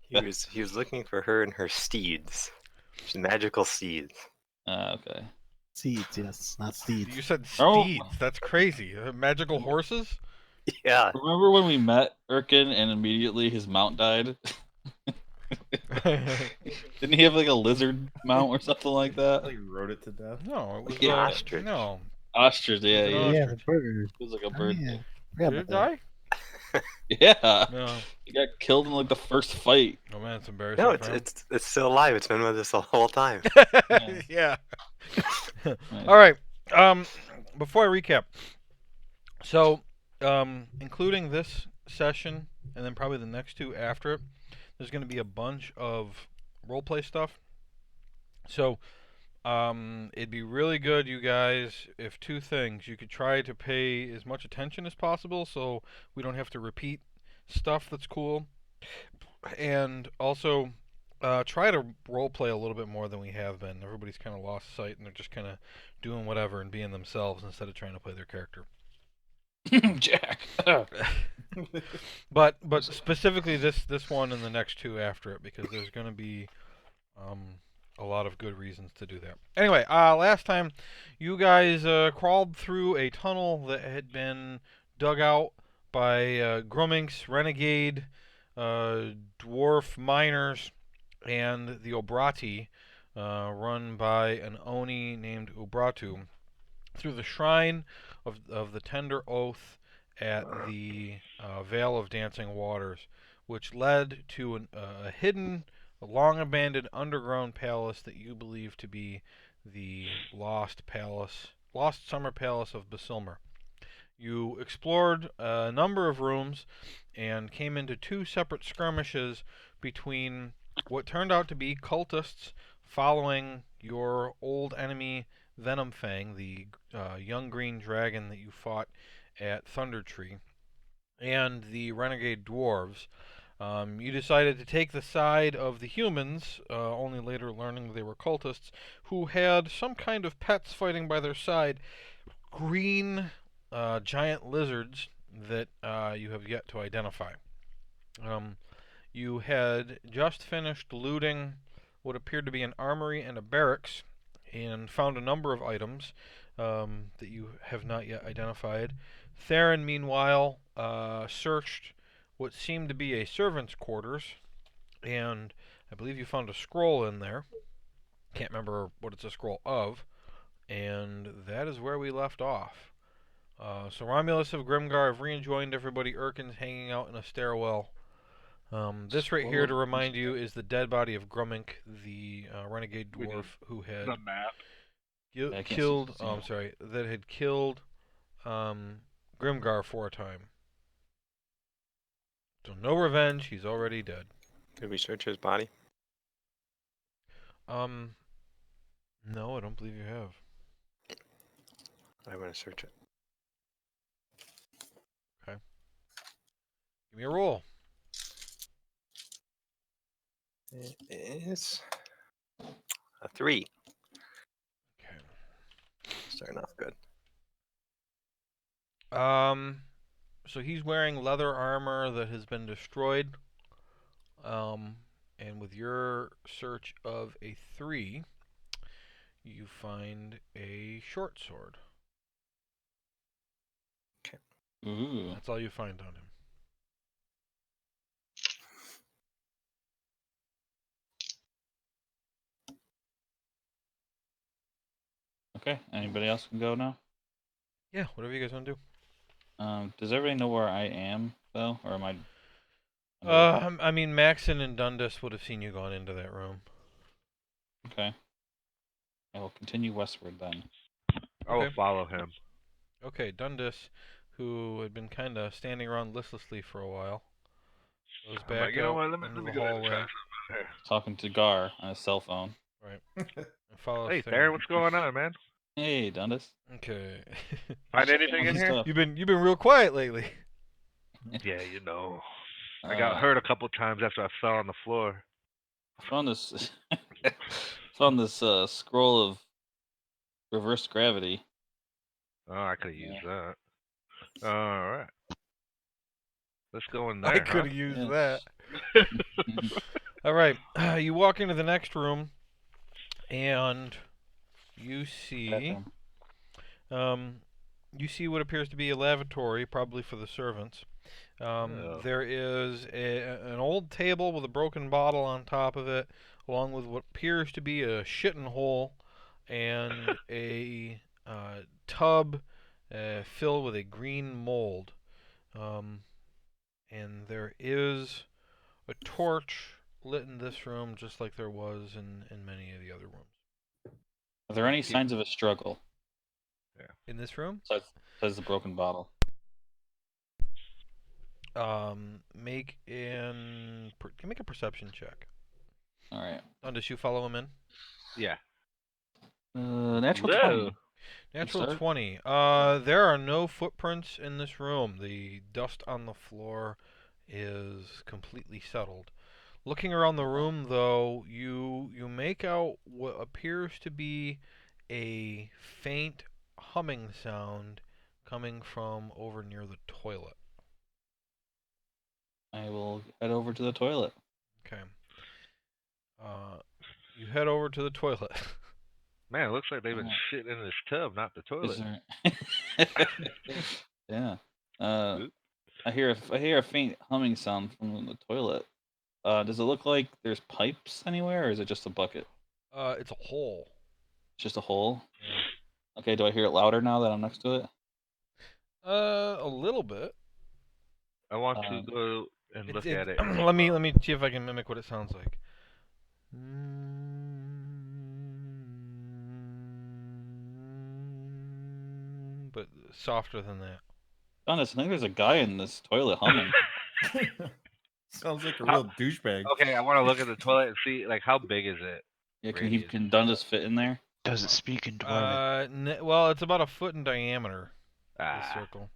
He was looking for her and her steeds. Magical steeds. Okay. Seeds, yes, not steeds. You said Oh. steeds. That's crazy. Magical horses? Yeah. Remember when we met Erkin and immediately his mount died? Didn't he have like a lizard mount or something like that? Like rode it to death. No, it was Yeah. Ostrich. No. Ostrich, yeah, It was an yeah. Yeah, ostrich. the bird. It was like a Oh, bird. yeah. Thing. Forgot Did it about that. die? Yeah. No. He got killed in like the first fight. Oh man, it's embarrassing. No, for him. it's still alive. It's been with us the whole time. Yeah. Right. All right. Before I recap, so including this session and then probably the next two after it, there's going to be a bunch of roleplay stuff. So it'd be really good, you guys, if two things. You could try to pay as much attention as possible so we don't have to repeat stuff that's cool. And also try to roleplay a little bit more than we have been. Everybody's kind of lost sight and they're just kind of doing whatever and being themselves instead of trying to play their character. Jack. But specifically this one and the next two after it, because there's going to be a lot of good reasons to do that. Anyway, last time you guys crawled through a tunnel that had been dug out by Grumminks, renegade, dwarf miners, and the Obrati, run by an Oni named Ubratu, through the shrine of the Tender Oath at the Vale of Dancing Waters, which led to a hidden, long-abandoned underground palace that you believe to be the lost summer palace of Basilmer. You explored a number of rooms and came into two separate skirmishes between what turned out to be cultists following your old enemy Venomfang, the young green dragon that you fought at Thunder Tree, and the renegade dwarves. You decided to take the side of the humans, only later learning they were cultists, who had some kind of pets fighting by their side, green giant lizards that you have yet to identify. You had just finished looting what appeared to be an armory and a barracks, and found a number of items that you have not yet identified. Theron, meanwhile, searched what seemed to be a servant's quarters, and I believe you found a scroll in there. Can't remember what it's a scroll of, and that is where we left off. So Romulus of Grimgar have re-joined everybody. Erkin's hanging out in a stairwell. This right here, to remind you, is the dead body of Grummink, the renegade dwarf who had The map. killed. Oh, I'm sorry, that had killed Grimgar 4 times. So no revenge. He's already dead. Did we search his body? No, I don't believe you have. I want to search it. Okay. Give me a roll. It is a 3. Okay. Starting off good. So he's wearing leather armor that has been destroyed. And with your search of a 3, you find a short sword. Okay. Ooh. That's all you find on him. Okay. Anybody else can go now? Yeah, whatever you guys want to do. Does everybody know where I am though, or am I? I mean, Maxon and Dundas would have seen you going into that room. Okay. I will continue westward then. I will Okay. follow him. Okay, Dundas, who had been kind of standing around listlessly for a while, goes I'm back like, you know out what? Let me into the go ahead and hallway. try something here. Talking to Gar on his cell phone. Right. And follows Hey, Theron. Theron, what's going on, man? Hey, Dundas. Okay. Find anything in here? Stuff. You've been real quiet lately. Yeah, you know. I got hurt a couple times after I fell on the floor. I found this scroll of reverse gravity. Oh, I could have used that. All right. Let's go in I there, could have used Yes. that. All right, you walk into the next room, and you see, you see what appears to be a lavatory, probably for the servants. Oh. There is an old table with a broken bottle on top of it, along with what appears to be a shitting hole and a tub filled with a green mold. And there is a torch lit in this room, just like there was in many of the other rooms. Are there any signs of a struggle? In this room, Says the broken bottle. make a perception check. All right. Does you follow him in? Yeah. Natural Whoa. 20. Natural Sir? 20. There are no footprints in this room. The dust on the floor is completely settled. Looking around the room, though, you make out what appears to be a faint humming sound coming from over near the toilet. I will head over to the toilet. Okay. You head over to the toilet. Man, it looks like they've been shitting in this tub, not the toilet. Is there... yeah. Oop. I hear a faint humming sound from the toilet. Does it look like there's pipes anywhere, or is it just a bucket? It's a hole. It's just a hole. Yeah. Okay. Do I hear it louder now that I'm next to it? A little bit. I want to go and look at it. Let me see if I can mimic what it sounds like. But softer than that. Honest, I think there's a guy in this toilet humming. Sounds like a real douchebag. Okay, I want to look at the toilet and see, like, how big is it? Yeah, Radius. can Dundas fit in there? Does it speak in Dwarven? Well, it's about a foot in diameter. This Ah. circle.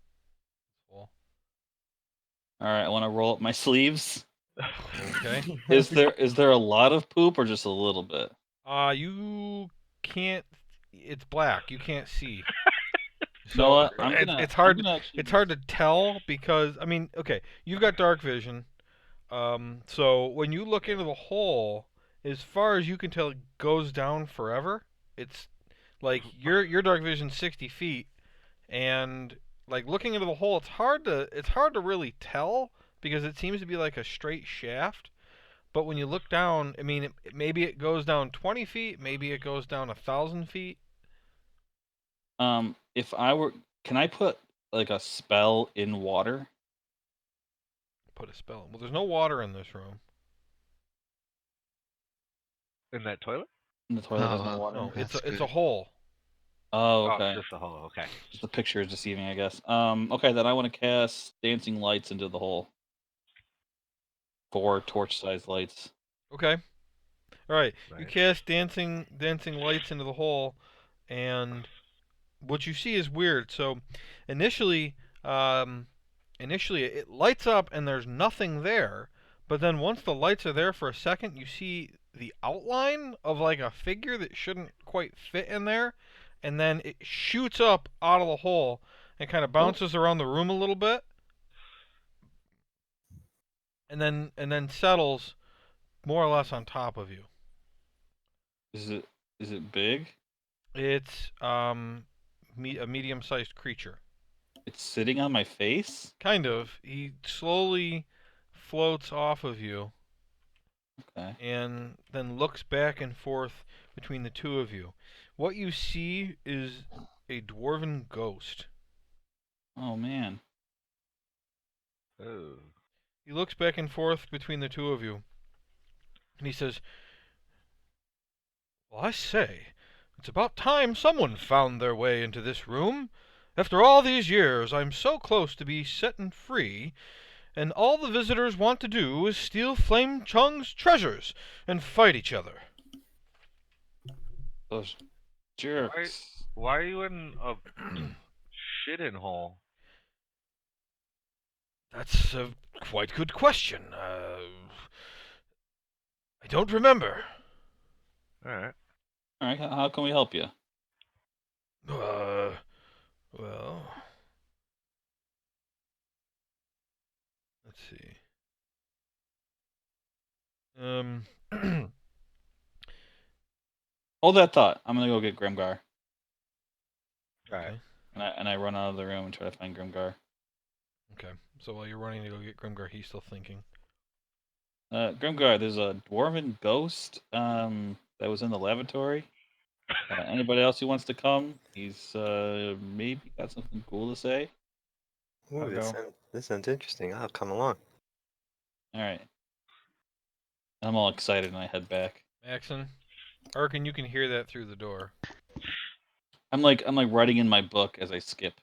Hole. All right, I want to roll up my sleeves. Okay. Is there a lot of poop or just a little bit? You can't. It's black. You can't see. You know what? It's hard to tell because I mean, okay, you've got dark vision. So when you look into the hole, as far as you can tell, it goes down forever. It's like your dark vision's 60 feet, and like looking into the hole, it's hard to really tell because it seems to be like a straight shaft. But when you look down, I mean, maybe it goes down 20 feet, maybe it goes down 1,000 feet. If I were, can I put like a spell in water? Put a spell. Well, there's no water in this room. In that toilet? In the toilet has no water. No, it's That's a good. hole. Oh, Oh, okay. it's just a hole. Okay. Just the picture is deceiving, I guess. Okay, then I want to cast dancing lights into the hole. 4 torch-sized lights. Okay. All right. You Nice. cast dancing lights into the hole, and what you see is weird. So, initially it lights up and there's nothing there. But then once the lights are there for a second, you see the outline of like a figure that shouldn't quite fit in there, and then it shoots up out of the hole and kind of bounces around the room a little bit, and then settles more or less on top of you. Is it big? It's a medium-sized creature. It's sitting on my face? Kind of. He slowly floats off of you. Okay. And then looks back and forth between the two of you. What you see is a dwarven ghost. Oh man. Oh. He looks back and forth between the two of you. And he says, "Well, I say, it's about time someone found their way into this room. After all these years, I'm so close to be setting free, and all the visitors want to do is steal Flame Chung's treasures and fight each other." Those jerks. Why are you in a shitting hole? That's a quite good question. I don't remember. Alright. Alright, how can we help you? Well, let's see. Hold that thought. I'm gonna go get Grimgar. Alright. And I run out of the room and try to find Grimgar. Okay. So while you're running to go get Grimgar, he's still thinking. Grimgar, there's a dwarven ghost that was in the lavatory. Anybody else who wants to come? He's maybe got something cool to say. Ooh, I'll go. this sounds interesting. I'll come along. All right. I'm all excited and I head back. Maxon, Arkin, you can hear that through the door. I'm like writing in my book as I skip.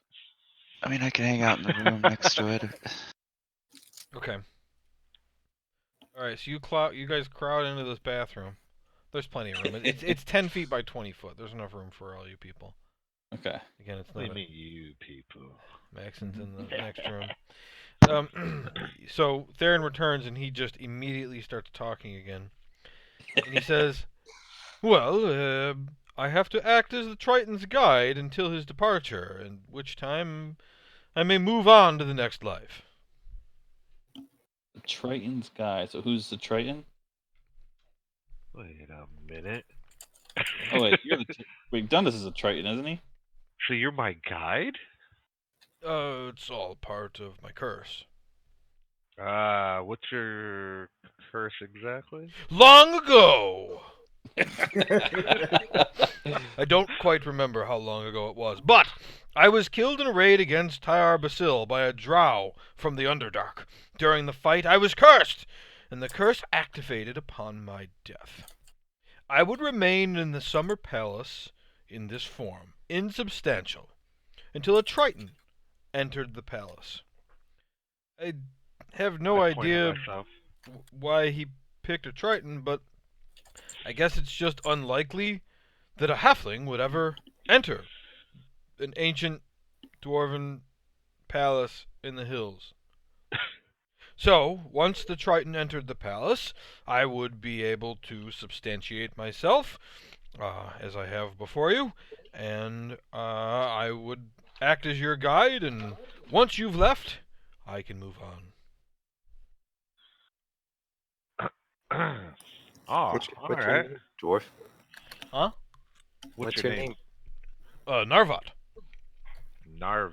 I mean, I can hang out in the room next to it. Okay. All right, so you guys crowd into this bathroom. There's plenty of room. It's 10 feet by 20 foot. There's enough room for all you people. Okay. Again, it's What do not. you mean, you people? Maxon's in the next room. So Theron returns and he just immediately starts talking again. And he says, "Well, I have to act as the Triton's guide until his departure, at which time I may move on to the next life." The Triton's guy. So who's the Triton? Wait a minute. Oh wait, wait, Dundas is a Triton, isn't he? So you're my guide? It's all part of my curse. What's your curse exactly? Long ago! I don't quite remember how long ago it was, but I was killed in a raid against Tyar Basil by a drow from the Underdark. During the fight, I was cursed, and the curse activated upon my death. I would remain in the Summer Palace in this form, insubstantial, until a Triton entered the palace. I have no I pointed idea myself. why he picked a Triton, but I guess it's just unlikely that a halfling would ever enter an ancient dwarven palace in the hills. So, once the Triton entered the palace, I would be able to substantiate myself, as I have before you, and I would act as your guide, and once you've left, I can move on. Oh, What's your alright. name, dwarf? Huh? What's your name? Narvat. Narv.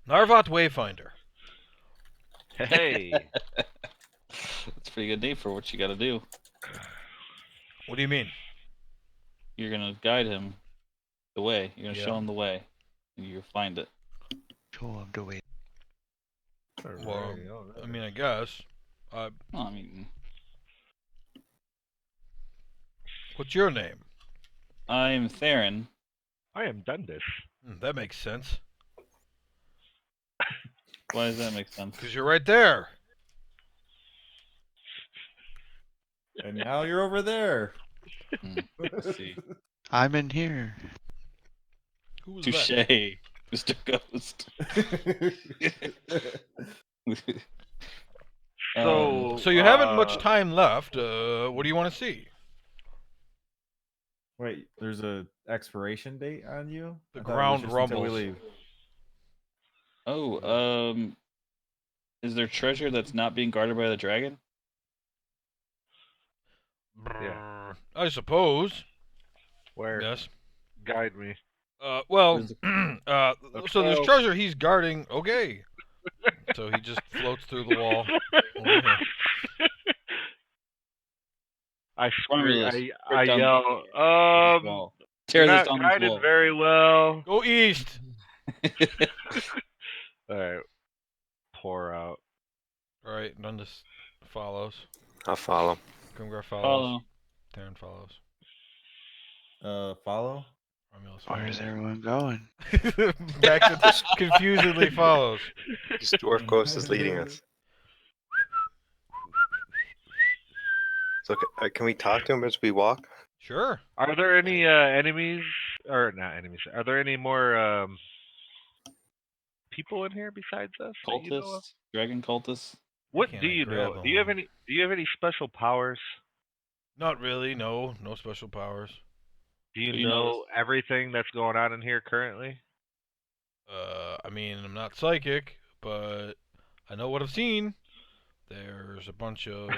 Narvat Wayfinder. Hey. That's a pretty good name for what you got to do. What do you mean? You're gonna guide him the way. You're gonna Yeah. show him the way, and you find it. Show him the way. Well, I mean, I guess. Well, I mean, What's your name? I'm Theron. I am Dundas. That makes sense. Why does that make sense? Because you're right there. And now you're over there. Let's see. I'm in here. Who was Touche, that? Mr. Ghost. So you haven't much time left. What do you want to see? Wait, there's a expiration date on you? The I thought it was ground just until we rumbles. leave. Oh, is there treasure that's not being guarded by the dragon? Yeah. I suppose. Where? Yes. Guide me. Well, so there's go. treasure he's guarding. Okay. So he just floats through the wall. Over here. I Remember scream. this. I Break down yell. this wall. Tear You're this not down this guided wall. very well. Go east. All right. Pour out. All right. Dundas follows. I'll follow. Grimgar follows. Follow. Theron follows. Follow? Romulus Where's follows. everyone going? Back to confusedly follows. This dwarf ghost is leading us. So can we talk to him as we walk? Sure. Are there any enemies? Or not enemies. Are there any more people in here besides us? that you know of? Cultists, dragon cultists. What Can do I you grab know? Do you have him? any? Do you have any special powers? Not really. No. No special powers. Do you Do you know know everything that's going on in here currently? I mean, I'm not psychic, but I know what I've seen. There's a bunch of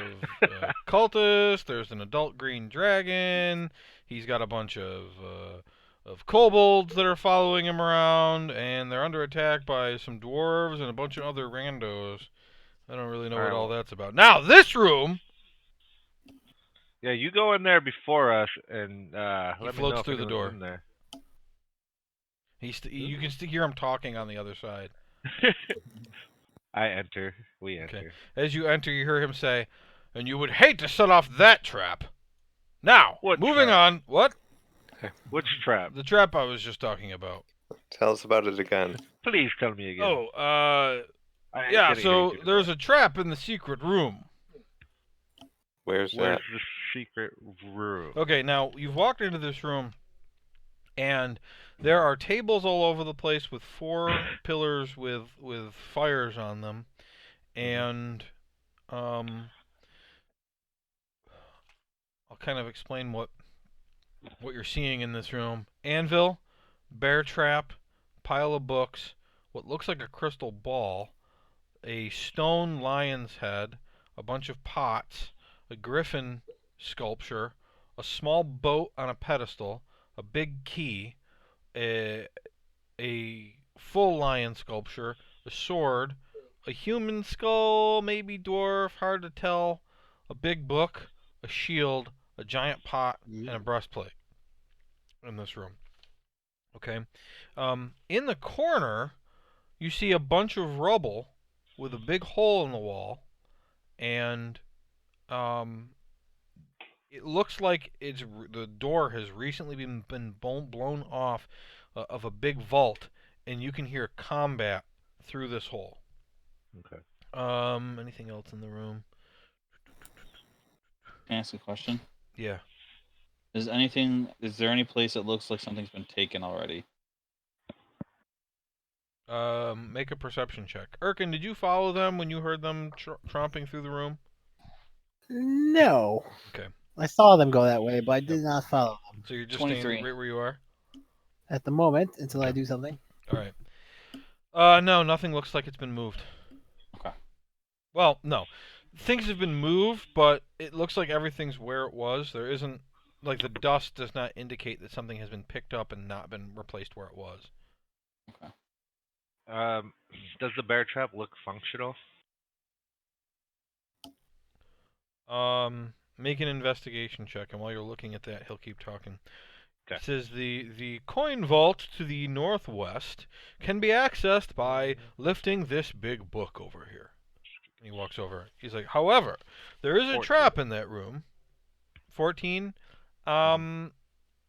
cultists. There's an adult green dragon. He's got a bunch of kobolds that are following him around, and they're under attack by some dwarves and a bunch of other randos. I don't really know what Alright, all well- that's about. Now, this room, Yeah, you go in there before us, and He let me floats know if through the anyone's door. in there. you can still hear him talking on the other side. I enter. We enter. Okay. As you enter, you hear him say, "And you would hate to set off that trap." Now, What moving trap? on. What? Which trap? The trap I was just talking about. Tell us about it again. Please tell me again. Oh, I ain't yeah, gonna so hear you there's tonight. a trap in the secret room. Where's Where's that? the secret room? Okay, now, you've walked into this room, and there are tables all over the place with 4 pillars with fires on them, and, I'll kind of explain what you're seeing in this room. Anvil, bear trap, pile of books, what looks like a crystal ball, a stone lion's head, a bunch of pots, a griffin sculpture, a small boat on a pedestal, a big key, a full lion sculpture, a sword, a human skull, maybe dwarf, hard to tell, a big book, a shield, a giant pot, and a breastplate in this room. Okay. In the corner, you see a bunch of rubble with a big hole in the wall, and it looks like the door has recently been blown off of a big vault, and you can hear combat through this hole. Okay. Anything else in the room? Can I ask a question? Yeah. Is there any place that looks like something's been taken already? Make a perception check. Erkin, did you follow them when you heard them tromping through the room? No. Okay. I saw them go that way, but I did not follow them So you're just 23. staying right where you are? at the moment until I Okay. do something. All right. No, nothing looks like it's been moved. Okay. Well, no. Things have been moved, but it looks like everything's where it was. There isn't, like, the dust does not indicate that something has been picked up and not been replaced where it was. Does the bear trap look functional? Make an investigation check, and while you're looking at that, he'll keep talking. Okay. It says the coin vault to the northwest can be accessed by lifting this big book over here. And he walks over. He's like, however, there is a 14. trap in that room. 14.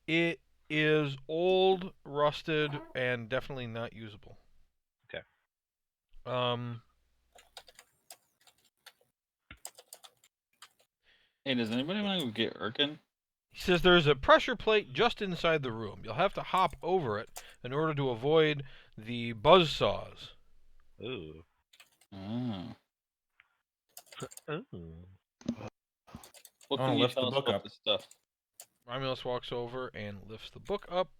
It is old, rusted, and definitely not usable. Okay. Hey, does anybody want to go get Erkin? He says there's a pressure plate just inside the room. You'll have to hop over it in order to avoid the buzzsaws. Ooh. Oh. Ooh. What Oh, can you lift tell the us book about up. this stuff? Romulus walks over and lifts the book up.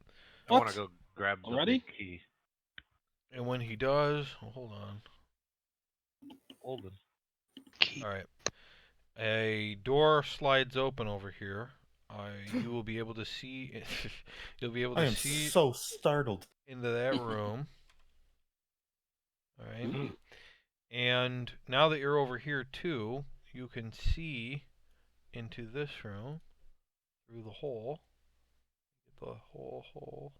I want What? to go grab the Already? big key. And when he does, hold on. Holden. Keep. All right. A door slides open over here. You will be able to see. You'll be able I to am see so startled. into that room. All right. And now that you're over here too, you can see into this room through the hole. The hole.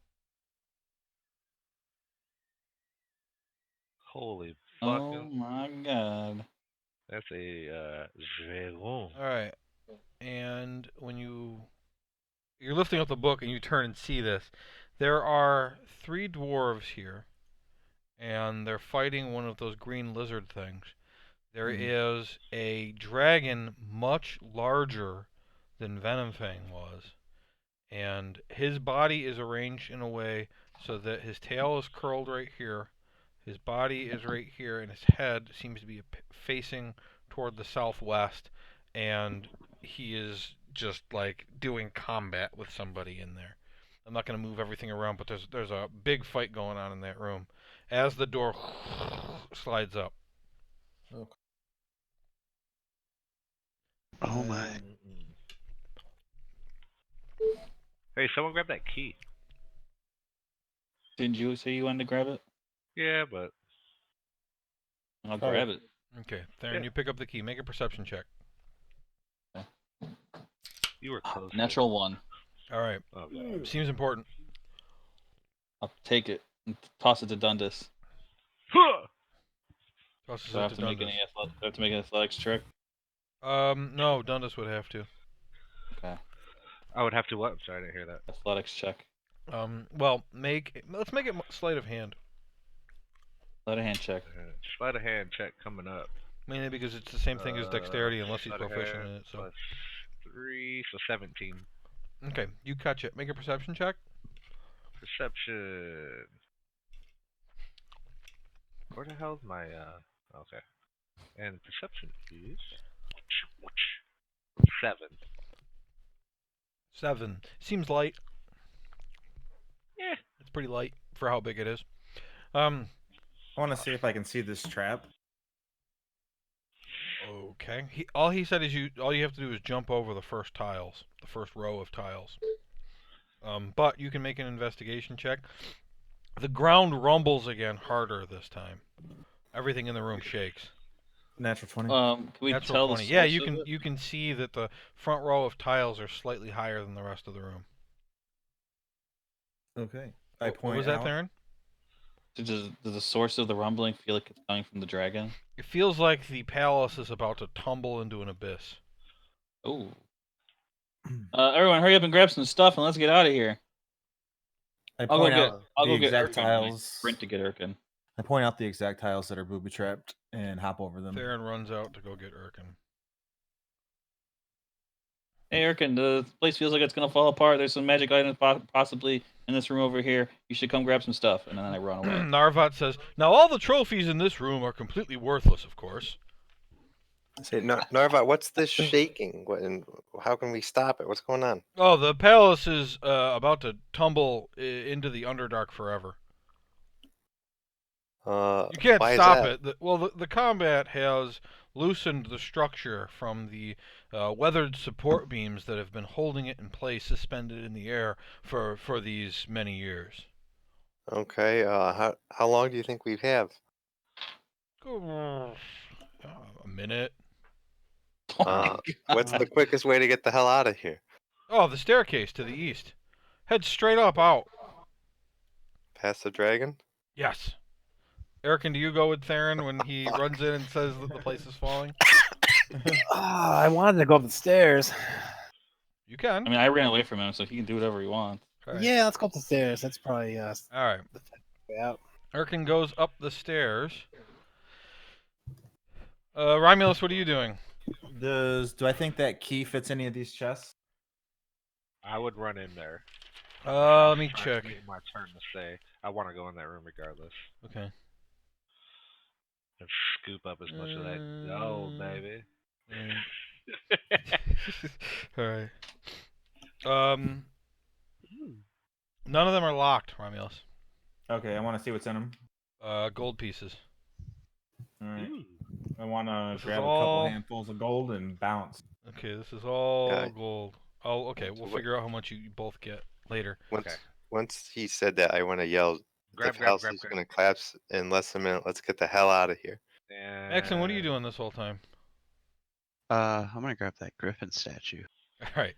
Holy Oh fucking. my god. That's a dragon. All right. And when you're lifting up the book and you turn and see this, there are 3 dwarves here, and they're fighting one of those green lizard things. There is a dragon much larger than Venomfang was, and his body is arranged in a way so that his tail is curled right here, his body is right here, and his head seems to be facing toward the southwest, and he is just like doing combat with somebody in there. I'm not going to move everything around, but there's a big fight going on in that room as the door slides up. Okay. Oh my. Hey, someone grab that key. Didn't you say you wanted to grab it? Yeah, but I'll Okay. grab it. Okay, Theron, Yeah. you pick up the key. Make a perception check. you were close. Natural 1. All right. Oh, God. Seems important. I'll take it and toss it to Dundas. Tosses Do I it have to to make Dundas. do I have to make an athletics check? No, Dundas would have to. Okay. I would have to what? Sorry, I didn't hear that. Athletics check. Well, let's make it sleight of hand. Let a hand check. Sleight of hand check coming up. Mainly because it's the same thing as dexterity unless he's Sleight of proficient in hand it. So plus 3, so 17. okay, you catch it. Make a perception check. Perception. Where the hell's my okay. And perception is 7. 7. Seems light. Yeah. It's pretty light for how big it is. I want to see if I can see this trap. Okay. All he said is all you have to do is jump over the first tiles, the first row of tiles. But you can make an investigation check. The ground rumbles again harder this time. Everything in the room shakes. Natural 20. Can we Natural tell 20. the Yeah, source you of can it? you can see that the front row of tiles are slightly higher than the rest of the room. Okay. I What point was that, out. Theron? Does the source of the rumbling feel like it's coming from the dragon? It feels like the palace is about to tumble into an abyss. Ooh. Everyone, hurry up and grab some stuff and let's get out of here. I I'll point go get. out I'll the go get exact Erkin. And I tiles. sprint to get Erkin. I point out the exact tiles that are booby trapped and hop over them. Theron runs out to go get Erkin. Hey, Erkin, the place feels like it's gonna fall apart. There's some magic items possibly in this room over here. You should come grab some stuff. And then I run away. Narvat says, "Now all the trophies in this room are completely worthless, of course." Say, Narva, what's this shaking? What, and how can we stop it? What's going on? Oh, the palace is about to tumble into the Underdark forever. You can't Why is stop that? it. The combat has loosened the structure from the weathered support beams that have been holding it in place, suspended in the air for these many years. Okay. How long do you think we'd have? A minute. What's the quickest way to get the hell out of here? Oh, the staircase to the east. Head straight up out. Past the dragon? Yes. Erkin, do you go with Theron when he Fuck. runs in and says that the place is falling? I wanted to go up the stairs. You can. I mean, I ran away from him, so he can do whatever he wants. All right. Yeah, let's go up the stairs. That's probably All right. the way out. Erkin goes up the stairs. Romulus, what are you doing? Do I think that key fits any of these chests? I would run in there. Let me Try check. to get my turn to say I want to go in that room regardless. Okay. And scoop up as much of that gold, baby. All right. None of them are locked, Romulus. Okay, I want to see what's in them. Gold pieces. All right. Ooh. I want to This is grab a all- couple handfuls of gold and bounce. Okay, this is all Yeah. gold. Oh, okay. So We'll what- figure out how much you both get later. Once he said that, I want to yell, Grab, the grab, house grab, is grab. going to collapse in less than a minute. Let's get the hell out of here. Maxon, what are you doing this whole time? I'm gonna grab that griffin statue. All right.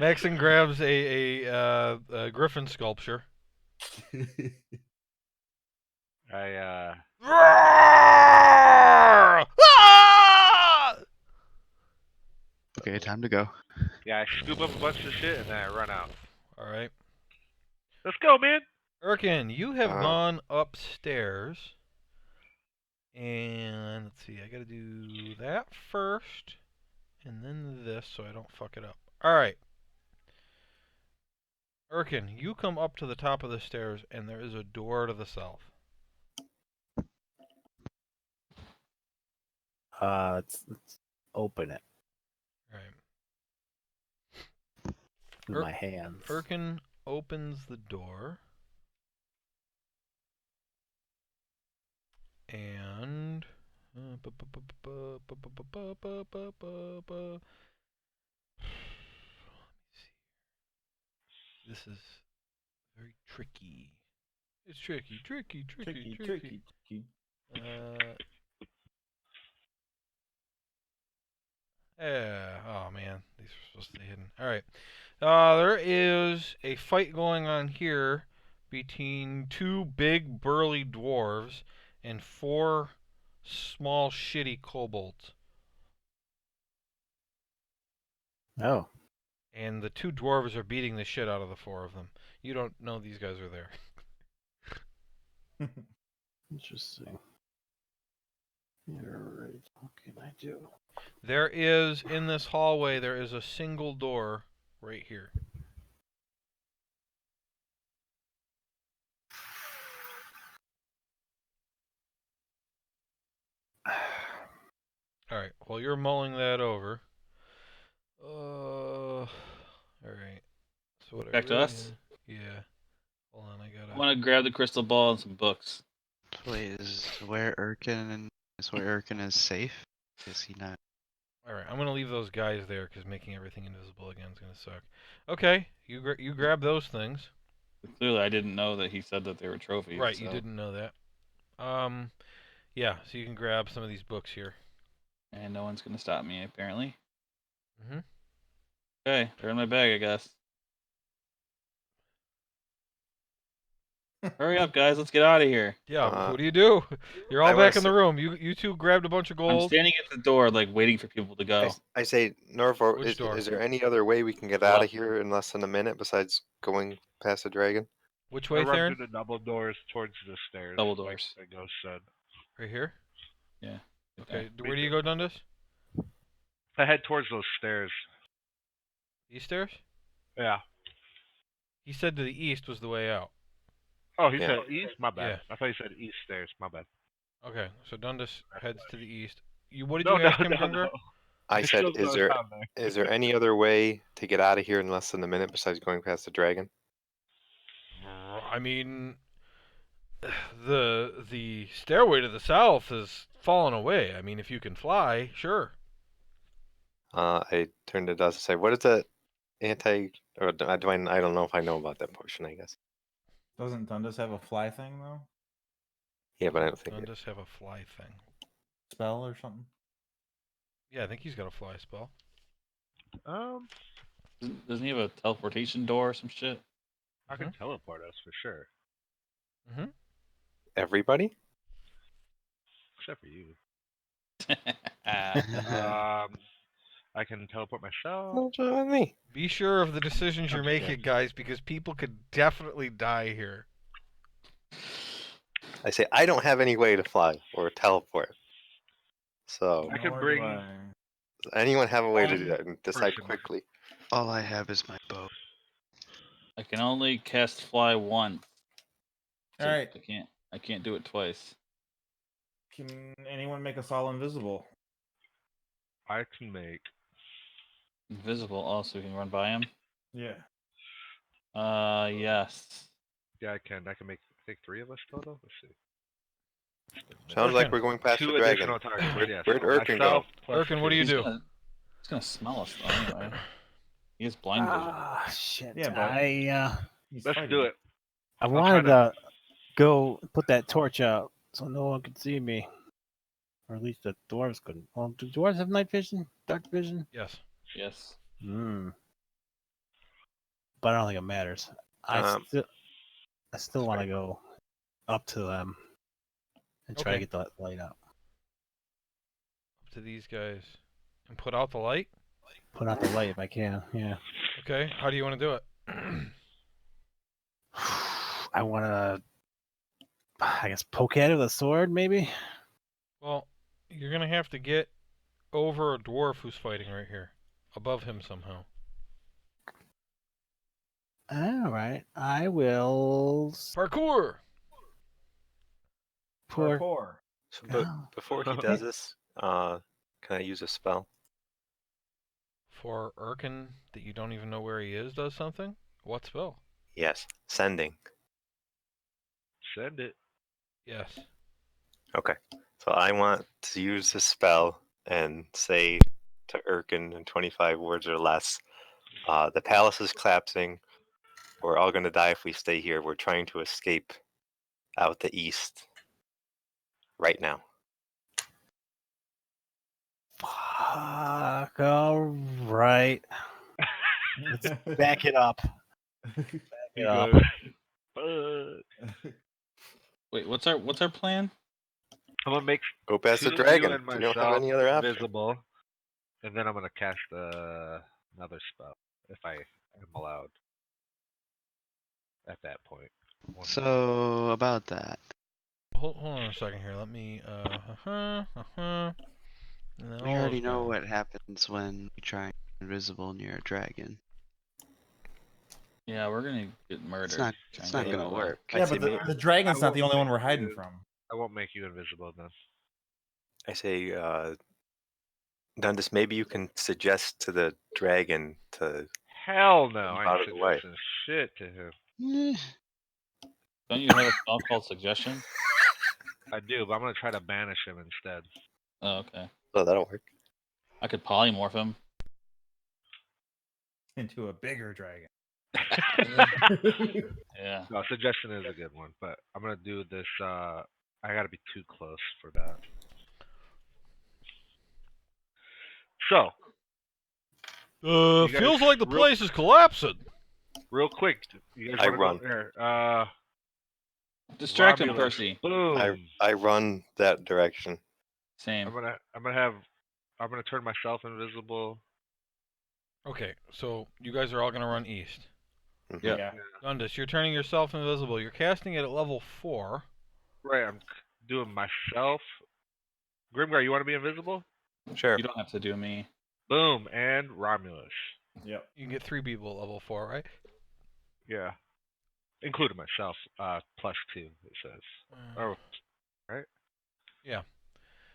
Maxon grabs a griffin sculpture. I Okay, time to go. yeah, I scoop up a bunch of shit and then I run out. All right. Let's go, man. Erkin, you have Uh-huh. gone upstairs. And let's see, I gotta do that first. And then this so I don't fuck it up. Alright. Erkin, you come up to the top of the stairs and there is a door to the south. Let's open it Alright. with Er- my hands. Erkin opens the door. And This is very tricky. It's tricky. Tricky. Yeah. Oh man, these are supposed to be hidden. All right. There is a fight going on here between two big burly dwarves and four small shitty kobolds. Oh. And the two dwarves are beating the shit out of the four of them. You don't know these guys are there. Interesting. You're right. What can I do? There is, in this hallway, there is a single door right here. Alright, well, you're mulling that over. Alright. So what Back I to really us? Yeah. Hold on, I I gotta... want to grab the crystal ball and some books. Wait, is where Urkin is safe? Is he not? Alright, I'm gonna leave those guys there, because making everything invisible again is gonna suck. Okay, you grab those things. Clearly, I didn't know that he said that they were trophies. Right, so. you didn't know that. Yeah, so you can grab some of these books here. And no one's gonna stop me, apparently. Mm-hmm. Okay, they're in my bag, I guess. Hurry up, guys! Let's get out of here. Yeah, what do? You're all I wanna back in the room. You two grabbed a bunch of I'm gold. standing at the door, like waiting for people to go. I say, Norvo, Which door? is there any other way we can get out of here in less than a minute besides going past the dragon? Which I way, run Theron? through the double doors towards the stairs. Double doors. Like the ghost said. Right here? Yeah. Okay, Me where do you too. go, Dundas? I head towards those stairs. These stairs? Yeah. He said to the east was the way out. Oh, he Yeah. said east? My bad. Yeah. I thought he said east stairs. My bad. Okay, so Dundas heads to the east. What did No, you no, ask him, no, Grimgar? no. I said, still is go there down there. is there any other way to get out of here in less than a minute besides going past the dragon? I mean, the stairway to the south has fallen away. I mean, if you can fly, sure. I turned to Dust and say, what is that anti... Or I don't know if I know about that potion, I guess. Doesn't Dundas have a fly thing though? Yeah, but I don't think it... Dundas have a fly thing. Spell or something? Yeah, I think he's got a fly spell. Doesn't he have a teleportation door or some shit? I can teleport us for sure. Mm-hmm. Everybody? Except for you. Ah, I can teleport myself. No, join me. Be sure of the decisions you're Okay. making, guys, because people could definitely die here. I say, I don't have any way to fly or teleport. So, I can Nor bring- do I. does anyone have a way to do One that and decide person. quickly? All I have is my bow. I can only cast fly once. So Alright. I can't do it twice. Can anyone make us all invisible? I can make. Invisible also, you can run by him. Yeah. Yes. Yeah, I can. I can make. I think 3 of us total. Let's see. Sounds like we're going past 2 the dragon. additional targets. Where'd yes. Urkin go? Myself plus Urkin, what do you He's do? gonna smell us though anyway. He has blind vision. Ah, shit. Yeah, but- He's Let's fighting. do it. I I'll wanted try to go put that torch out so no one could see me. Or at least the dwarves couldn't. Well, do dwarves have night vision? Dark vision? Yes. Yes. Hmm. But I don't think it matters. I Um, still want to go up to them and try to Okay. get the light out. Up to these guys. And put out the light? Put out the light if I can. Yeah. Okay, how do you want to do it? I want to, I guess, poke at it with a sword, maybe? Well, you're going to have to get over a dwarf who's fighting right here. Above him somehow. All right. I will. Parkour! Poor. Parkour. So, but Oh. before he does this, can I use a spell? For Urkin that you don't even know where he is does something? What spell? Yes, sending. Send it. Yes. Okay. So I want to use the spell and say to Urkin in 25 words or less, the palace is collapsing. We're all going to die if we stay here. We're trying to escape out the east right now. Fuck. All right. Let's back it up. Back He it up. goes, "Fuck." Wait, what's our plan? I'm gonna make Go past two the of you dragon. and You don't have myself any other option. invisible, and then I'm gonna cast another spell if I am allowed at that point. So about that. Hold on a second here. Let me. And then We all already those know guys. what happens when you try invisible near a dragon. Yeah, we're gonna get murdered. It's not. trying It's to not get gonna away. work. I Yeah, say, but the, maybe, the dragon's I not the won't only one make we're hiding you- from. I won't make you invisible then. I say, Dundas, maybe you can suggest to the dragon to Hell no, move I out ain't of the way. suggesting shit to him. Eh, Don't you have a spell called suggestion? I do, but I'm gonna try to banish him instead. Oh, okay. Oh, that'll work. I could polymorph him. Into a bigger dragon. Yeah. No, suggestion is a good one, but I'm gonna do this. I gotta be too close for that. So, You guys Feels like the real- place is collapsing. real quick, you guys I wanna run. go here? Distract him, Romulus. Percy. Boom. I run that direction. Same. I'm gonna turn myself invisible. Okay, so you guys are all gonna run east. Mhm. Yeah. Gundus, you're turning yourself invisible. You're casting it at level 4. Right, I'm doing myself. Grimgar, you want to be invisible? Sure. You don't have to do me. Boom, and Romulus. Yep. You can get 3 people at level 4, right? Yeah, including myself. +2 it says. Oh, Yeah.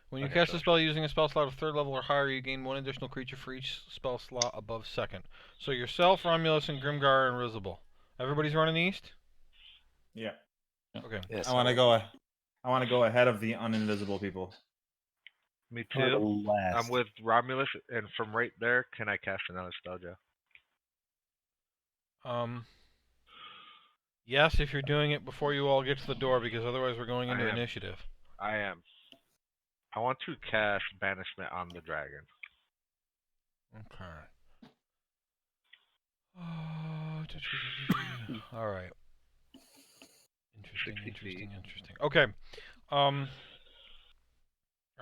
When you Okay, cast so- a spell using a spell slot of 3rd level or higher, you gain 1 additional creature for each spell slot above 2nd. So yourself, Romulus, and Grimgar are invisible. Everybody's running east? Yeah. Okay. Yes. I want to go. I want to go ahead of the uninvisible people. me Or the too. last. I'm with Romulus, and from right there, can I cast another spell, Joe? Yes, if you're doing it before you all get to the door, because otherwise we're going into I am. initiative. I am. I want to cast Banishment on the dragon. Okay. All right. 60 feet. Interesting. Okay.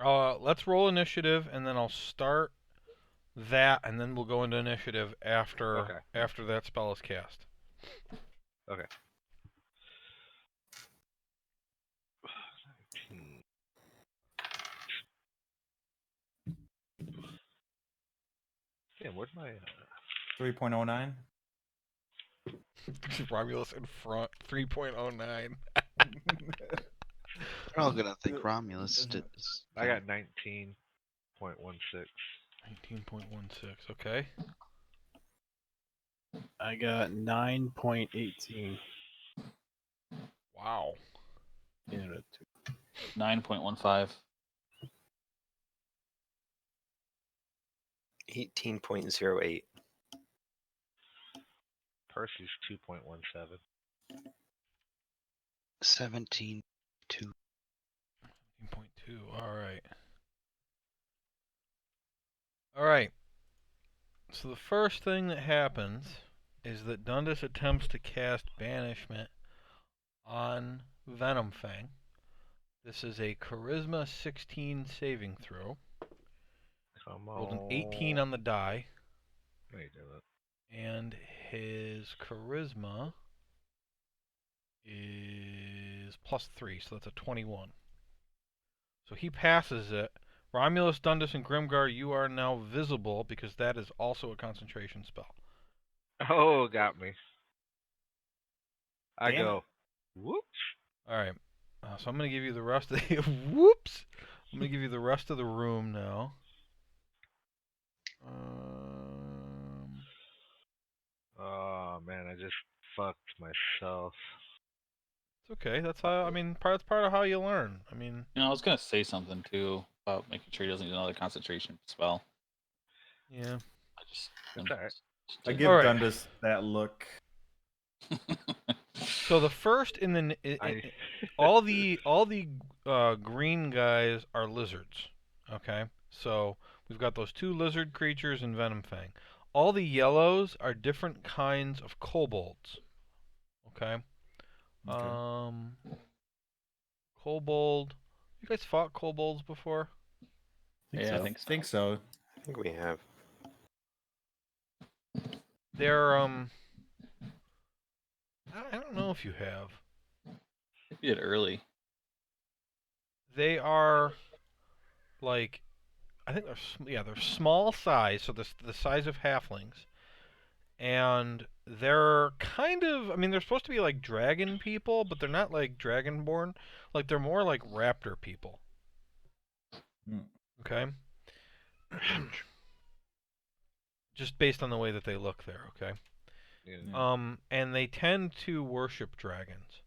Let's roll initiative, and then I'll start that, and then we'll go into initiative after that spell is cast. Okay. Damn, where's my? 3.09. Romulus in front, 3.09. They're all gonna think Romulus did this. I got 19.16. 19.16. Okay. I got 9.18. Wow. Yeah, 9.15. 18.08. Percy's 2.17. 17.2. 19.2. All right. All right. So the first thing that happens is that Dundas attempts to cast Banishment on Venomfang. This is a Charisma 16 saving throw. Come on. Rolled an 18 on the die, No, you didn't. and his Charisma is +3, so that's a 21. So he passes it. Romulus, Dundas, and Grimgar, you are now visible because that is also a concentration spell. Oh, got me. I Damn go. it. Whoops. All right. So I'm going to give you the rest of the... Whoops! I'm going to give you the rest of the room now. Oh man, I just fucked myself. It's okay. That's how. I mean, that's part of how you learn. I mean, I was gonna say something too about making sure he doesn't get another concentration spell. yeah. I just That's all right. I didn't. give All right. Dundas that look. So the first in the all the green guys are lizards. Okay, so we've got those 2 lizard creatures in Venomfang. All the yellows are different kinds of kobolds. Okay. Okay. Kobold. You guys fought kobolds before? Yeah, I think so. Think so. I think we have. They're I don't know if you have. We did early. They are like I think they're small size, so the size of halflings, and they're kind of I mean they're supposed to be like dragon people, but they're not like dragonborn. Like they're more like raptor people. Hmm. Okay. Just based on the way that they look there. Okay. Yeah. And they tend to worship dragons.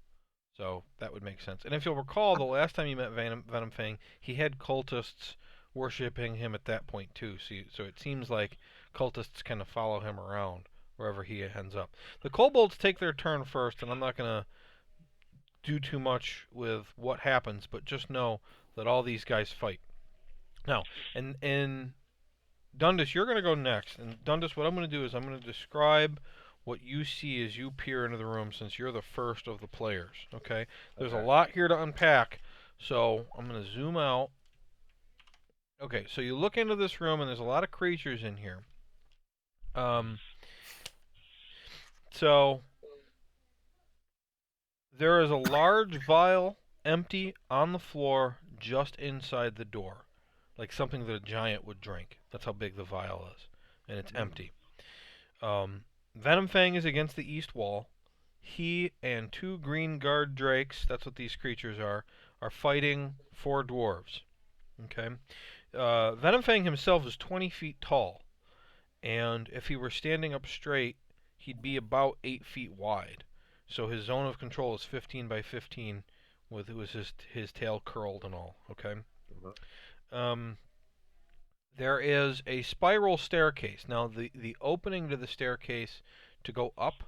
So that would make sense. And if you'll recall, the last time you met Venomfang, he had cultists worshipping him at that point too. So it seems like cultists kind of follow him around wherever he ends up. The kobolds take their turn first, and I'm not going to do too much with what happens, but just know that all these guys fight. Now, and Dundas, you're going to go next. And Dundas, what I'm going to do is I'm going to describe what you see as you peer into the room, since you're the first of the players. Okay? There's a lot here to unpack, so I'm going to zoom out. Okay, so you look into this room, and there's a lot of creatures in here. So there is a large vial empty on the floor just inside the door, like something that a giant would drink. That's how big the vial is, and it's empty. Venomfang is against the east wall. He and 2 green guard drakes, that's what these creatures are fighting 4 dwarves. Okay? Venomfang himself is 20 feet tall, and if he were standing up straight, he'd be about 8 feet wide. So his zone of control is 15 by 15, with his tail curled and all. Okay? There is a spiral staircase. Now, the opening to the staircase to go up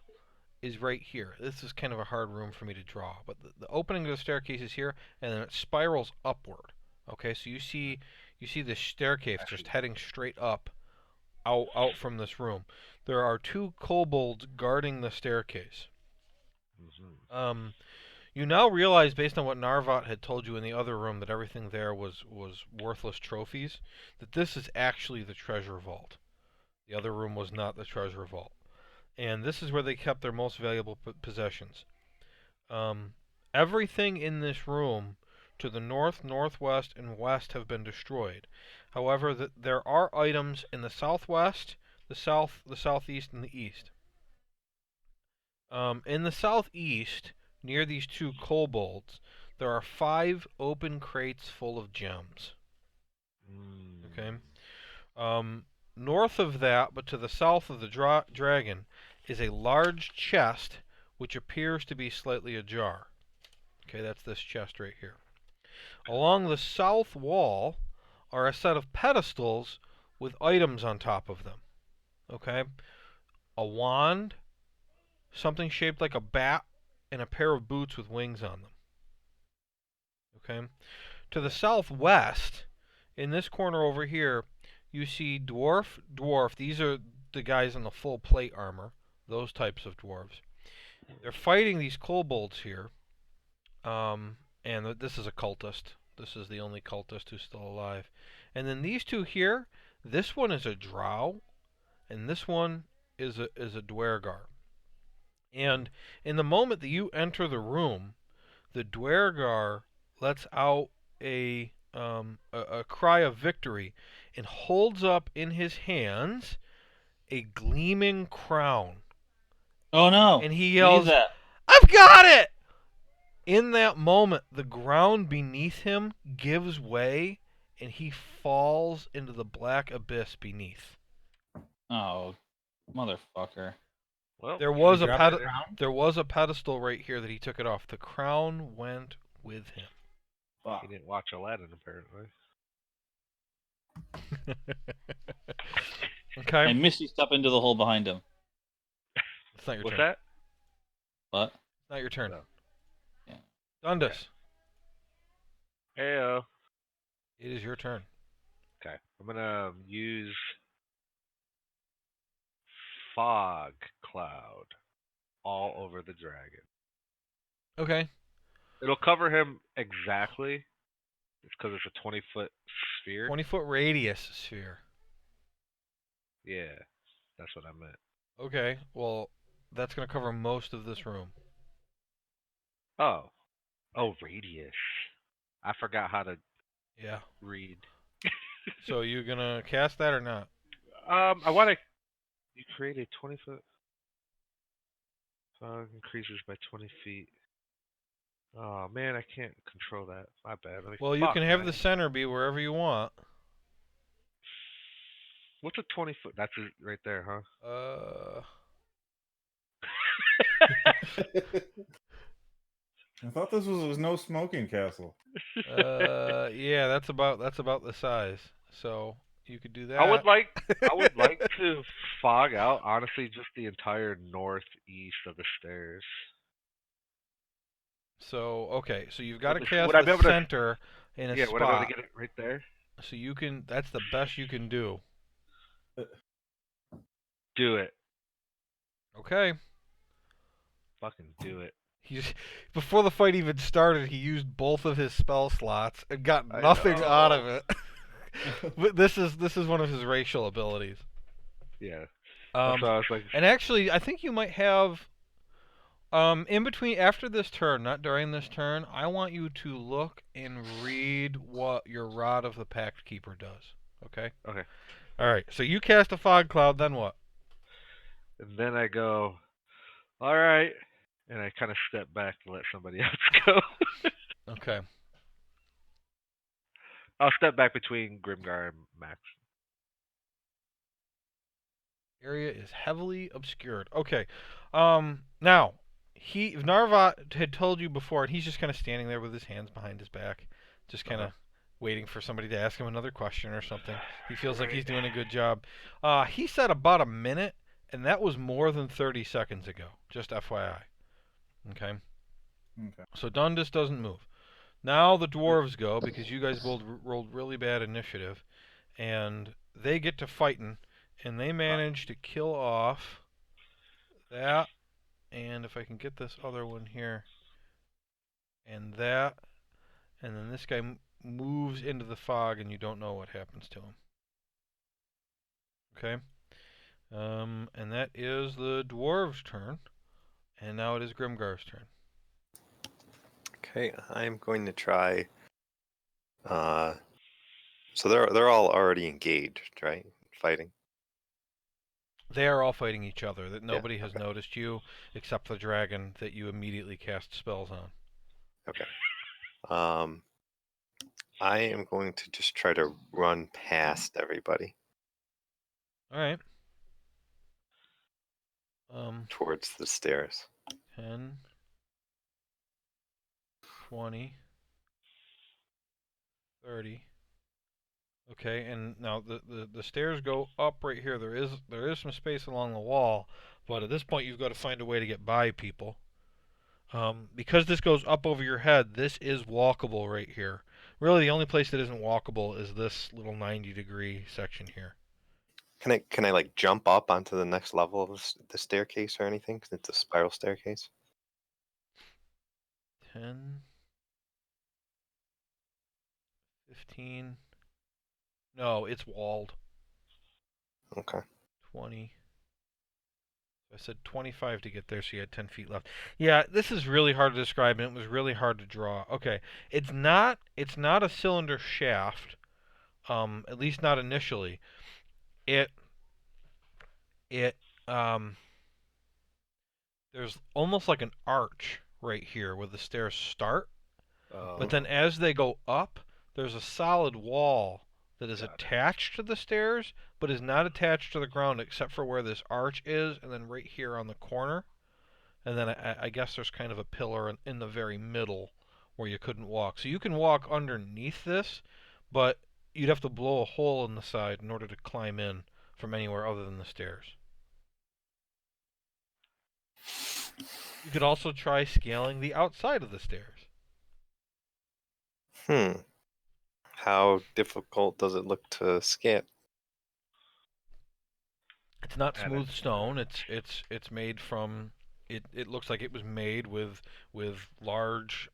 is right here. This is kind of a hard room for me to draw, but the opening to the staircase is here, and then it spirals upward. Okay, so you see the staircase just heading straight up, out from this room. There are 2 kobolds guarding the staircase. You now realize, based on what Narvat had told you in the other room, that everything there was worthless trophies, that this is actually the treasure vault. The other room was not the treasure vault. And this is where they kept their most valuable possessions. Everything in this room to the north, northwest, and west have been destroyed. However, there are items in the southwest, the south, the southeast, and the east. In the southeast, near these 2 kobolds, there are 5 open crates full of gems. Okay. North of that, but to the south of the dragon, is a large chest which appears to be slightly ajar. Okay, that's this chest right here. Along the south wall are a set of pedestals with items on top of them. Okay? A wand, something shaped like a bat, and a pair of boots with wings on them. Okay? To the southwest, in this corner over here, you see dwarf. These are the guys in the full plate armor, those types of dwarves. They're fighting these kobolds here, and this is a cultist. This is the only cultist who's still alive. And then these 2 here, this one is a drow, and this one is a dwergar. And in the moment that you enter the room, the dwergar lets out a cry of victory and holds up in his hands a gleaming crown. Oh no! And he Need yells, that. "I've got it!" In that moment, the ground beneath him gives way, and he falls into the black abyss beneath. Oh, motherfucker! Well, There was He a dropped there was a pedestal right here that he took it off. The crown went with him. he didn't watch Aladdin apparently. Okay. And Misty step into the hole behind him. It's not your What's turn. that? What? It's not your turn. No. Yeah. Dundas. Heyo. It is your turn. Okay. I'm gonna use fog cloud all over the dragon. Okay. It'll cover him exactly. It's because it's a 20-foot sphere. 20-foot radius sphere. Yeah, that's what I meant. Okay. Well, that's going to cover most of this room. Oh. Oh, radius. I forgot how to Yeah. read. So you going to cast that or not? I want to. You create a 20-foot. Fog increases by 20 feet. Oh man, I can't control that. My bad. Well, you can have the center be wherever you want. What's a 20-foot? That's it right there, huh? I thought this was no smoking castle. Yeah, that's about the size. So you could do that. I would like to fog out, honestly, just the entire northeast of the stairs. So okay, so you've got to Would cast I be the able to- center in a Yeah, would I be able spot. to get it right there? So you can. That's the best you can do. Do it. Okay. Fucking do it. He's before the fight even started, he used both of his spell slots and got I nothing out of know. it. But this is one of his racial abilities. Yeah. That's why I was like, And actually, I think you might have in between after this turn, not during this turn. I want you to look and read what your Rod of the Pact Keeper does. Okay. okay. All right. So you cast a fog cloud. Then what? And then I go, all right. And I kind of step back to let somebody else go. Okay. I'll step back between Grimgar and Max. Area is heavily obscured. Okay. Now, Narvat had told you before, and he's just kind of standing there with his hands behind his back, just kind of waiting for somebody to ask him another question or something. He feels like he's doing a good job. He said about a minute, and that was more than 30 seconds ago. Just FYI. Okay. Okay. So Dundas doesn't move. Now the dwarves go because you guys both rolled really bad initiative, and they get to fighting, and they manage to kill off that, and if I can get this other one here, and that, and then this guy moves into the fog, and you don't know what happens to him. Okay, and that is the dwarves' turn, and now it is Grimgar's turn. Okay, I'm going to try. So they're all already engaged, right? Fighting. They are all fighting each other. That nobody has okay. noticed you except the dragon that you immediately cast spells on. Okay. I am going to just try to run past everybody All right. towards the stairs. 10, 20, 30. Okay, and now the stairs go up right here. There is some space along the wall, but at this point you've got to find a way to get by people. Because this goes up over your head, this is walkable right here. Really, the only place that isn't walkable is this little 90-degree section here. Can I like jump up onto the next level of the staircase or anything? 'Cause it's a spiral staircase. 10, 15. No, it's walled. Okay. 20. I said 25 to get there, so you had 10 feet left. Yeah, this is really hard to describe, and it was really hard to draw. Okay, it's not a cylinder shaft, at least not initially. There's almost like an arch right here where the stairs start, but then as they go up, there's a solid wall that is Got it. attached to the stairs, but is not attached to the ground except for where this arch is, and then right here on the corner. And then I guess there's kind of a pillar in the very middle where you couldn't walk. So you can walk underneath this, but you'd have to blow a hole in the side in order to climb in from anywhere other than the stairs. You could also try scaling the outside of the stairs. How difficult does it look to scale? It's not Add smooth it. stone. It's made from. It looks like it was made with large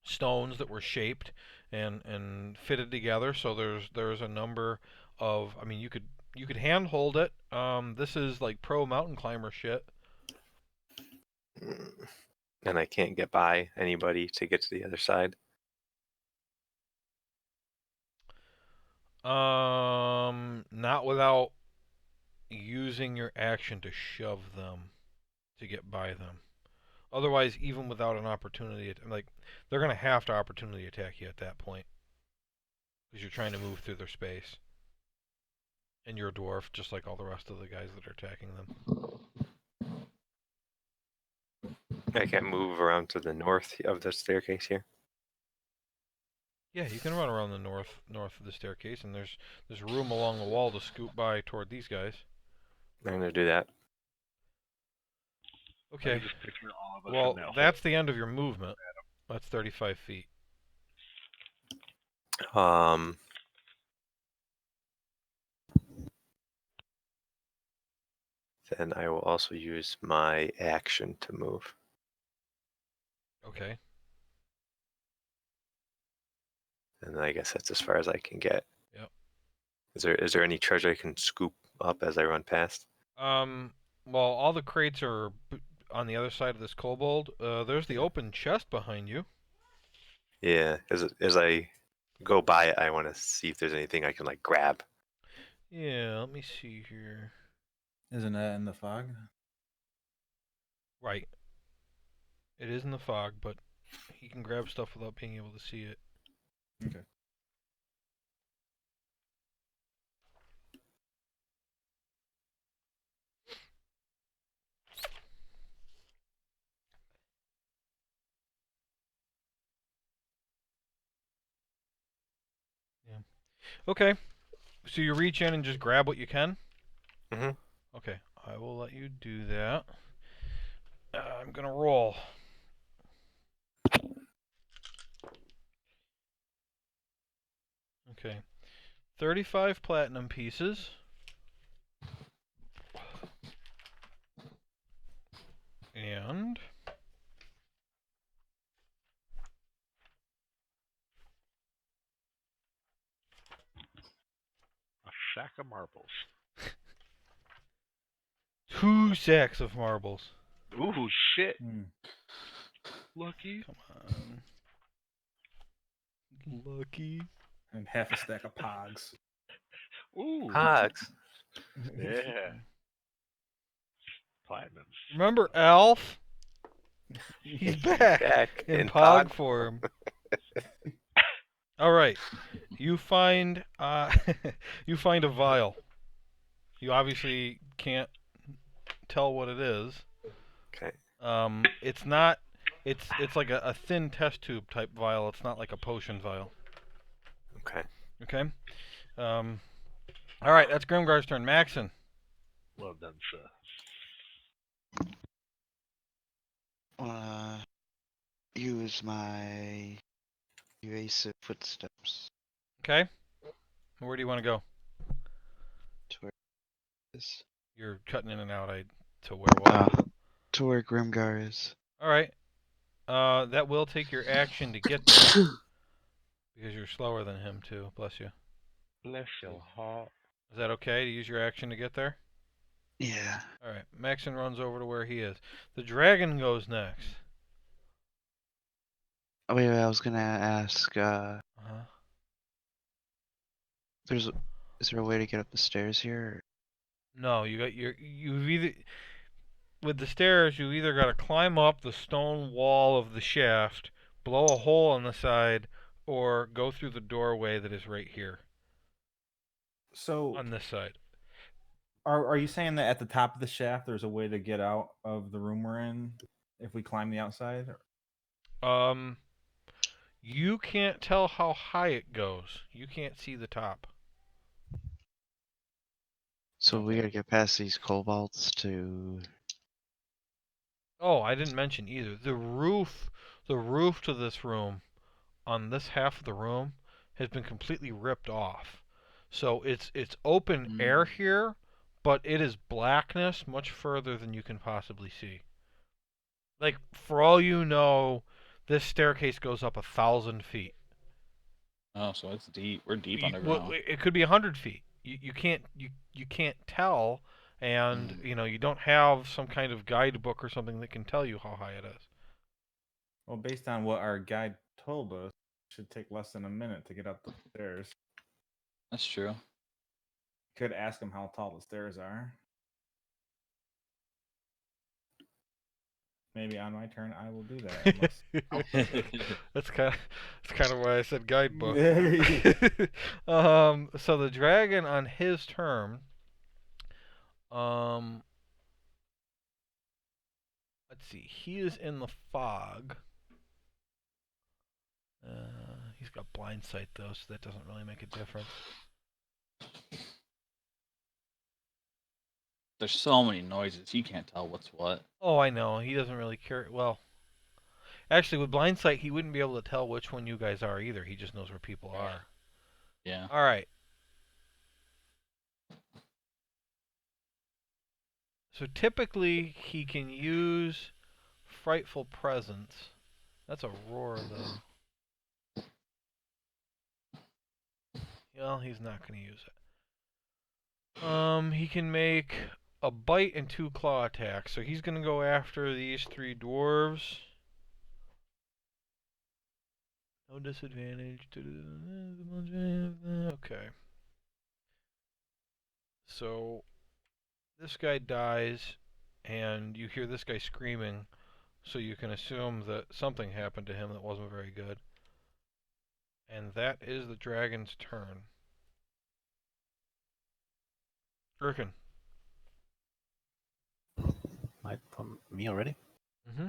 stones that were shaped and fitted together. So there's a number of. I mean, you could hand hold it. This is like pro mountain climber shit. And I can't get by anybody to get to the other side. Not without using your action to shove them to get by them. Otherwise, even without an opportunity, like they're gonna have to opportunity attack you at that point because you're trying to move through their space, and you're a dwarf, just like all the rest of the guys that are attacking them. I can't move around to the north of the staircase here. Yeah, you can run around the north of the staircase, and there's room along the wall to scoot by toward these guys. I'm gonna do that. I Okay. can just picture all of us Well, in that that's the end of your movement. That's 35 feet. Then I will also use my action to move. Okay. And I guess that's as far as I can get. Yep. Is there any treasure I can scoop up as I run past? Well, all the crates are on the other side of this kobold. There's the open chest behind you. Yeah, as I go by it, I want to see if there's anything I can like grab. Yeah, let me see here. Isn't that in the fog? Right. It is in the fog, but he can grab stuff without being able to see it. Okay. Okay. So you reach in and just grab what you can? Mhm. Okay. I will let you do that. I'm going to roll. Okay. 35 platinum pieces. And A sack of marbles. 2 sacks of marbles. Ooh, shit. Hmm. Lucky. Come on. Lucky. And half a stack of pogs. Ooh. Hogs. Yeah. Platinum. Remember Alf? He's back, Back in in pog Pog. form. All right. You find you find a vial. You obviously can't tell what it is. Okay. It's not. It's like a thin test tube type vial. It's not like a potion vial. Okay. Okay. All right. That's Grimgar's turn. Maxon. Well done, sir. Use my evasive footsteps Okay. Where do you want to go? to where is. You're cutting in and out. To where what? To where Grimgar is. All right. That will take your action to get there because you're slower than him too. Bless you. Bless your heart. Is that okay to use your action to get there? Yeah. All right. Maxon runs over to where he is. The dragon goes next. Oh, wait, I was gonna ask. Uh-huh. Is there a way to get up the stairs here? No, you've either with the stairs you either got to climb up the stone wall of the shaft, blow a hole on the side, or go through the doorway that is right here So on this side. are you saying that at the top of the shaft there's a way to get out of the room we're in if we climb the outside? You can't tell how high it goes. You can't see the top. So we Okay. gotta get past these kobolds to. Oh, I didn't mention either. The roof to this room, on this half of the room, has been completely ripped off. So it's open air here, but it is blackness much further than you can possibly see. Like, for all you know, this staircase goes up 1,000 feet. Oh, so it's deep. We're deep Well, underground. it could be 100 feet. You can't tell, and you don't have some kind of guidebook or something that can tell you how high it is. Well, based on what our guide told us, it should take less than a minute to get up the stairs. That's true. Could ask him how tall the stairs are. Maybe on my turn I will do that. That's kind of why I said guidebook. Unless... So the dragon on his turn, let's see, he is in the fog. He's got blind sight though, so that doesn't really make a difference. There's so many noises. He can't tell what's what. Oh, I know. He doesn't really care. Well, actually, with blind sight, he wouldn't be able to tell which one you guys are either. He just knows where people are. Yeah. All right. So typically, he can use Frightful Presence. That's a roar, though. Well, he's not going to use it. He can make a bite and 2 claw attacks. So he's going to go after these 3 dwarves. No disadvantage. Okay. So this guy dies, and you hear this guy screaming, so you can assume that something happened to him that wasn't very good. And that is the dragon's turn. Gherkin. Me already? Mm-hmm.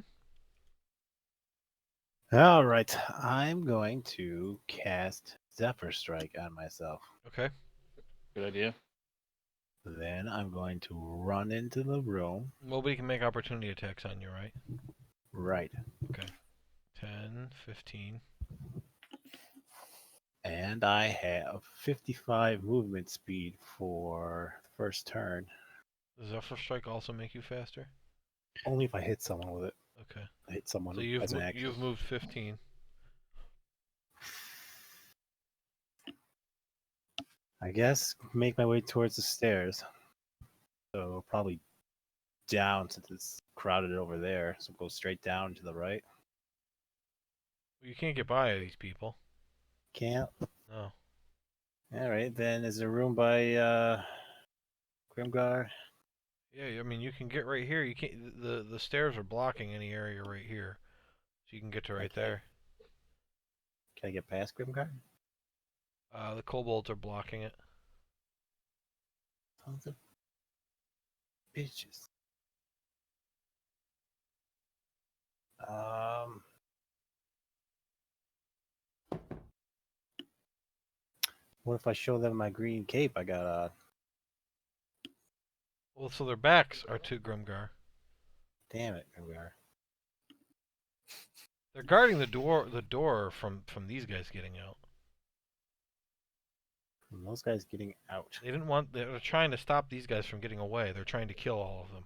All right. I'm going to cast Zephyr Strike on myself. Okay. Good idea. Then I'm going to run into the room. Nobody can make opportunity attacks on you, right? Right. Okay. 10, 15. And I have 55 movement speed for the first turn. Does Zephyr Strike also make you faster? Only if I hit someone with it. Okay. I hit someone So as an action. you've moved 15. I guess make my way towards the stairs. So probably down since it's crowded over there. So go straight down to the right. Well, you can't get by these people. Can't. No. All right, then is there room by Grimgar? Yeah, I mean you can get right here. You can't. The stairs are blocking any area right here, so you can get to right there. Can I get past Grimgar? The kobolds are blocking it. Sons of bitches. What if I show them my green cape I got on? Well, so their backs are to Grimgar. Damn it, Grimgar. They're guarding the door from these guys getting out. From those guys getting out. They didn't want. They're trying to stop these guys from getting away. They're trying to kill all of them.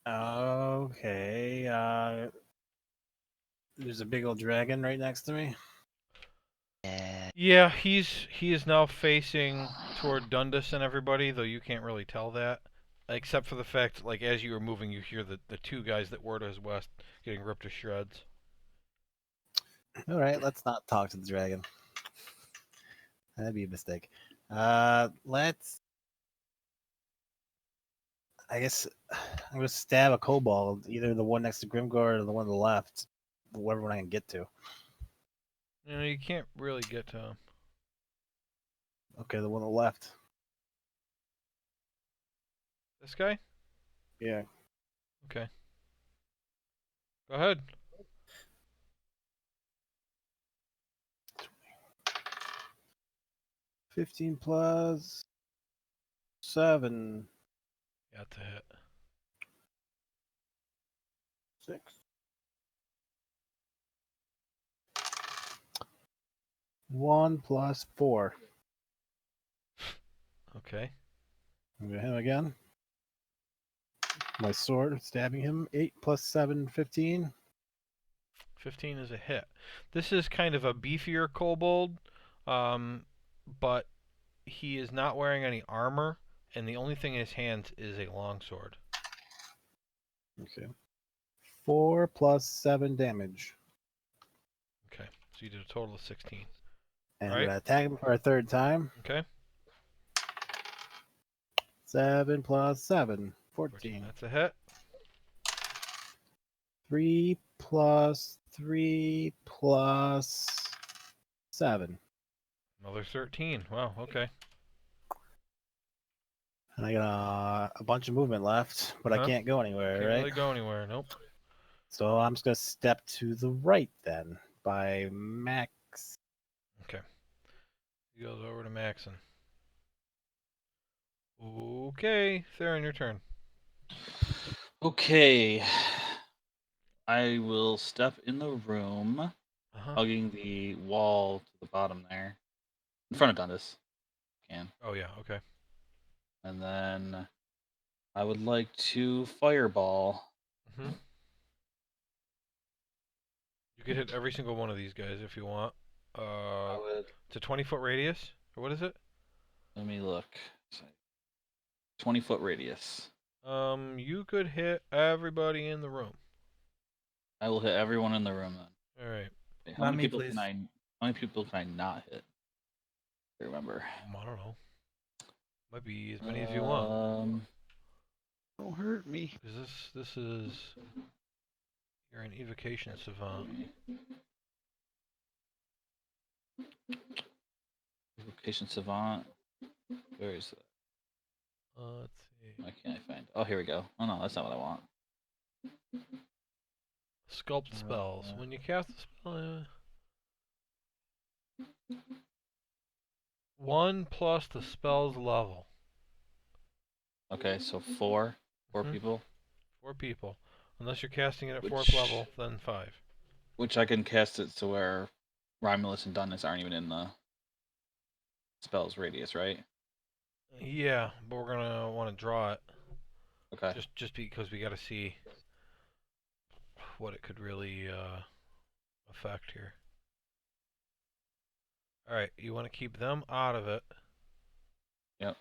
Okay. There's a big old dragon right next to me. Yeah, he is now facing toward Dundas and everybody, though you can't really tell that. Except for the fact, like, as you were moving, you hear the 2 guys that were to his west getting ripped to shreds. All right, let's not talk to the dragon. That'd be a mistake. Let's. I guess I'm gonna stab a kobold, either the one next to Grimgard or the one on the left, whatever one I can get to. You know, you can't really get to him. Okay, the one on the left. This guy? Yeah. Okay. Go ahead. 15 plus 7. Got to hit. 6. One plus 4. Okay. I'm gonna hit him again. My sword, stabbing him. 8 plus 7, 15. 15 is a hit. This is kind of a beefier kobold, but he is not wearing any armor, and the only thing in his hands is a longsword. Okay. 4 plus 7 damage. Okay, so you did a total of 16. And Right. I'm gonna attack him for a third time. Okay. 7 plus 7, 14. That's a hit. 3 plus 3 plus 7. Another 13. Wow, okay. And I got a bunch of movement left, but I can't go anywhere, Can't right? really go anywhere, nope. So I'm just gonna step to the right then by Max. Okay. He goes over to Maxon. Okay, Theron, your turn. Okay. I will step in the room, Uh-huh. hugging the wall to the bottom there, in front of Dundas. Oh, yeah, okay. And then I would like to fireball. Mm-hmm. You could hit every single one of these guys if you want. I would. It's a 20-foot radius? Or what is it? Let me look. 20-foot radius. You could hit everybody in the room. I will hit everyone in the room then. All right. Okay, Not me, please. How many people can I not hit? I remember. I don't know. Might be as many as you want. Don't hurt me. Because this is... You're an evocation savant. Evocation savant. Where is it? Let's see. Why can't I find? Oh, here we go. Oh no, that's not what I want. Sculpt spells. When you cast a spell... 1 plus the spell's level. Okay, so four Mhm. people. 4 people. Unless you're casting it at Which- 4th level, then 5. Which I can cast it to where Romulus and Dundas aren't even in the spell's radius, right? Yeah, but we're gonna want to draw it. Okay. Just because we gotta see what it could really affect here. Alright, you want to keep them out of it. Yep.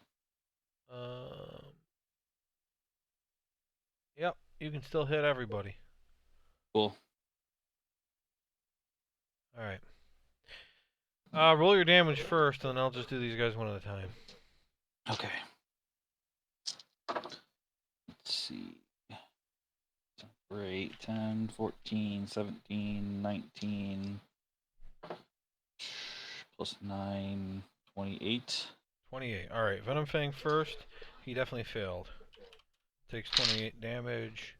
Yep, you can still hit everybody. Cool. Alright. Roll your damage first, and then I'll just do these guys one at a time. Okay. Let's see. 8, 10, 14, 17, 19, plus 9, 28. 28. Alright, Venomfang first. He definitely failed. Takes 28 damage.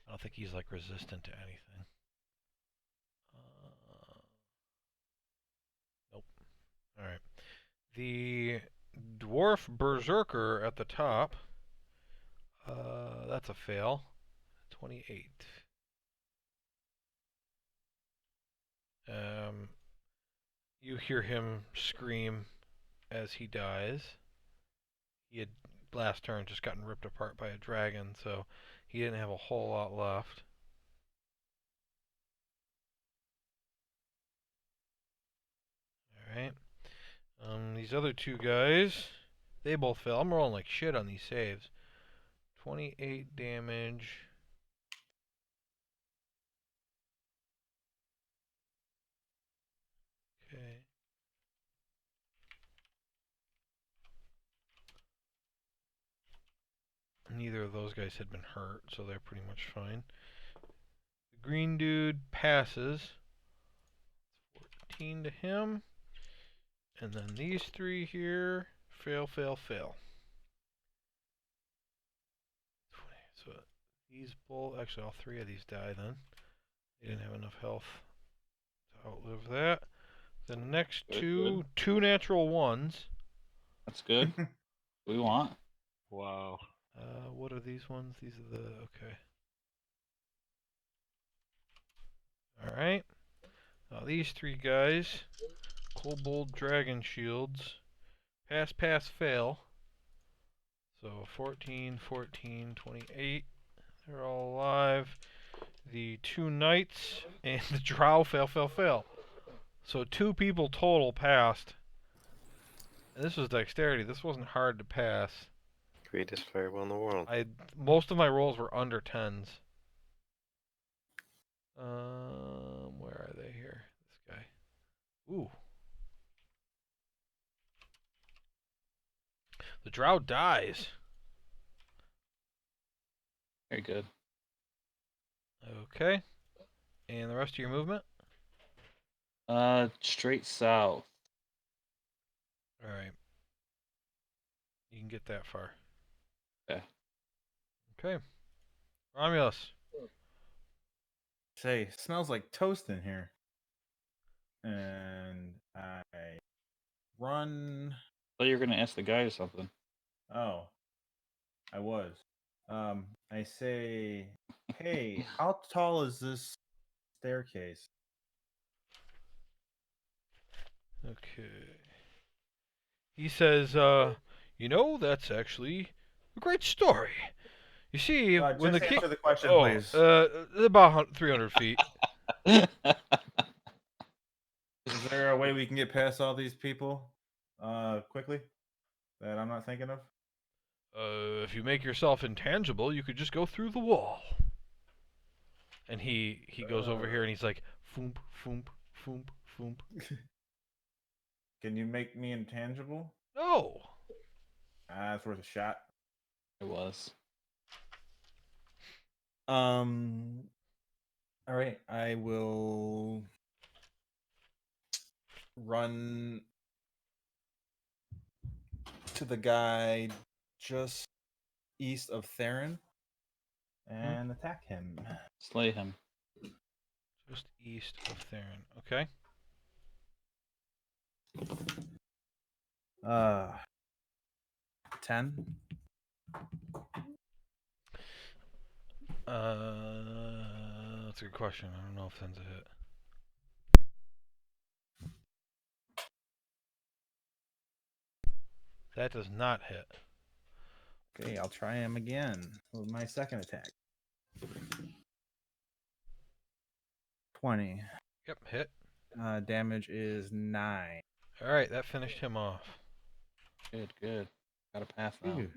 I don't think he's like resistant to anything. Nope. Alright. The Dwarf Berserker at the top. That's a fail. 28. You hear him scream as he dies. He had last turn just gotten ripped apart by a dragon, so he didn't have a whole lot left. Alright. These other two guys, they both fail. I'm rolling like shit on these saves. 28 damage. Okay. Neither of those guys had been hurt, so they're pretty much fine. The green dude passes. 14 to him. And then these three here, fail, fail, fail. 20. So these both, actually all three of these die then. They didn't have enough health to outlive that. The next two natural ones. That's good. We want. Wow. What are these ones? These are the, okay. Alright. Now these three guys, Kobold Dragon Shields, pass, pass, fail. So 14, 14, 28. They're all alive. The two knights and the drow fail, fail, fail. So 2 people total passed. And this was dexterity. This wasn't hard to pass. Greatest fireball in the world. Most of my rolls were under 10s. Where are they here? This guy. Ooh. The drow dies. Very good. Okay. And the rest of your movement? Straight south. Alright. You can get that far. Okay. Okay. Romulus. Say, smells like toast in here. And I run. Thought you were gonna ask the guy something. Oh, I was. I say, hey, how tall is this staircase? Okay. He says, that's actually a great story. You see, when the just king... answer the question, Oh, please. about 300 feet. Is there a way we can get past all these people quickly that I'm not thinking of? If you make yourself intangible, you could just go through the wall. And he goes over here and he's like, foomp, foomp, foomp, foomp. Can you make me intangible? No! That's worth a shot. It was. All right, I will run to the guy just east of Theron and attack him. Slay him. Just east of Theron. Okay. 10. That's a good question. I don't know if 10's a hit. That does not hit. Okay, I'll try him again with my second attack. 20. Yep, hit. Damage is 9. Alright, that finished him off. Good, good. Got a pass now. Ooh.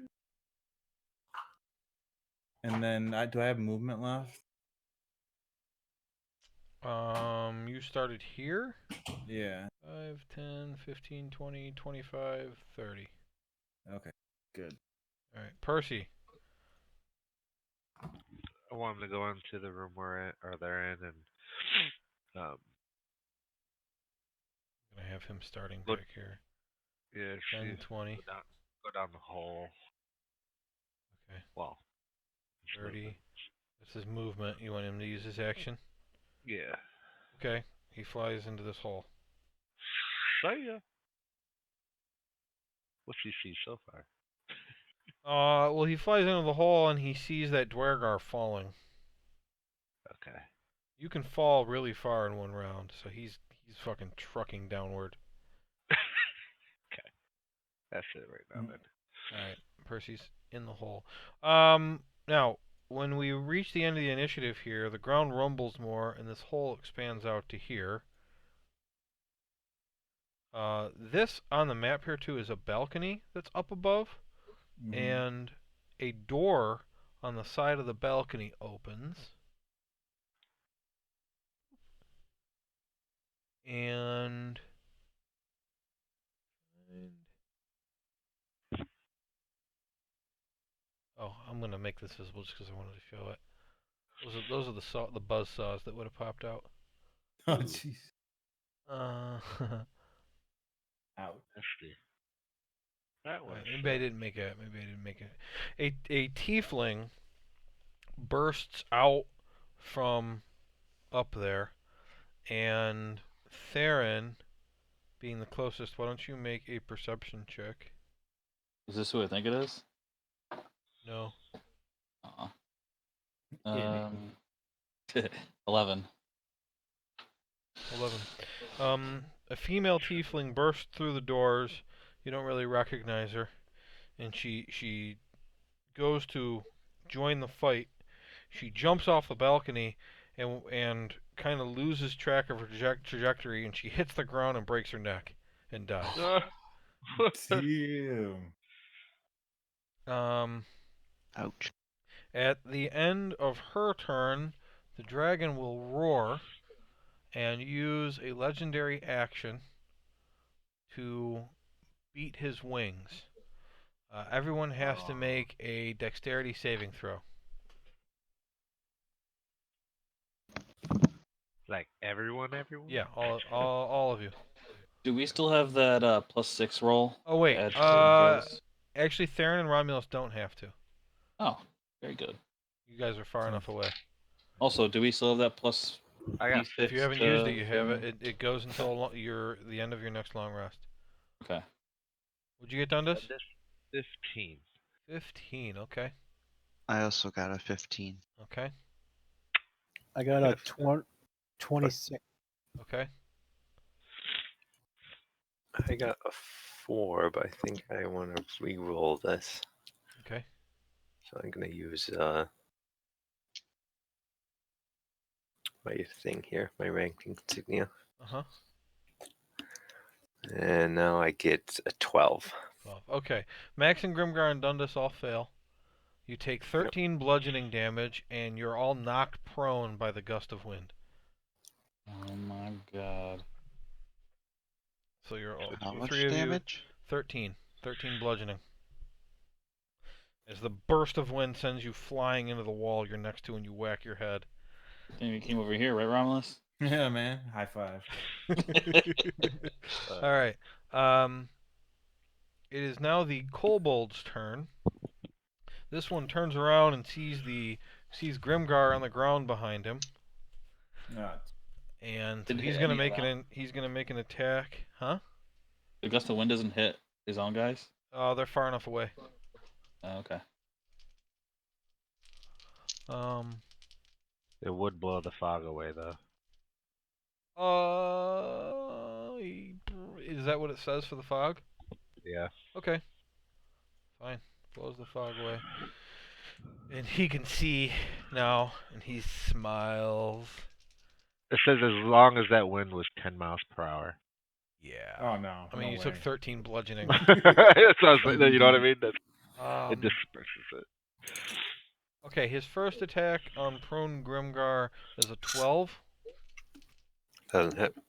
And then do I have movement left? You started here? Yeah. 5, 10, 15, 20, 25, 30. Okay, good. Alright, Percy. I want him to go into the room they're in, and I'm gonna have him starting Look. back here. yeah, 10, she's 20, go down the hall. Okay. Well, 30. That's his movement. You want him to use his action? yeah. Okay. He flies into this hole. See ya. What's he see so far? Well, he flies into the hole and he sees that Dwergar falling. Okay. You can fall really far in one round, so he's fucking trucking downward. Okay. That's it right now then. Alright, Percy's in the hole. Now, when we reach the end of the initiative here, the ground rumbles more and this hole expands out to here. This on the map here too is a balcony that's up above, and a door on the side of the balcony opens. And Oh, I'm gonna make this visible just because I wanted to show it. Those are the buzz saws that would have popped out. Oh jeez. Ouch. Nasty. That one. Maybe I didn't make it. Maybe I didn't make it. A tiefling bursts out from up there, and Theron, being the closest, why don't you make a perception check? Is this who I think it is? No. Um, 11. 11. A female tiefling bursts through the doors. You don't really recognize her, and she goes to join the fight. She jumps off the balcony and kind of loses track of her trajectory, and she hits the ground and breaks her neck and dies. Damn. Ouch. At the end of her turn, the dragon will roar and use a legendary action to beat his wings. Everyone has to make a dexterity saving throw. Like everyone? Yeah, all of you. Do we still have that +6 roll? Oh wait, Add to those? actually Theron and Romulus don't have to. Oh, very good. You guys are far enough away. Also, do we still have that plus? I got. If you haven't used it, you have it. It goes until the end of your next long rest. Okay. Would you get done this? 15. 15. Okay. I also got a 15. Okay. I got a 26. Okay. I got a 4, but I think I want to re-roll this. Okay. So I'm gonna use my thing here, my ranking insignia, and now I get a 12. 12. Okay. Max and Grimgar and Dundas all fail. You take 13 bludgeoning damage, and you're all knocked prone by the gust of wind. Oh my god. So you're all How much three of damage? you. 13. 13 bludgeoning. As the burst of wind sends you flying into the wall you're next to, and you whack your head. Then you came over here, right, Romulus? Yeah, man. High five. All right. It is now the kobold's turn. This one turns around and sees Grimgar on the ground behind him, and Didn't he's hit gonna any of make them. he's gonna make an attack. Huh? The gust of wind doesn't hit his own guys? Oh, they're far enough away. Oh, okay. It would blow the fog away, though. Is that what it says for the fog? Yeah. Okay. Fine. Blows the fog away. And he can see now, and he smiles. It says as long as that wind was 10 miles per hour. Yeah. Oh no. I mean, you took 13 bludgeoning. That's what I was saying, you know what I mean? It disperses it. Okay, his first attack on prone Grimgar is a 12. Doesn't hit. Does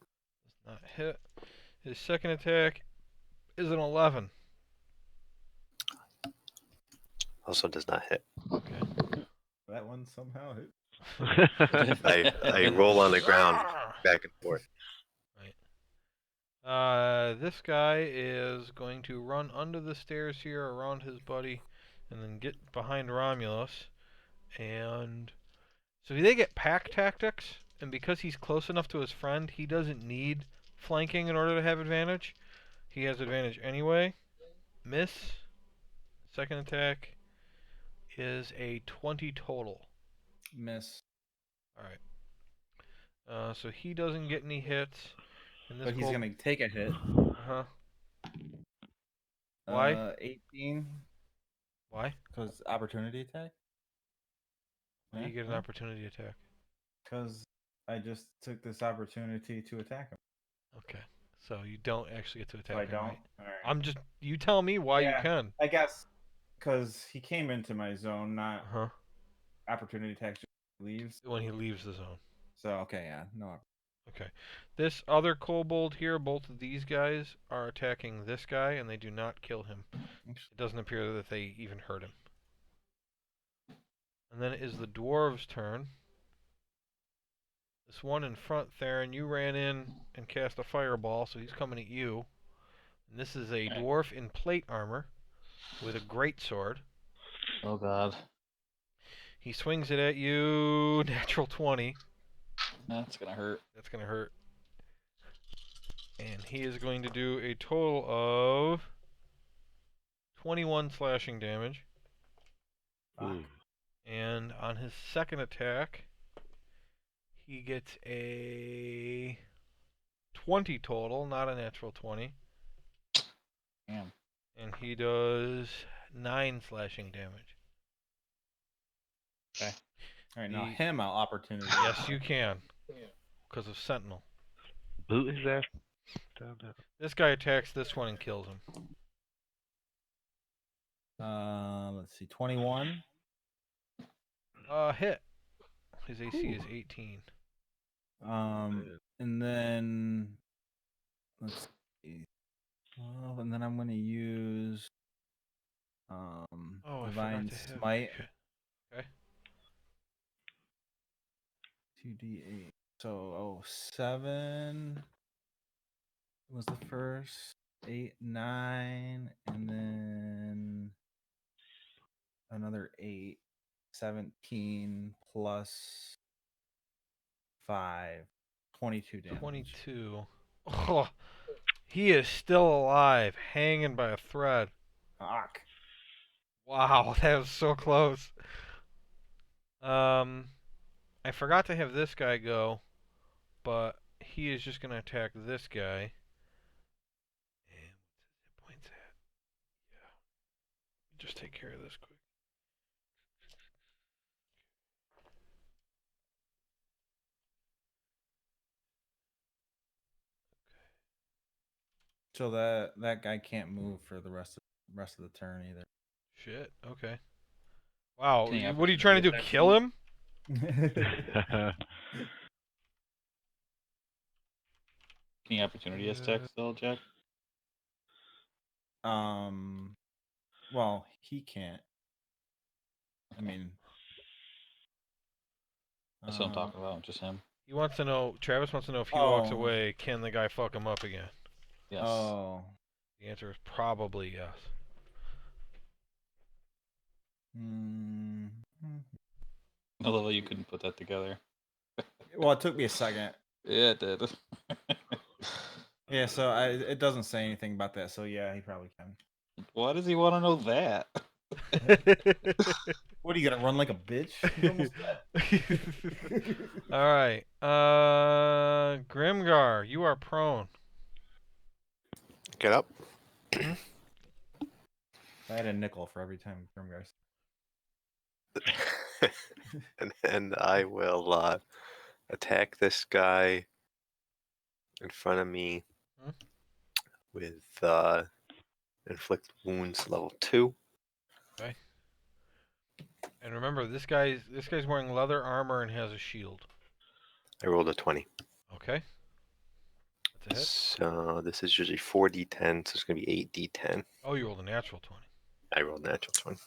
not hit. His second attack is an 11. Also does not hit. Okay. That one somehow hit. I roll on the ground back and forth. This guy is going to run under the stairs here around his buddy and then get behind Romulus. And so they get pack tactics, and because he's close enough to his friend, he doesn't need flanking in order to have advantage. He has advantage anyway. Miss. Second attack is a 20 total. Miss. Alright. So he doesn't get any hits. And this But he's gonna take a hit. Uh-huh. Why? 18. Why? Because opportunity attack. Why do you get an opportunity attack? Because I just took this opportunity to attack him. Okay. So you don't actually get to attack So I him, don't. right? All right. I'm just. You tell me why you can. I guess because he came into my zone, not Uh-huh. opportunity attack. Just leaves. When he leaves the zone. So okay, yeah, no. Okay. This other kobold here, both of these guys are attacking this guy, and they do not kill him. It doesn't appear that they even hurt him. And then it is the dwarves' turn. This one in front, Theron, you ran in and cast a fireball, so he's coming at you. And this is a dwarf in plate armor with a greatsword. Oh god. He swings it at you. Natural 20. That's gonna hurt. That's going to hurt. And he is going to do a total of 21 slashing damage. Ooh. And on his second attack, he gets a 20 total, not a natural 20. Damn. And he does 9 slashing damage. All right, now The- him out opportunity. Yes, you can. Because of Sentinel. Boot his ass down. This guy attacks this one and kills him. Let's see, 21. Hit. His AC is 18. And then let's see. Well, and then I'm gonna use Oh, Divine I forgot to have... Smite. Shit. Okay. 2d8. So 7 was the first. 8, 9, and then another 8. 17 plus 5. 22 damage. 22. Oh, he is still alive, hanging by a thread. Fuck. Wow, that was so close. I forgot to have this guy go, but he is just going to attack this guy. And what's his hit points at? Yeah. Just take care of this quick. So that guy can't move for the rest of the turn either. Shit, okay. Wow, Can you what are you trying to do, attack kill him? Can you opportunity attack still, Jack? Well, he can't. I mean, That's what I'm talking about, just him. He wants to know, Travis wants to know if he walks Oh. away, can the guy fuck him up again? Yes. Oh. The answer is probably yes. Mm. I love how you couldn't put that together. Well, it took me a second. Yeah, it did. Yeah, so it doesn't say anything about that. So yeah, he probably can. Why does he want to know that? What are you gonna run like a bitch? He's almost dead. Alright. Grimgar, you are prone. Get up. I had a nickel for every time Grimgar. And then I will attack this guy in front of me Hmm? with inflict wounds level 2. Okay. And remember, this guy's wearing leather armor and has a shield. I rolled a 20. Okay. That's a hit. So this is usually 4d10, so it's going to be 8d10. Oh, you rolled a natural 20. I rolled a natural 20.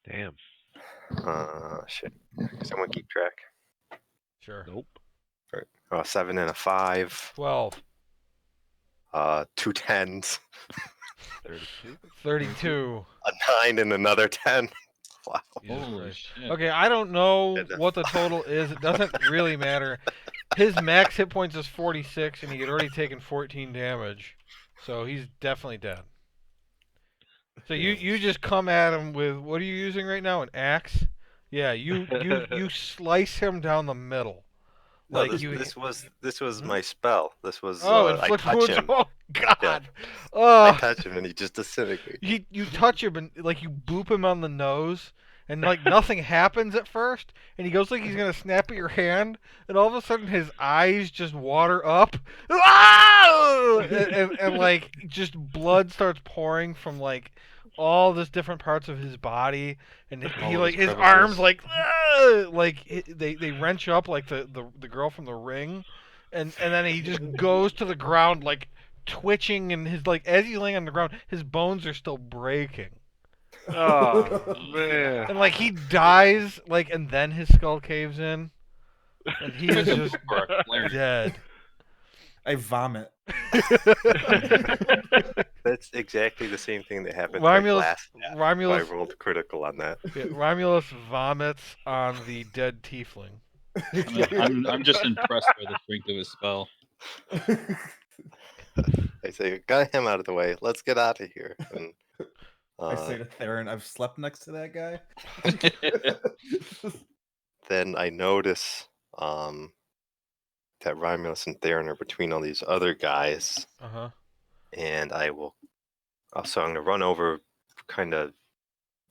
Damn. Shit. Someone keep track. Sure. Nope. 7 and a 5. 12. 2 10s. 32. 32. A 9 and another 10. Wow. Jesus Holy Christ. shit. Okay, I don't know Yeah, that's what the total is. It doesn't really matter. His max hit points is 46, and he had already taken 14 damage. So he's definitely dead. So you just come at him with, what are you using right now? An axe? Yeah, you slice him down the middle. No, Like this was my spell. This was Oh, I inflict touch wounds. him. Oh God. I touch him and he just disintegrates. You touch him and like you boop him on the nose and like nothing happens at first and he goes like he's gonna snap at your hand and all of a sudden his eyes just water up. Ah! And like just blood starts pouring from like all this different parts of his body and he All like his his crevices. arms like they wrench up like the girl from The Ring and then he just goes to the ground like twitching and his like as he's laying on the ground his bones are still breaking Oh man. And like he dies, like, and then his skull caves in, and he is just For a cleric. dead. I vomit. That's exactly the same thing that happened Romulus, like last. I Romulus, rolled critical on that. yeah, Romulus vomits on the dead tiefling. I'm just impressed by the strength of his spell. I say, got him out of the way. Let's get out of here. And I say to Theron, I've slept next to that guy. then I notice that Romulus and Theron are between all these other guys, Uh-huh. and I will. So I'm gonna run over, kind of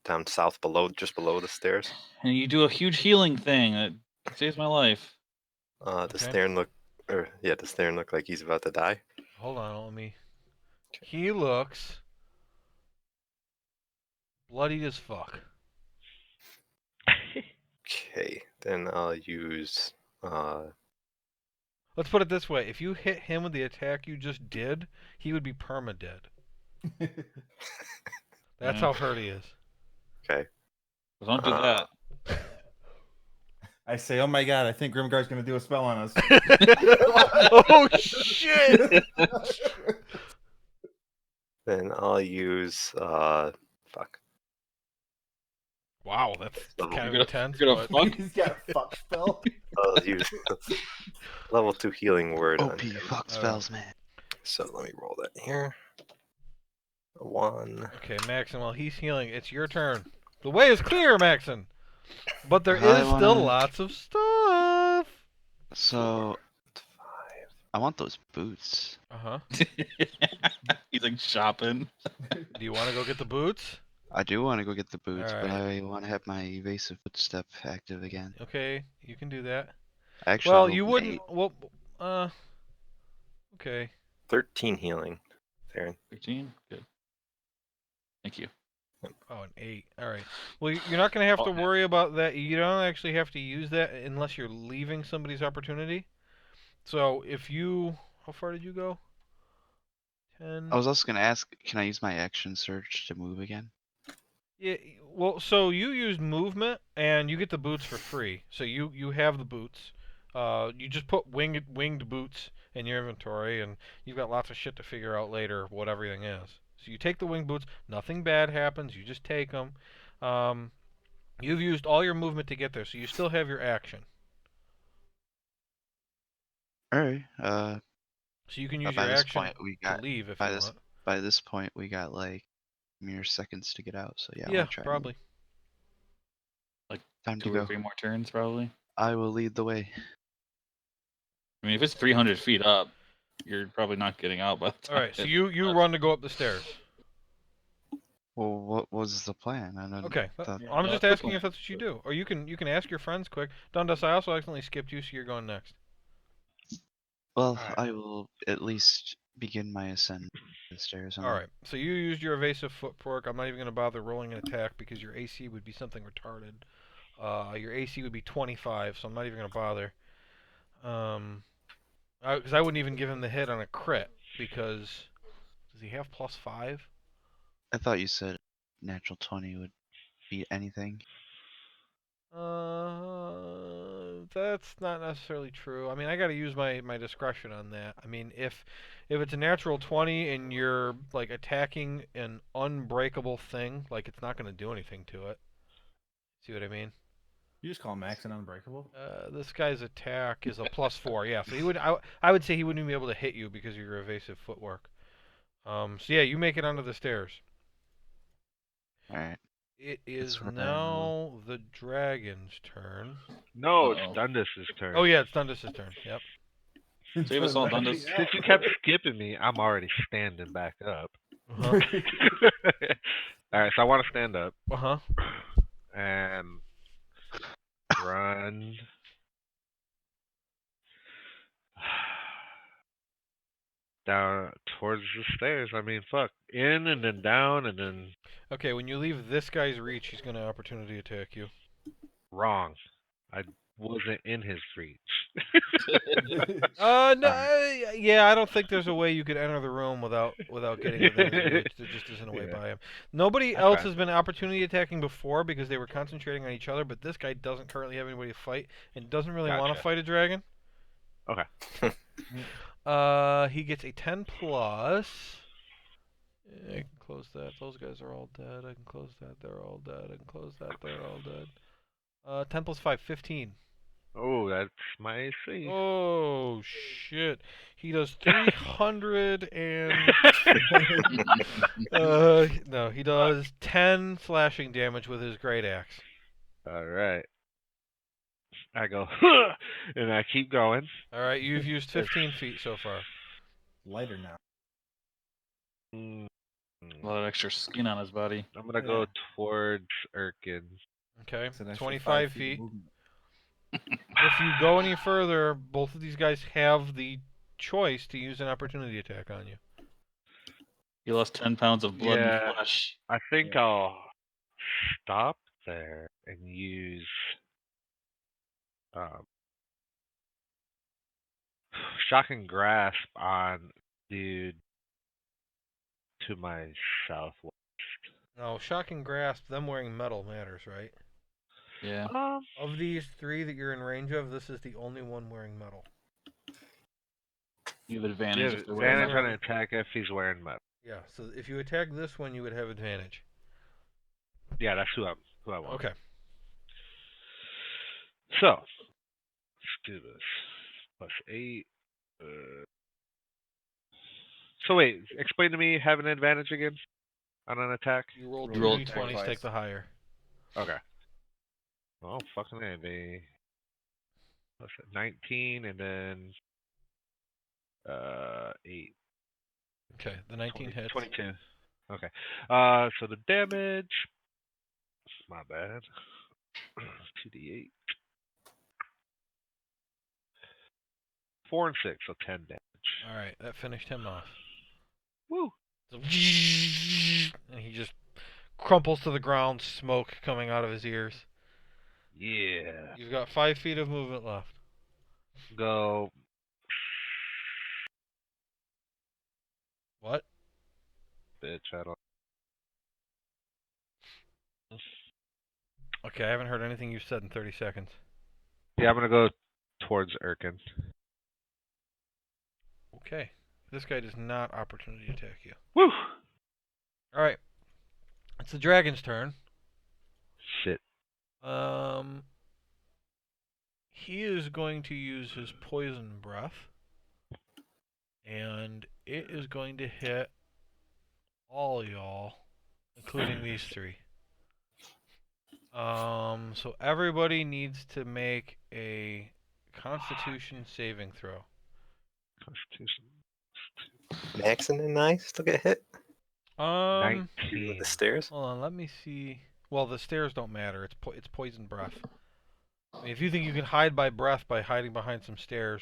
down south below, just below the stairs. And you do a huge healing thing that saves my life. Does Okay. Theron look, does Theron look like he's about to die? Hold on, let me. He looks bloodied as fuck. Okay, then I'll use. Let's put it this way: if you hit him with the attack you just did, he would be perma-dead. That's how hurt he is. Okay. Don't do that. I say, oh my god, I think Grimgar's gonna do a spell on us. Oh shit! Then I'll use. Fuck. Wow, that's Level- kind of You're intense. gonna but- fuck? He's got a fuck spell. I'll use level 2 healing word on OP him. fuck spells, man. So let me roll that here. A 1. Okay, Maxon, while he's healing, it's your turn. The way is clear, Maxon! But there I is still wanna- lots of stuff! So 5. I want those boots. Uh-huh. He's like shopping. Do you want to go get the boots? I do want to go get the boots, but Alright. I want to have my evasive footstep active again. Okay, you can do that. I actually Well, rolled you an wouldn't... 8. Well, okay. 13 healing. Theron. 13? Good. Thank you. Oh, an 8. Alright. Well, you're not going to have to Oh, yeah. worry about that. You don't actually have to use that unless you're leaving somebody's opportunity. So, if you... How far did you go? 10... I was also gonna ask, can I use my action surge to move again? Yeah, well, so you used movement, and you get the boots for free. So you have the boots. You just put winged boots in your inventory, and you've got lots of shit to figure out later what everything is. So you take the winged boots. Nothing bad happens. You just take them. You've used all your movement to get there, so you still have your action. Alright. So you can use By your this action point we to got leave if by you this want. by this point we got like mere seconds to get out. So yeah, I Yeah, wanna try and probably. time to 2 or go. 3 more turns, probably. I will lead the way. I mean, if it's 300 feet up, you're probably not getting out by the time. All right, so you run to go up the stairs. Well, what was the plan? I don't. Okay, thought- Yeah, I'm no, just quick asking one. if that's what you do, or you can ask your friends quick. Dundas, I also accidentally skipped you, so you're going next. Well, Alright. I will at least begin my ascent to the stairs. All right, so you used your evasive footwork. I'm not even going to bother rolling an attack because your AC would be something retarded. Your AC would be 25, so I'm not even going to bother. Because I wouldn't even give him the hit on a crit because does he have +5? I thought you said natural 20 would beat anything. That's not necessarily true. I mean, I got to use my discretion on that. I mean, if it's a natural 20 and you're like attacking an unbreakable thing, like it's not going to do anything to it. See what I mean? You just call Max an unbreakable. This guy's attack is a +4. Yeah, so he would. I would say he wouldn't even be able to hit you because of your evasive footwork. So yeah, you make it onto the stairs. Alright. It is where I now the dragon's turn. No, Uh-oh. it's Dundus's turn. Oh yeah, it's Dundus's turn. Yep. Save us all, Dundas. Since you kept skipping me, I'm already standing back up. Uh Alright, so I want to stand up huh. and run. Down towards the stairs. I mean, fuck. In and then down and then Okay, when you leave this guy's reach, he's gonna opportunity attack you. wrong. I wasn't in his reach. No, yeah, I don't think there's a way you could enter the room without getting within his reach. There just isn't a way by him. Nobody else has been opportunity attacking before because they were concentrating on each other, but this guy doesn't currently have anybody to fight and doesn't really want to fight a dragon. Okay. He gets a 10 plus. I can close that. Those guys are all dead. I can close that. They're all dead. I can close that. They're all dead. 10 plus 5, 15. Oh, that's my AC. Oh shit! He does 300 and no, he does 10 slashing damage with his great axe. All right. I go, and I keep going. All right, you've used 15 feet so far. Lighter now. Mm, A lot of extra skin on his body. I'm gonna go towards Erkin. Okay, It's an extra 25 5 feet. movement. If you go any further, both of these guys have the choice to use an opportunity attack on you. He lost 10 pounds of blood Yeah. and flesh. I think I'll stop there and use shocking grasp on dude to my southwest. Now, shocking grasp, them wearing metal matters, right? Yeah. Of these three that you're in range of, this is the only one wearing metal. You have advantage Yeah, if they're wearing advantage metal. on an attack if he's wearing metal. Yeah, so if you attack this one, you would have advantage. Yeah, that's who I want. Okay. So let's do this. Plus 8. So wait, explain to me having an advantage again on an attack. You roll You roll 2d20s, twice. take the higher. Okay. Oh, fucking A. Plus 19 and then 8. Okay, the 19 hits. 22. Okay. So the damage. My bad. 2d8. 4 and 6, so 10 damage. Alright, that finished him off. Woo! So, and he just crumples to the ground, smoke coming out of his ears. Yeah. You've got 5 feet of movement left. Go. What? Bitch, I don't. Okay, I haven't heard anything you've said in 30 seconds. Yeah, I'm gonna go towards Erkin. Okay. This guy does not opportunity attack you. Woo! Alright. It's the dragon's turn. Shit. He is going to use his poison breath. And it is going to hit all y'all, including these three. So everybody needs to make a Constitution saving throw. Constitution. Maxon and I still get hit with 19. the stairs. Hold on, let me see. Well, the stairs don't matter. It's poison breath. I mean, if you think you can hide by breath by hiding behind some stairs.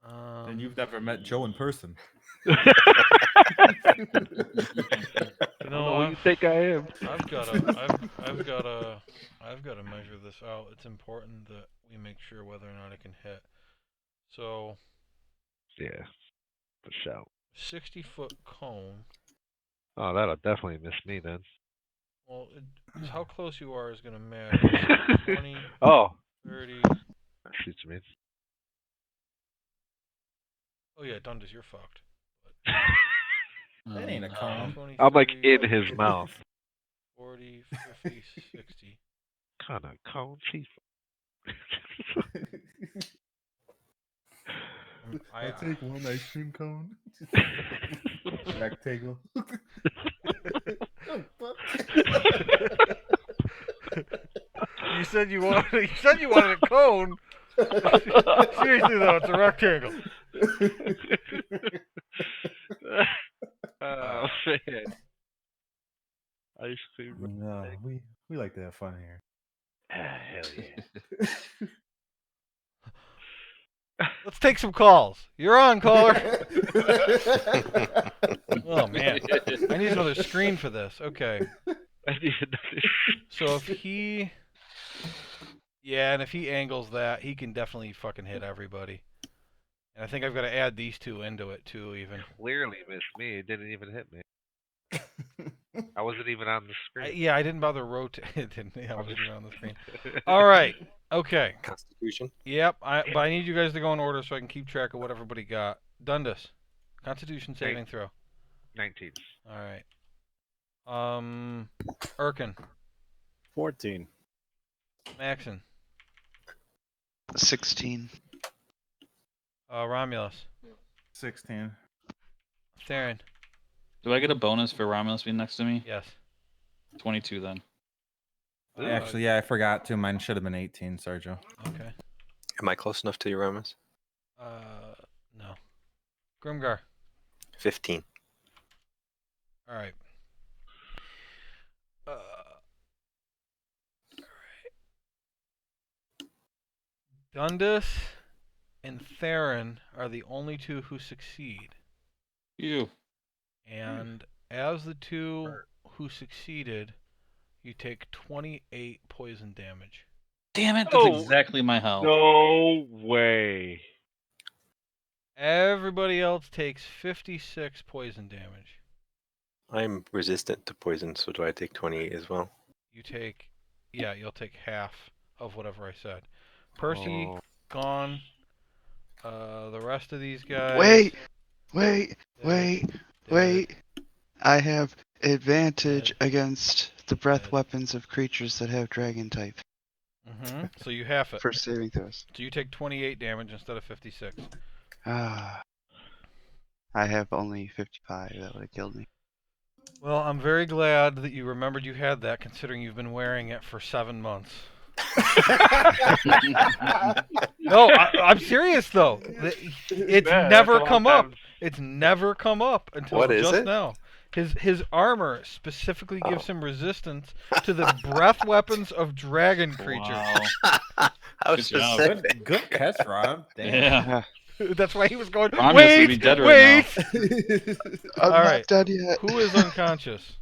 And you've never met Joe in person. You I don't know, know what you think I am. I've got to measure this out. It's important that we make sure whether or not it can hit. So, Yeah. For sure. 60-foot cone. Oh, that'll definitely miss me then. Well, it's how close you are is going to matter. 20, Oh. 30. That shoots me. Oh yeah, Dundas, you're fucked. That ain't a cone. 20, I'm like 30, in his mouth. 40, 50, 60. Kind of cone chief. I'll take one ice cream cone. Rectangle. You said you wanted a cone. Seriously though, it's a rectangle. Oh man. Ice cream. No, we like to have fun here. Hell yeah. Let's take some calls. You're on, caller. Oh man, I need another screen for this. Okay. I need another. So if he Yeah, and if he angles that, he can definitely fucking hit everybody. And I think I've got to add these two into it too, even. Clearly missed me. It didn't even hit me. I wasn't even on the screen. Yeah, I didn't bother rotating. I wasn't even on the screen. All right. Okay. Constitution. Yep. But I need you guys to go in order so I can keep track of what everybody got. Dundas. Constitution saving throw. 19. All right. Erkin. 14. Maxon. 16. Romulus. 16. Theron. Do I get a bonus for Romulus being next to me? Yes. 22 then. Actually, yeah, I forgot to. Mine should have been 18, Sergio. Okay. Am I close enough to your Romas? No. Grimgar. 15. All right. All right. Dundas and Theron are the only two who succeed. You. And as the two who succeeded, you take 28 poison damage. Damn it, that's Oh, exactly my health. No way. Everybody else takes 56 poison damage. I'm resistant to poison, so do I take 28 as well? You take, yeah, you'll take half of whatever I said. Percy, Oh. gone. The rest of these guys. Wait. dead. I have advantage Dead. against the breath Dead. weapons of creatures that have dragon type So you half it. for saving throws. So you take 28 damage instead of 56. Ah. I have only 55. That would have killed me. Well, I'm very glad that you remembered you had that, considering you've been wearing it for 7 months. No, I'm serious though. It's Yeah, never that's a come long up. time. It's never come up until What is just it? now. His armor specifically gives Oh. him resistance to the breath weapons of dragon creatures. Wow. How Good job. specific. Good catch, Rob. Damn. Yeah. That's why he was going. Romulus would Wait, be dead right wait. I'm All not right. dead yet. Who is unconscious?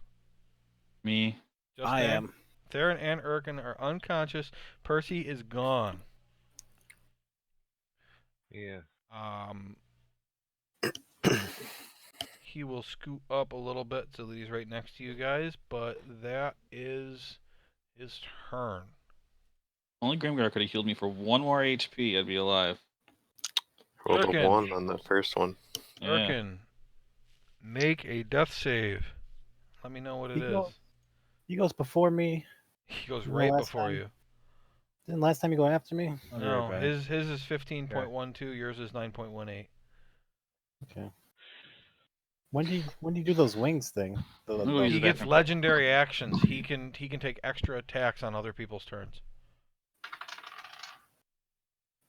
Me. Just I Dan? am. Theron and Erkin are unconscious. Percy is gone. Yeah. He will scoot up a little bit so that he's right next to you guys, but that is his turn. Only Grimgar could have healed me for 1 more HP. I'd be alive. Rolled a Durkin. 1 on the first one. Yeah. Erkin, make a death save. Let me know what it is. He goes before me. He goes No, right last before time. you. Didn't last time you go after me? I'll be No, right back. his is 15.12. Yours is 9.18. Okay. When do you do those wings thing? Ooh, he's He a gets background. legendary actions. He can take extra attacks on other people's turns.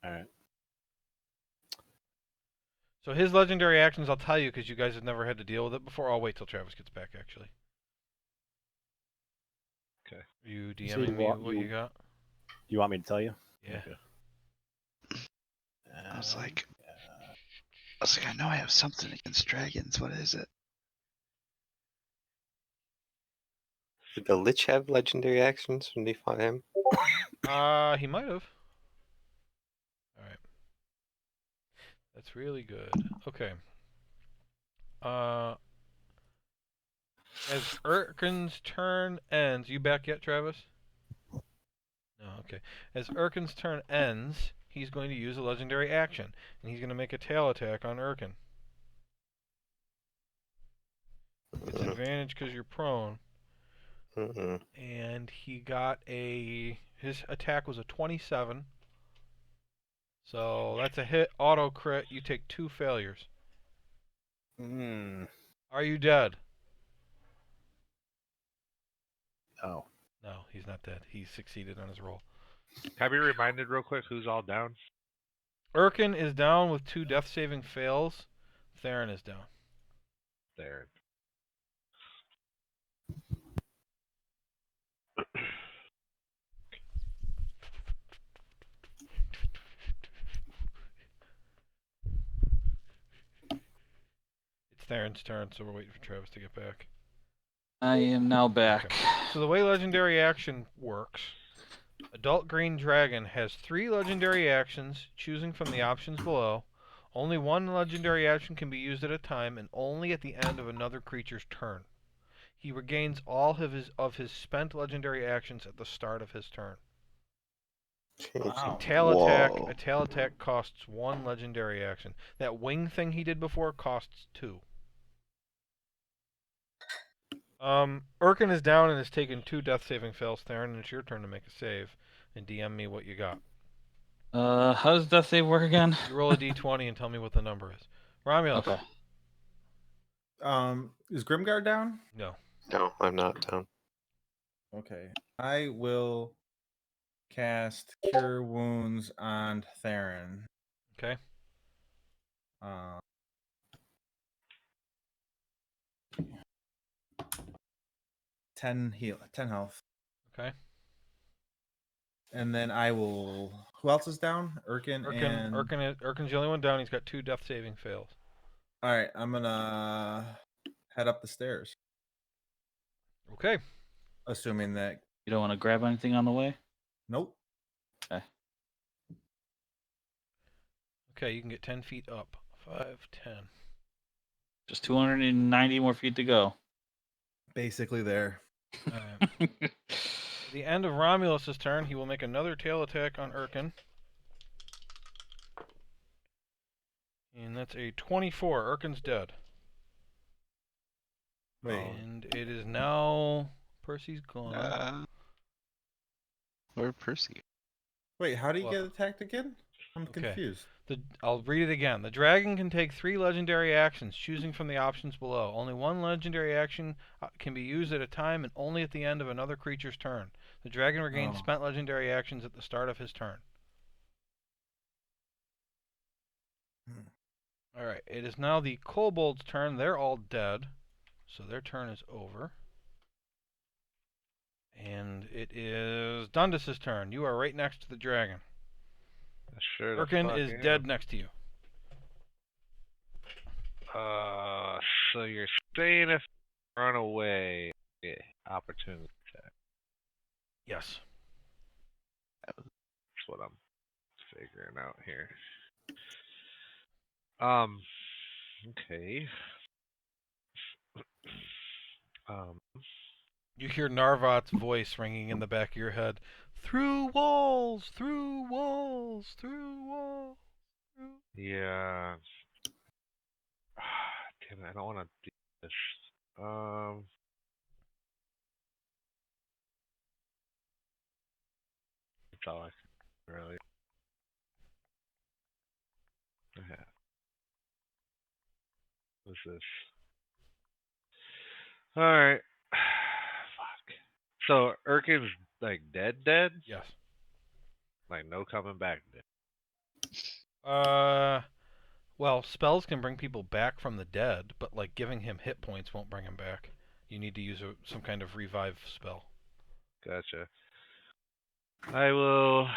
All right. So his legendary actions, I'll tell you because you guys have never had to deal with it before. I'll wait till Travis gets back, actually. Okay. Are you So DMing me what you got? You want me to tell you? Yeah. Okay. I was like, I know I have something against dragons. What is it? Did the Lich have legendary actions when they fought him? He might have. All right. That's really good. Okay. As Erkin's turn ends, you back yet, Travis? No, okay. As Erkin's turn ends, he's going to use a legendary action, and he's going to make a tail attack on Erkin. It's advantage because you're prone. And he got his attack was a 27. So that's a hit, auto crit. You take 2 failures. Are you dead? Oh. No, he's not dead. He succeeded on his roll. Can I be reminded real quick who's all down? Erkin is down with 2 death saving fails. Theron is down. There. It's Theron's turn, so we're waiting for Travis to get back. I am now back. So the way legendary action works, a Adult green dragon has 3 legendary actions, choosing from the options below. Only one legendary action can be used at a time, and only at the end of another creature's turn. He regains all of his spent legendary actions at the start of his turn. Wow. A tail attack costs 1 legendary action. That wing thing he did before costs 2. Urkin is down and has taken 2 death saving fails, Theron, and it's your turn to make a save. And DM me what you got. How does death save work again? You roll a d20 and tell me what the number is. Romulus. Okay. Is Grimguard down? No. No, I'm not down. Okay. I will cast Cure Wounds on Theron. Okay. 10 health. Okay. And then I will. Who else is down? Urkin and. Urkin's the only one down. He's got 2 death saving fails. All right, I'm gonna head up the stairs, Okay. assuming that. You don't want to grab anything on the way? Nope. Okay. Okay, you can get 10 feet up. 5, 10. Just 290 more feet to go. Basically there. Alright. At the end of Romulus's turn, he will make another tail attack on Urkin. And that's a 24. Urkin's dead. Wait. And it is now... Percy's gone. Where'd Percy go? Wait, how do you Look. get attacked again? I'm Okay. confused. I'll read it again. The dragon can take 3 legendary actions, choosing from the options below. Only one legendary action can be used at a time and only at the end of another creature's turn. The dragon regains spent legendary actions at the start of his turn. Alright, it is now the kobold's turn. They're all dead, so their turn is over. And it is Dundus's turn. You are right next to the dragon. Sure. the Urkin fuck is am. dead next to you. So you're saying if run away, opportunity attack. Yes. That's what I'm figuring out here. Okay. You hear Narvat's voice ringing in the back of your head. Through walls, through walls, through walls. Yeah. Damn it, I don't want to do this. That's all I can really. Yeah. What's this? Alright. Fuck. So Urkin's like dead? Yes. Like no coming back dead. Well, spells can bring people back from the dead, but like giving him hit points won't bring him back. You need to use some kind of revive spell. Gotcha. I will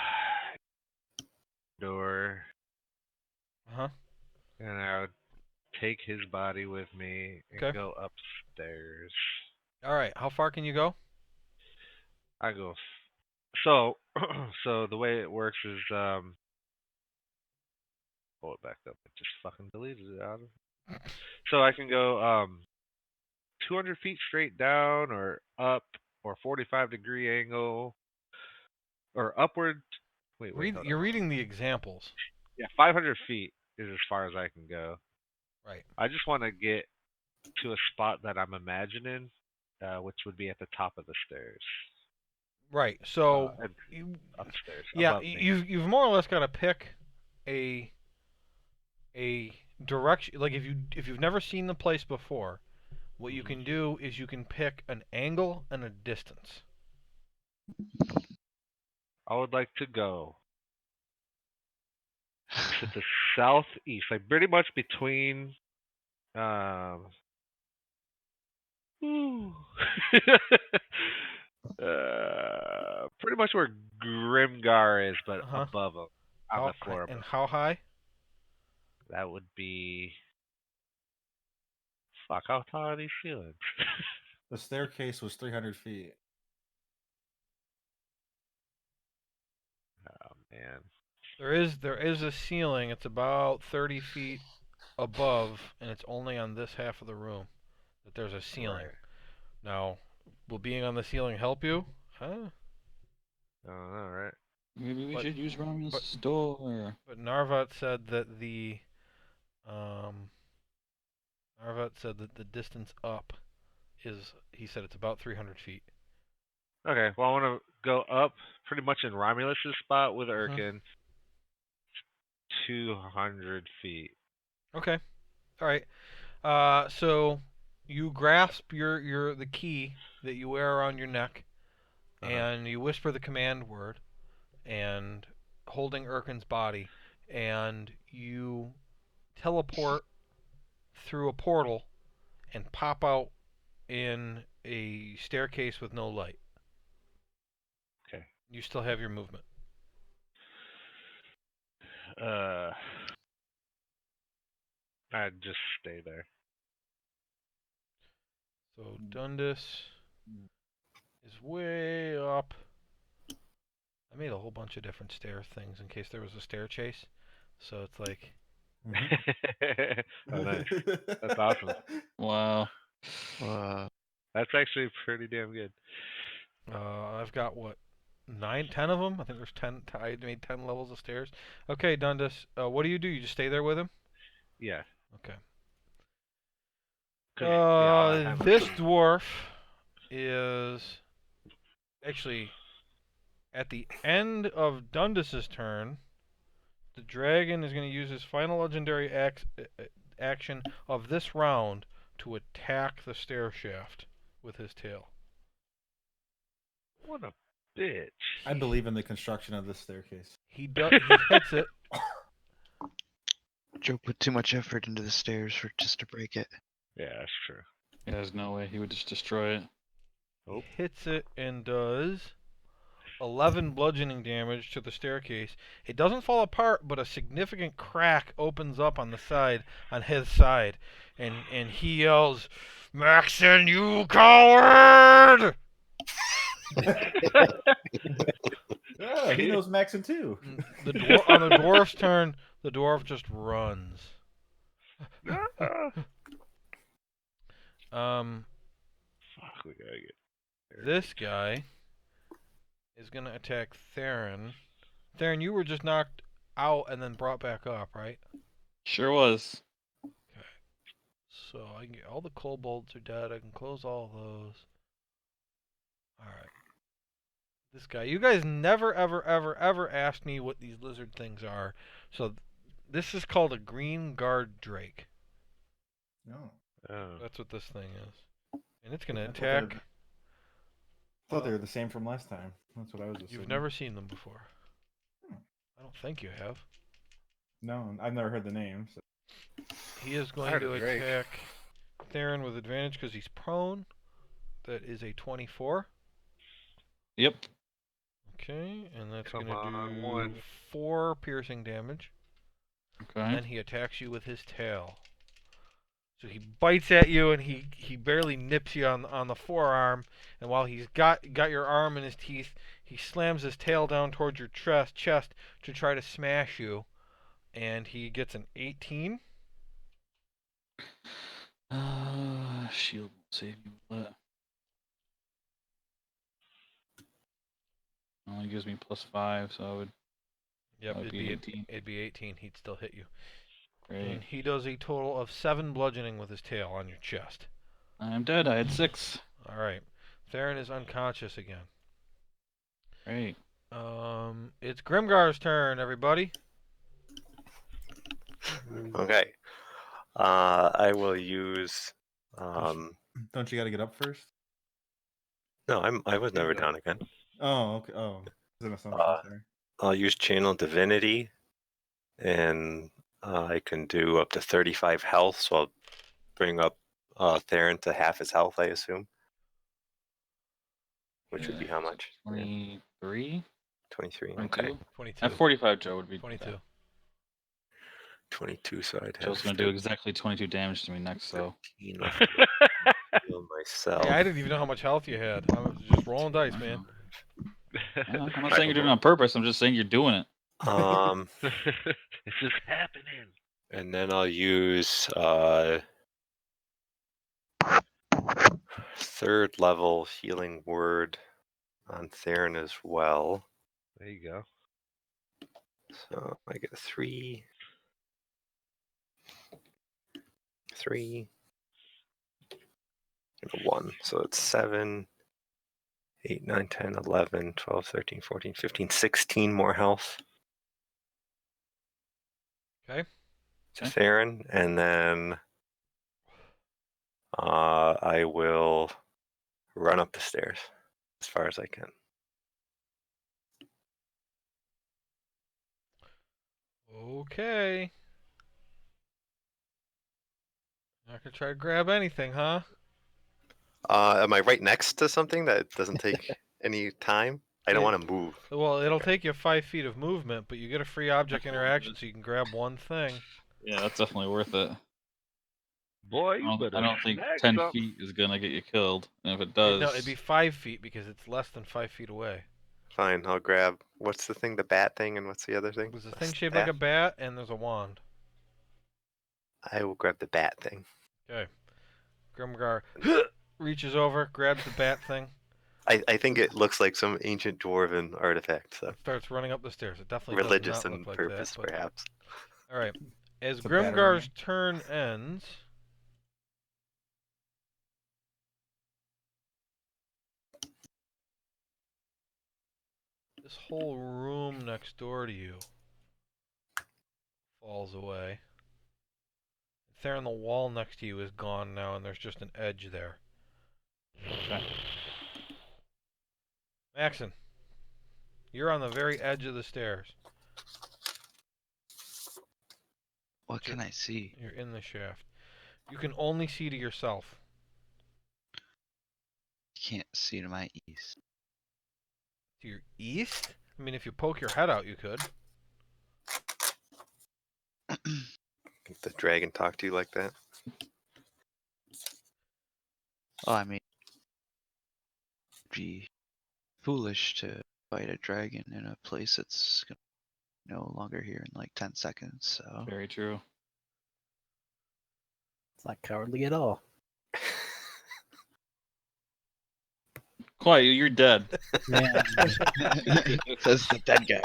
door Uh-huh. and I would take his body with me and Okay. go upstairs. Alright, how far can you go? I go so so the way it works is pull it back up. It just fucking deleted it out of So I can go 200 feet straight down or up or 45-degree angle or upward. Wait, hold You're on. reading the examples. Yeah, 500 feet is as far as I can go. Right. I just want to get to a spot that I'm imagining, which would be at the top of the stairs. Right. So And upstairs. yeah, above me. you've more or less got to pick a direction. Like if you've never seen the place before, what you can do is you can pick an angle and a distance. I would like to go to the southeast, like pretty much between pretty much where Grimgar is, but Uh-huh. above him, on the floor And above. how high? That would be. Fuck, how tall are these ceilings? The staircase was 300 feet. Man. There is a ceiling. It's about 30 feet above, and it's only on this half of the room that there's a ceiling. Right. Now, will being on the ceiling help you? Huh? I don't know, right? Maybe we But- should use Romulus' but- door. But Narvat said that the distance up is, he said it's about 300 feet. Okay, well, I want to go up pretty much in Romulus' spot with Mhm. Urkin. 200 feet. Okay. All right. So you grasp the key that you wear around your neck, and you whisper the command word, and holding Urkin's body, and you teleport through a portal and pop out in a staircase with no light. Okay. You still have your movement. I'd just stay there. So Dundas is way up. I made a whole bunch of different stair things in case there was a stair chase. So it's like, Oh, nice. That's awesome. Wow. That's actually pretty damn good. I've got what, 9, 10 of them? I think there's 10. I made 10 levels of stairs. Okay, Dundas, what do? You just stay there with him? Yeah. Okay. 'Cause, all that time This dwarf is actually at the end of Dundas's turn. The dragon is going to use his final legendary action of this round to attack the stair shaft with his tail. What a bitch. I believe in the construction of this staircase. He hits it. Joe put too much effort into the stairs for just to break it. Yeah, that's true. Yeah, there's no way he would just destroy it. Nope. He hits it and does 11 bludgeoning damage to the staircase. It doesn't fall apart, but a significant crack opens up on the side, on his side, and he yells, "Maxon, you coward!" Yeah, he knows Maxon too. On the dwarf's turn, the dwarf just runs. Fuck, we gotta get there. This guy is gonna attack Theron. Theron, you were just knocked out and then brought back up, right? Sure was. Okay. So I can get all the kobolds are dead. I can close all those. Alright. This guy. You guys never, ever, ever, ever asked me what these lizard things are. So this is called a green guard drake. No. Oh. That's what this thing is. And it's gonna I thought they were- attack. I thought they were the same from last time. That's what I was assuming. You've never seen them before. Hmm. I don't think you have. No, I've never heard the name. So. He is going heard to of Drake. attack Theron with advantage because he's prone. That is a 24. Yep. Okay, and that's Come going to on, do one. 4 piercing damage. Okay. And then he attacks you with his tail. So he bites at you, and he barely nips you on the forearm. And while he's got your arm in his teeth, he slams his tail down towards your chest to try to smash you. And he gets an 18. Shield won't save you, but only gives me +5, so I would. Yep, That would be 18. It'd be 18. He'd still hit you. Great. And he does a total of 7 bludgeoning with his tail on your chest. I'm dead. I had 6. All right. Theron is unconscious again. Great. It's Grimgar's turn, everybody. Okay. I will use. Don't you got to get up first? No, I was never down again. Oh, okay. Oh, it's an assumption. Sorry. I'll use Channel Divinity, and I can do up to 35 health, so I'll bring up Theron to half his health, I assume. Which would be how much? 23? 23. 22? Okay. 22. At 45, Joe would be 22. 22, so I'd have Joe's going to do exactly 22 damage to me next, so. 13 left to heal myself. Hey, I didn't even know how much health you had. I was just rolling dice, man. I'm not saying you're doing it on purpose. I'm just saying you're doing it. It's just happening. And then I'll use third level healing word on Theron as well. There you go. So I get a 3, 3, and a 1. So it's 7, 8, 9, 10, 11, 12, 13, 14, 15, 16 more health. Okay. To Theron, and then I will run up the stairs as far as I can. Okay. Not gonna try to grab anything, huh? Am I right next to something that doesn't take any time? I don't want to move. Well, it'll Okay. take you 5 feet of movement, but you get a free object interaction, so you can grab one thing. Yeah, that's definitely worth it. Boy, you I better don't think snag 10 something. feet is gonna get you killed, and if it does, No, it'd be 5 feet because it's less than 5 feet away. Fine, I'll grab. What's the thing? The bat thing, and what's the other thing? There's a The thing shaped like a staff? bat, and there's a wand. I will grab the bat thing. Okay. Grimgar reaches over, grabs the bat thing, I think it looks like some ancient dwarven artifact, so and starts running up the stairs. It definitely does religious not in look like purpose, that. But perhaps. all right, as It's a Grimgar's batarang. turn ends, this whole room next door to you falls away. There on the wall next to you is gone now, and there's just an edge there. Maxon, you're on the very edge of the stairs. What can I see? You're in the shaft. You can only see to yourself. Can't see to my east. To your east? I mean, if you poke your head out, you could. Can the dragon talk to you like that? Oh, I mean, it'd be foolish to fight a dragon in a place that's no longer here in like 10 seconds, so. very true. It's not cowardly at all. Quiet, you're dead. Man, Says the dead guy.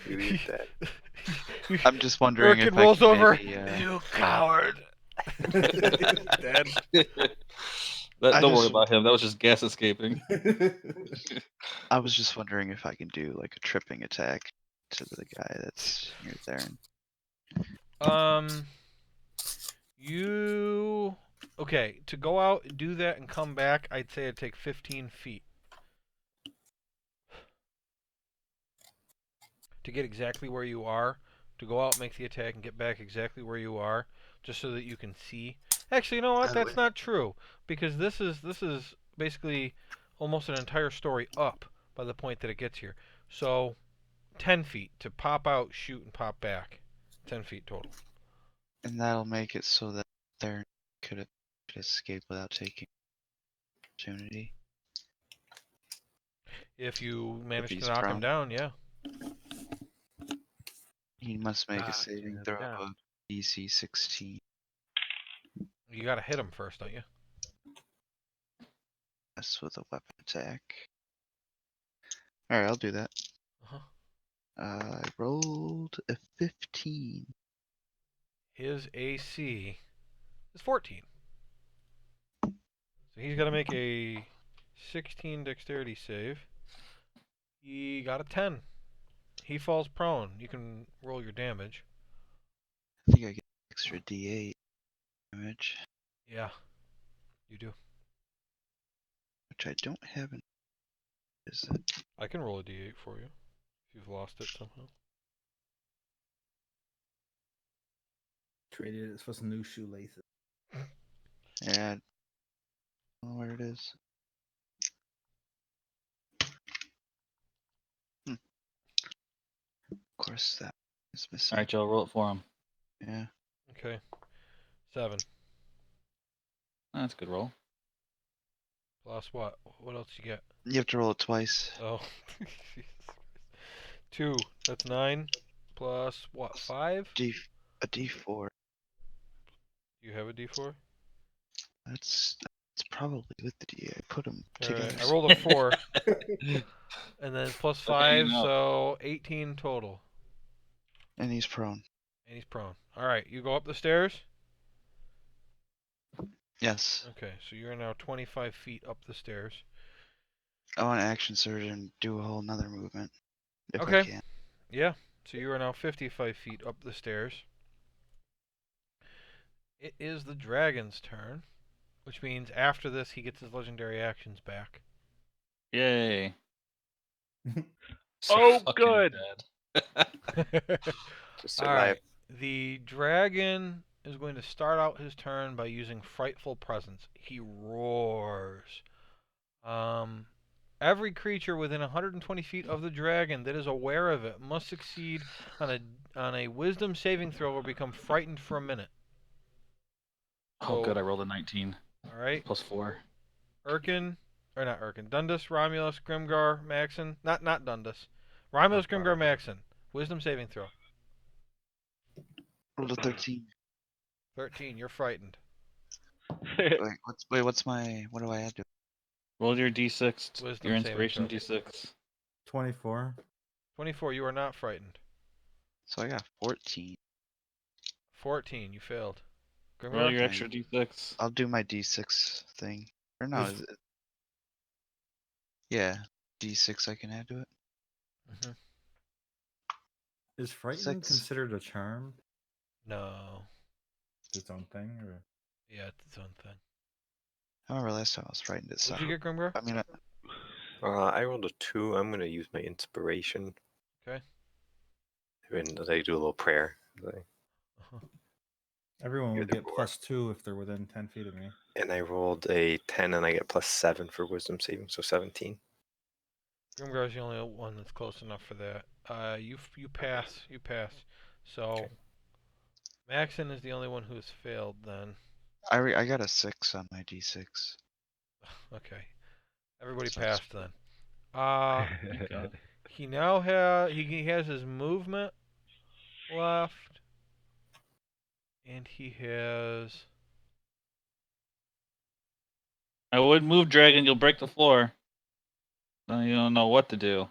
You dead. I'm just wondering if Birkin I rolls can over. maybe, You coward. Dead. I Don't worry just- about him. That was just gas escaping. I was just wondering if I can do like a tripping attack to the guy that's near there. You okay? To go out and do that and come back, I'd say it'd take 15 feet to get exactly where you are. To go out, make the attack, and get back exactly where you are, just so that you can see. Actually, you know what? That's not true because this is basically almost an entire story up by the point that it gets here. So 10 feet to pop out, shoot, and pop back. 10 feet total. And that'll make it so that there could escape without taking opportunity. If you manage to he's knock him prone. down, yeah. He must make a Knock saving him throw down. of DC 16. You gotta hit him first, don't you? That's with a weapon attack. Alright, I'll do that. Uh-huh. I rolled a 15. His AC is 14. So he's gotta make a 16 dexterity save. He got a 10. He falls prone. You can roll your damage. I think I get extra D8 damage, Yeah, you do. which I don't have in. Is it? I can roll a d8 for you if you've lost it somehow. Traded it for some new shoelaces. Yeah. I don't know where it is. Of course, that is missing. All right, Joe, roll it for him. Yeah. Okay. 7. That's a good roll. Plus what? What else you get? You have to roll it twice. Oh. 2. That's 9. Plus what? 5? A D4. Do you have a D4? That's probably with the D. I put them Alright, together. I rolled a 4. And then plus But hanging 5, out. so 18 total. And he's prone. And he's prone. Alright, you go up the stairs? Yes. Okay, so you're now 25 feet up the stairs. I want to action surge and do a whole nother movement. If I Okay. can. Yeah, so you are now 55 feet up the stairs. It is the dragon's turn, which means after this he gets his legendary actions back. Yay. Oh, Fucking good. dead. To survive. Alright, the dragon is going to start out his turn by using Frightful Presence. He roars. Every creature within 120 feet of the dragon that is aware of it must succeed on a Wisdom saving throw or become frightened for a minute. Oh, good. I rolled a 19. All right, Plus 4. Dundas, Romulus, Grimgar, Maxon. Not Dundas. Romulus, Grimgar, Maxon. Wisdom saving throw. Rolled a 13. 13. You're frightened. What do I add to it? Roll your d6. Wisdom Your saving inspiration throw. d6. 24. 24. You are not frightened. So I got 14. 14. You failed. Roll Grimgar. your extra d6. I'll do my D6 thing. Or no, Is- is it? Yeah, D6 I can add to it. Mhm. Is frightened 6. considered a charm? No. It's its own thing, or Yeah, it's its own thing. I remember last time I was frightened at What did something. you get, Grimgar? I mean, I rolled a 2. I'm gonna use my inspiration. Okay. And they do a little prayer. everyone You're would the get boar. +2 if they're within 10 feet of me. And I rolled a 10, and I get +7 for wisdom saving, so 17. Grimgar's the only one that's close enough for that. You pass. You pass. So, Okay. Maxon is the only one who's failed then. I got a 6 on my D6. Okay. Everybody So it's- passed then. He now has his movement left, and he has. I would move, dragon. You'll break the floor. Then you don't know what to do.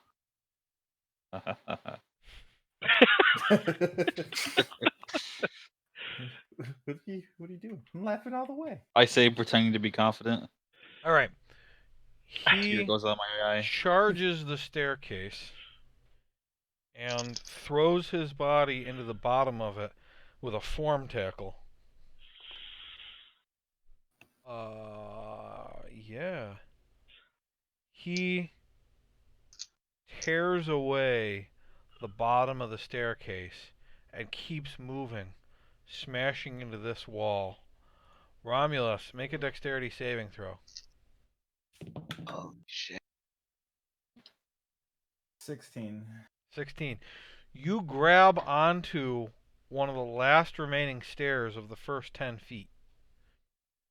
What do you do? I'm laughing all the way. I say pretending to be confident. All right. Tear He goes out my eye. charges the staircase and throws his body into the bottom of it with a form tackle. Yeah. He tears away the bottom of the staircase and keeps moving, smashing into this wall. Romulus, make a dexterity saving throw. Oh shit. 16. 16. You grab onto one of the last remaining stairs of the first 10 feet.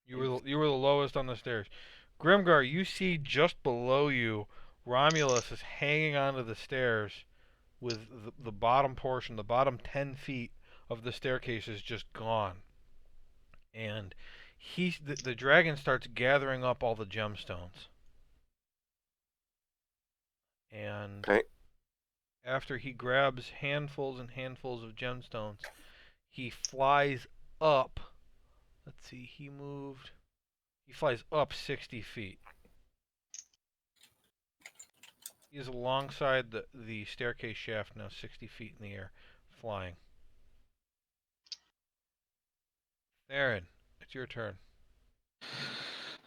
You were the lowest on the stairs. Grimgar, you see just below you, Romulus is hanging onto the stairs with the bottom portion, the bottom 10 feet of the staircase is just gone. And the dragon starts gathering up all the gemstones. And Okay. after he grabs handfuls and handfuls of gemstones, he flies up. Let's see, he flies up 60 feet. He is alongside the staircase shaft now, 60 feet in the air, flying. Theron, it's your turn.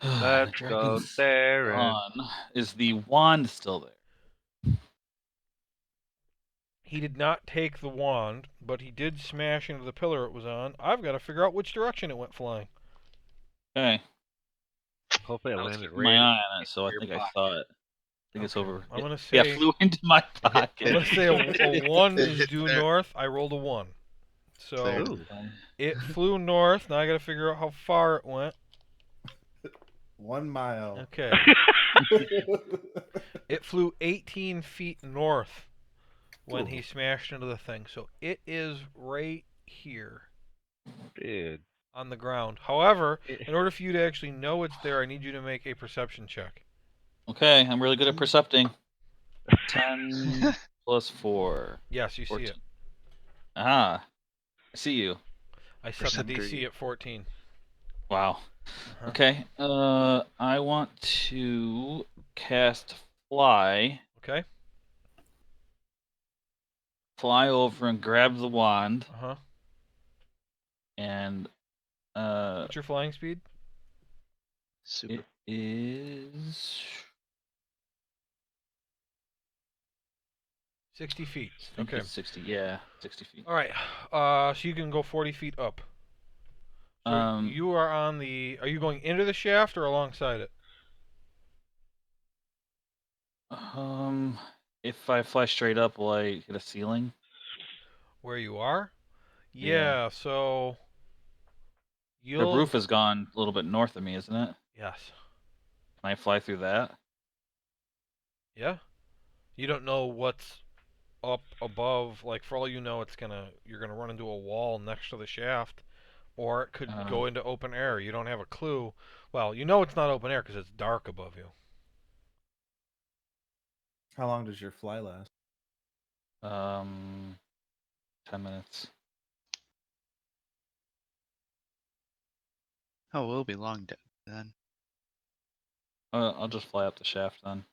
Let's The go, dragon's Theron. gone. Is the wand still there? He did not take the wand, but he did smash into the pillar it was on. I've got to figure out which direction it went flying. Okay. Hopefully it I was landed keeping my right. eye on it, so I your think I pocket. saw it. I think it's Okay, over. I'm gonna Yeah, say- flew into my I'm pocket. going to say a 1 is due north. I rolled a 1. So Fair. Ooh. it flew north. Now I got to figure out how far it went. 1 mile. Okay. It flew 18 feet north when he smashed into the thing. So it is right here Dude. on the ground. However, in order for you to actually know it's there, I need you to make a perception check. Okay, I'm really good at percepting. 10 plus 4. Yes, you see 14. it. Ah, I see you. I set the Perceptor, DC at 14. Wow. Uh-huh. Okay. I want to cast fly. Okay. Fly over and grab the wand, Uh-huh. and What's your flying speed? super. it is 60 feet. I think Okay. it's 60. Yeah, 60 feet. All right. So you can go 40 feet up. So you are on the. Are you going into the shaft or alongside it? If I fly straight up, will I hit a ceiling? Where you are? Yeah. Yeah. So The you'll. roof has gone a little bit north of me, isn't it? Yes. Can I fly through that? Yeah. You don't know what's up above. Like for all you know, you're gonna run into a wall next to the shaft, or it could go into open air. You don't have a clue. Well, you know it's not open air because it's dark above you. How long does your fly last? 10 minutes. Oh, we'll be long then. I'll just fly up the shaft then.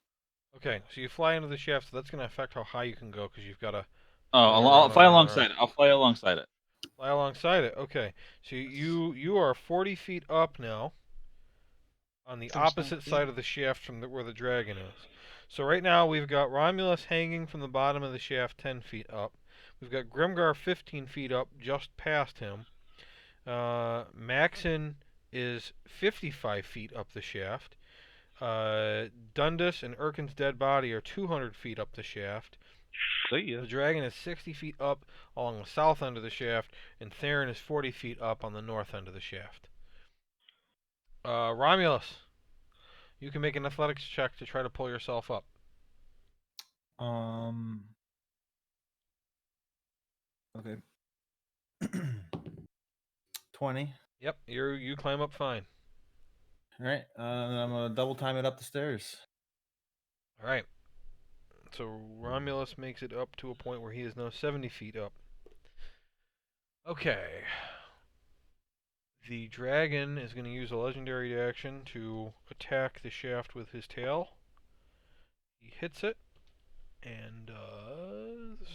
Okay, so you fly into the shaft, so that's going to affect how high you can go because you've got to Oh, I'll fly alongside it. I'll fly alongside it. fly alongside it. Okay, so you are 40 feet up now on the There's no opposite feet. side of the shaft from where the dragon is. So right now we've got Romulus hanging from the bottom of the shaft 10 feet up. We've got Grimgar 15 feet up just past him. Maxon is 55 feet up the shaft. Dundas and Erkin's dead body are 200 feet up the shaft. See ya. The dragon is 60 feet up along the south end of the shaft, and Theron is 40 feet up on the north end of the shaft. Romulus, you can make an athletics check to try to pull yourself up. 20. Yep, you climb up fine. All right. I'm gonna double time it up the stairs. All right. So Romulus makes it up to a point where he is now 70 feet up. Okay. The dragon is going to use a legendary action to attack the shaft with his tail. He hits it and does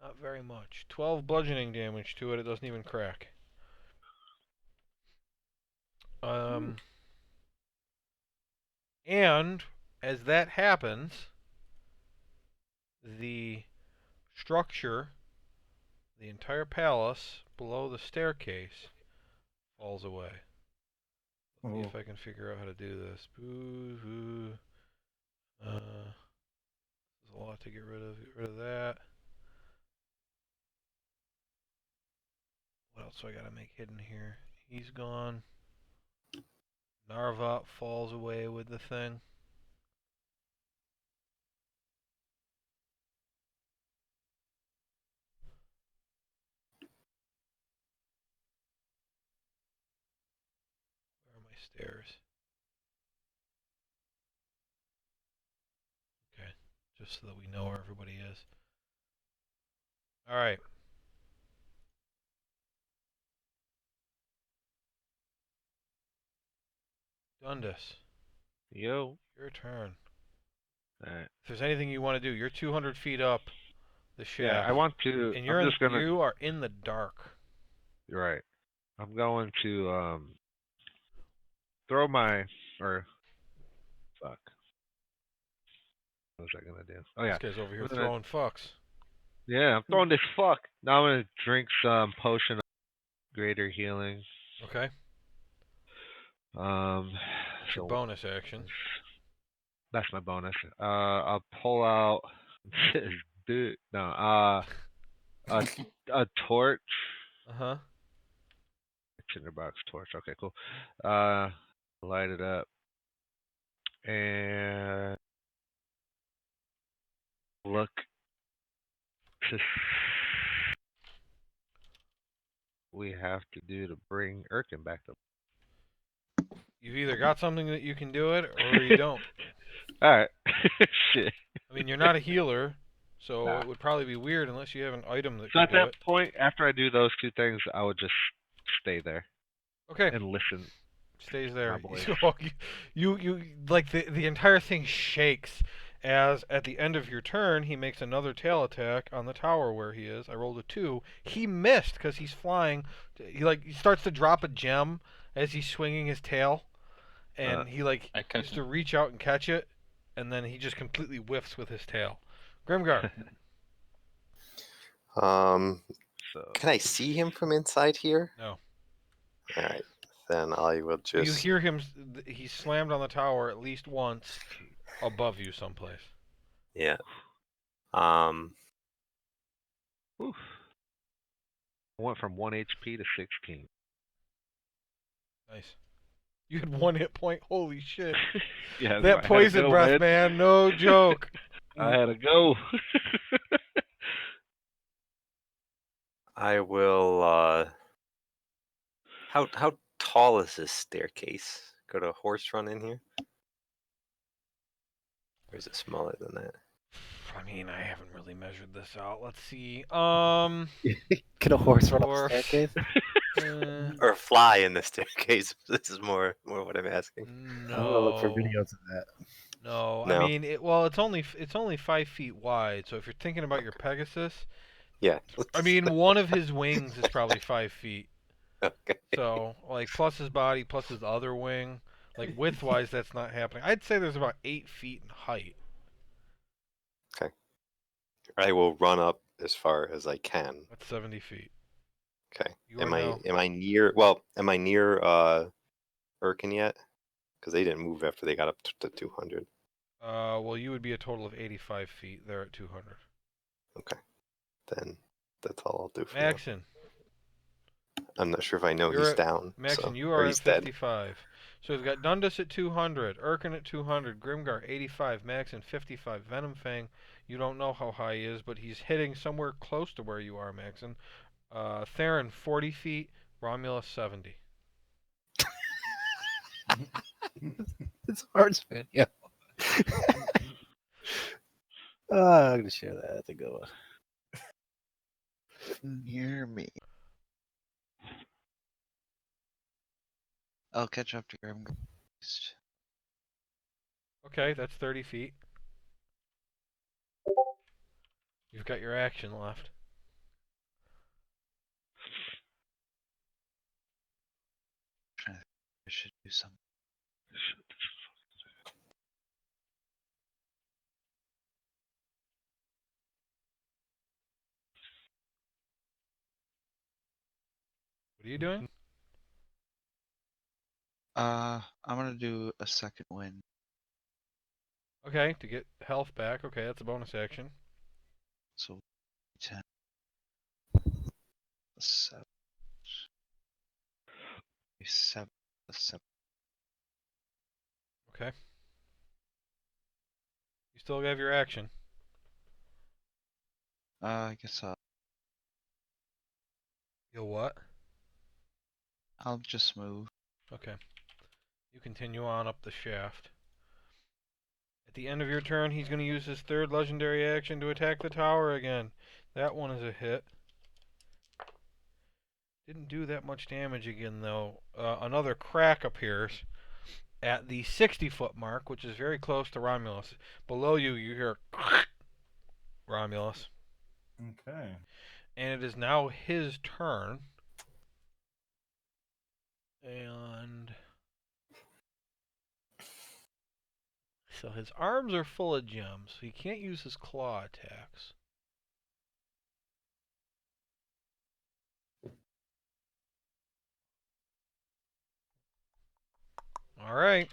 not very much. 12 bludgeoning damage to it. It doesn't even crack. And as that happens, the structure, the entire palace below the staircase, falls away. Let's see if I can figure out how to do this. Boo-hoo. There's a lot to get rid of. Get rid of that. What else do I gotta make hidden here? He's gone. Narvat falls away with the thing. Where are my stairs? Okay, just so that we know where everybody is. Alright. Dundas, Yo. your turn. Alright. If there's anything you want to do, you're 200 feet up the Yeah, shaft. I want to. And You are in the dark. You're right. I'm going to throw my fuck. What was I gonna do? Oh yeah. This guy's over here I'm gonna- throwing fucks. Yeah, I'm throwing this fuck. Now I'm gonna drink some potion of greater healing. Okay. That's your bonus action. That's my bonus. I'll pull out dude. No. A torch. Uh-huh. tinderbox torch. Okay, cool. Light it up. And look to we have to do to bring Erkin back to. You've either got something that you can do it, or you don't. All right. Shit. I mean, you're not a healer, so Nah. it would probably be weird unless you have an item that So can at do that it. point, after I do those two things, I would just stay there Okay. and listen. Stays there. boys. You like the entire thing shakes as at the end of your turn he makes another tail attack on the tower where he is. I rolled a 2. He missed because he's flying. He starts to drop a gem as he's swinging his tail, and he I used catch to him. reach out and catch it, and then he just completely whiffs with his tail. Grimgar. So Can I see him from inside here? No. All right, then I will But you just. hear him. He slammed on the tower at least once above you someplace. Yeah. oof. I went from 1 HP to 16. Nice. You had 1 hit point. Holy shit! Yeah, I That had to poison go, breath, man. No joke. I had to go. I will. How tall is this staircase? Could a horse run in here? Or is it smaller than that? I mean, I haven't really measured this out. Let's see. Can a horse run up Or- a staircase? Or fly in the staircase? This is more what I'm asking. I'm gonna look for No. videos of that. No. I No. mean, it's only 5 feet wide. So if you're thinking about your Pegasus, Yeah. I mean, one of his wings is probably 5 feet. Okay. So like plus his body plus his other wing, like width-wise, that's not happening. I'd say there's about 8 feet in height. I will run up as far as I can. That's 70 feet. Okay. You Am are I now- am I near? Well, am I near Erkin yet? Because they didn't move after they got up to 200. Well, you would be a total of 85 feet. They're at 200. Okay. Then that's all I'll do for now. Maxon, I'm not sure if I know You're he's at- down. Maxon, so, you or are he's at dead. 55. So we've got Dundas at 200, Erkin at 200, Grimgar 85, Maxon 55, Venomfang. You don't know how high he is, but he's hitting somewhere close to where you are, Maxon. Theron 40 feet, Romulus 70. It's hard video. I'm gonna share that. That's a good one. Hear me. I'll catch up to Grim. Okay, that's 30 feet. You've got your action left. I should do something. What are you doing? I'm gonna do a second win. Okay, to get health back. Okay, that's a bonus action. So 10. 7. 7. 7. Okay. You still have your action. I guess You'll what? I'll just move. Okay. You continue on up the shaft. At the end of your turn, he's going to use his third legendary action to attack the tower again. That one is a hit. Didn't do that much damage again, though. Another crack appears at the 60-foot mark, which is very close to Romulus. Below you, you hear Romulus. Okay. And it is now his turn. And so his arms are full of gems, so he can't use his claw attacks. Alright.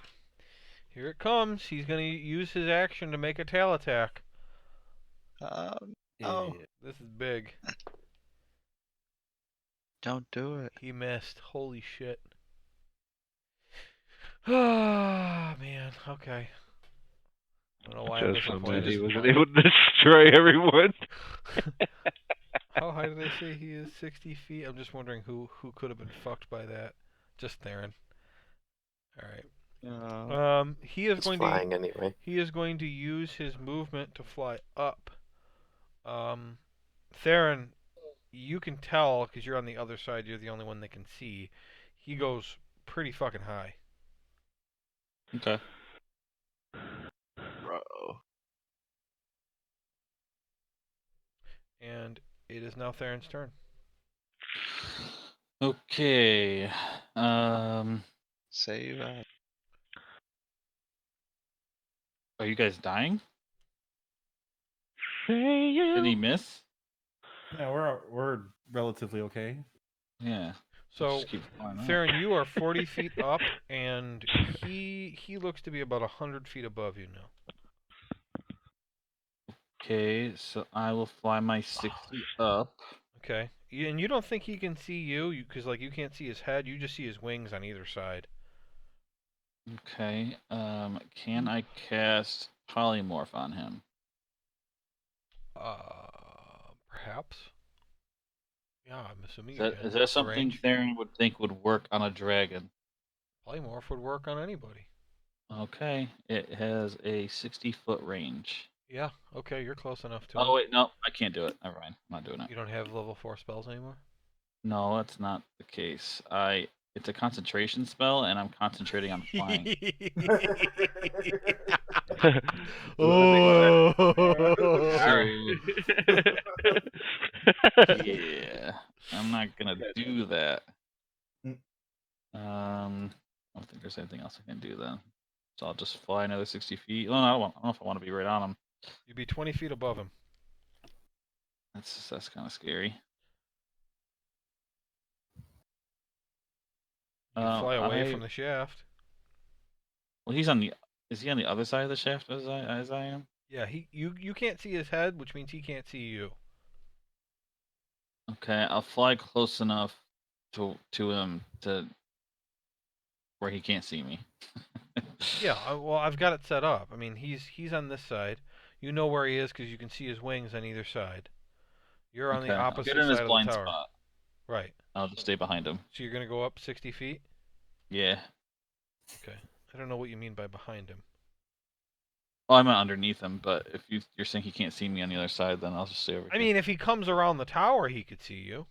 Here it comes. He's going to use his action to make a tail attack. Oh. This is big. Don't do it. He missed. Holy shit. Ah, man. Okay. I don't know why I'm Just so mad disappointed. he wasn't able to destroy everyone. How high do they say he is? 60 feet? I'm just wondering who could have been fucked by that. Just Theron. Alright. He is It's going flying anyway. He is going to use his movement to fly up. Theron, you can tell because you're on the other side. You're the only one that can see. He goes pretty fucking high. Okay. Bro. And it is now Theron's turn. Okay. Save up. Are you guys dying? Say Did he you. miss? Yeah, we're relatively okay. Yeah. So, Just keep flying up. Theron, you are 40 feet up, and he looks to be about 100 feet above you now. Okay, so I will fly my 60 up. Okay. And you don't think he can see you, because like you can't see his head. You just see his wings on either side. Okay. Can I cast polymorph on him? Perhaps. Yeah, I'm assuming Is you that, can. is that something Range. Theron would think would work on a dragon? Polymorph would work on anybody. Okay, it has a 60-foot range. Yeah. Okay, you're close enough to Oh him. wait, no, I can't do it. Never mind. I'm not doing it. You don't have level 4 spells anymore. No, that's not the case. It's a concentration spell, and I'm concentrating on flying. Oh. So yeah, I'm not gonna do that. I don't think there's anything else I can do then. So I'll just fly another 60 feet. Well, I don't know if I want to be right on him. You'd be 20 feet above him. That's kind of scary. You can fly away I- from the shaft. Well, is he on the other side of the shaft as I am? Yeah, you can't see his head, which means he can't see you. Okay, I'll fly close enough to him to where he can't see me. Yeah, well, I've got it set up. I mean, he's on this side. You know where he is because you can see his wings on either side. You're on Okay, the I'll opposite get in his side of the blind tower. spot. Right. I'll just stay behind him. So you're gonna go up 60 feet? Yeah. Okay. I don't know what you mean by behind him. Well, I'm not underneath him, but if you're saying he can't see me on the other side, then I'll just stay over I here. mean, if he comes around the tower, he could see you.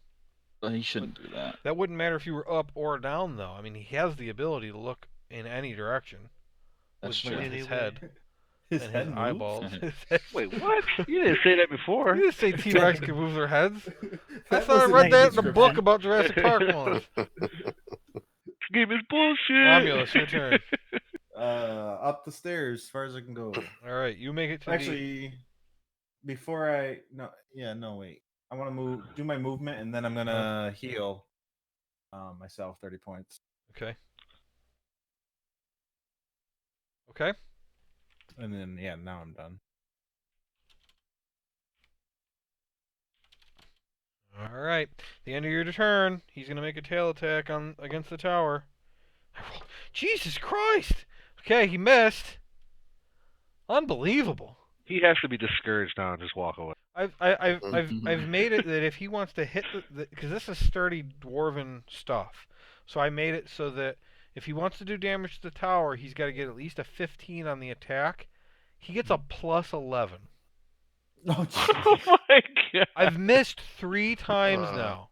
But he shouldn't do that. That wouldn't matter if you were up or down, though. I mean, he has the ability to look in any direction. That's with true. his head His and head his moves? eyeballs. Wait, what? You didn't say that before. You didn't say T-Rex can move their heads. I That thought I wasn't read any that in the book description. about Jurassic Park once. This game is bullshit. Romulus, your turn. Up the stairs as far as I can go. All right, you make it to Actually, before I wait. I want to do my movement, and then I'm gonna heal myself 30 points. Okay. Okay. And then now I'm done. All right. The end of your turn. He's gonna make a tail attack against the tower. Jesus Christ! Okay, he missed. Unbelievable. He has to be discouraged now and just walk away. I've made it that if he wants to hit because this is sturdy dwarven stuff, so I made it so that if he wants to do damage to the tower, he's got to get at least a 15 on the attack. He gets a plus 11. Oh, Oh my god! I've missed 3 times now.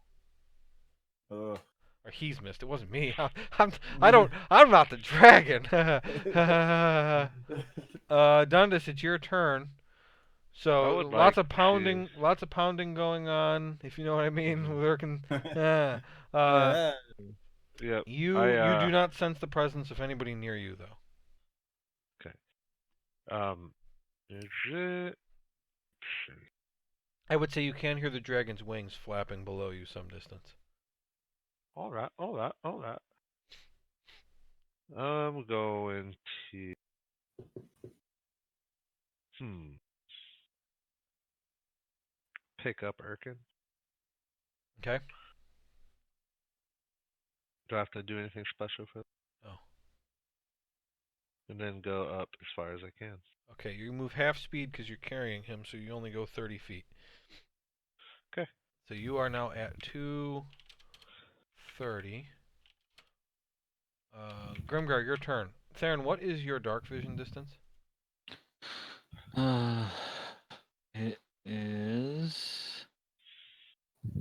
Ugh. Or he's missed. It wasn't me. I'm not the dragon. Dundas, it's your turn. I So would lots like of pounding going on, if you know what I mean. Lurking. Yep. You do not sense the presence of anybody near you, though. Is it? I would say you can hear the dragon's wings flapping below you some distance. All right. I'm going to. Pick up Erkin. Okay. Do I have to do anything special for? No. And then go up as far as I can. Okay, you move half speed because you're carrying him, so you only go 30 feet. Okay. So you are now at 230. Grimgar, your turn. Theron, what is your dark vision distance? It is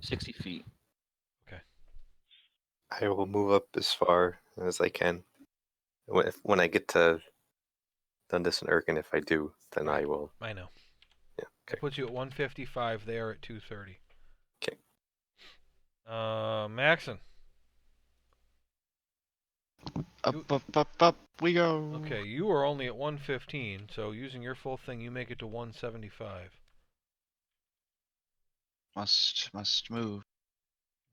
60 feet. I will move up as far as I can. When I get to Dundas and Erkin, if I do, then Right. I will. I know. Yeah. That Okay. puts you at 155. They are at 230. Okay. Maxon. Up we go. Okay, you are only at 115, so using your full thing, you make it to 175. Must move.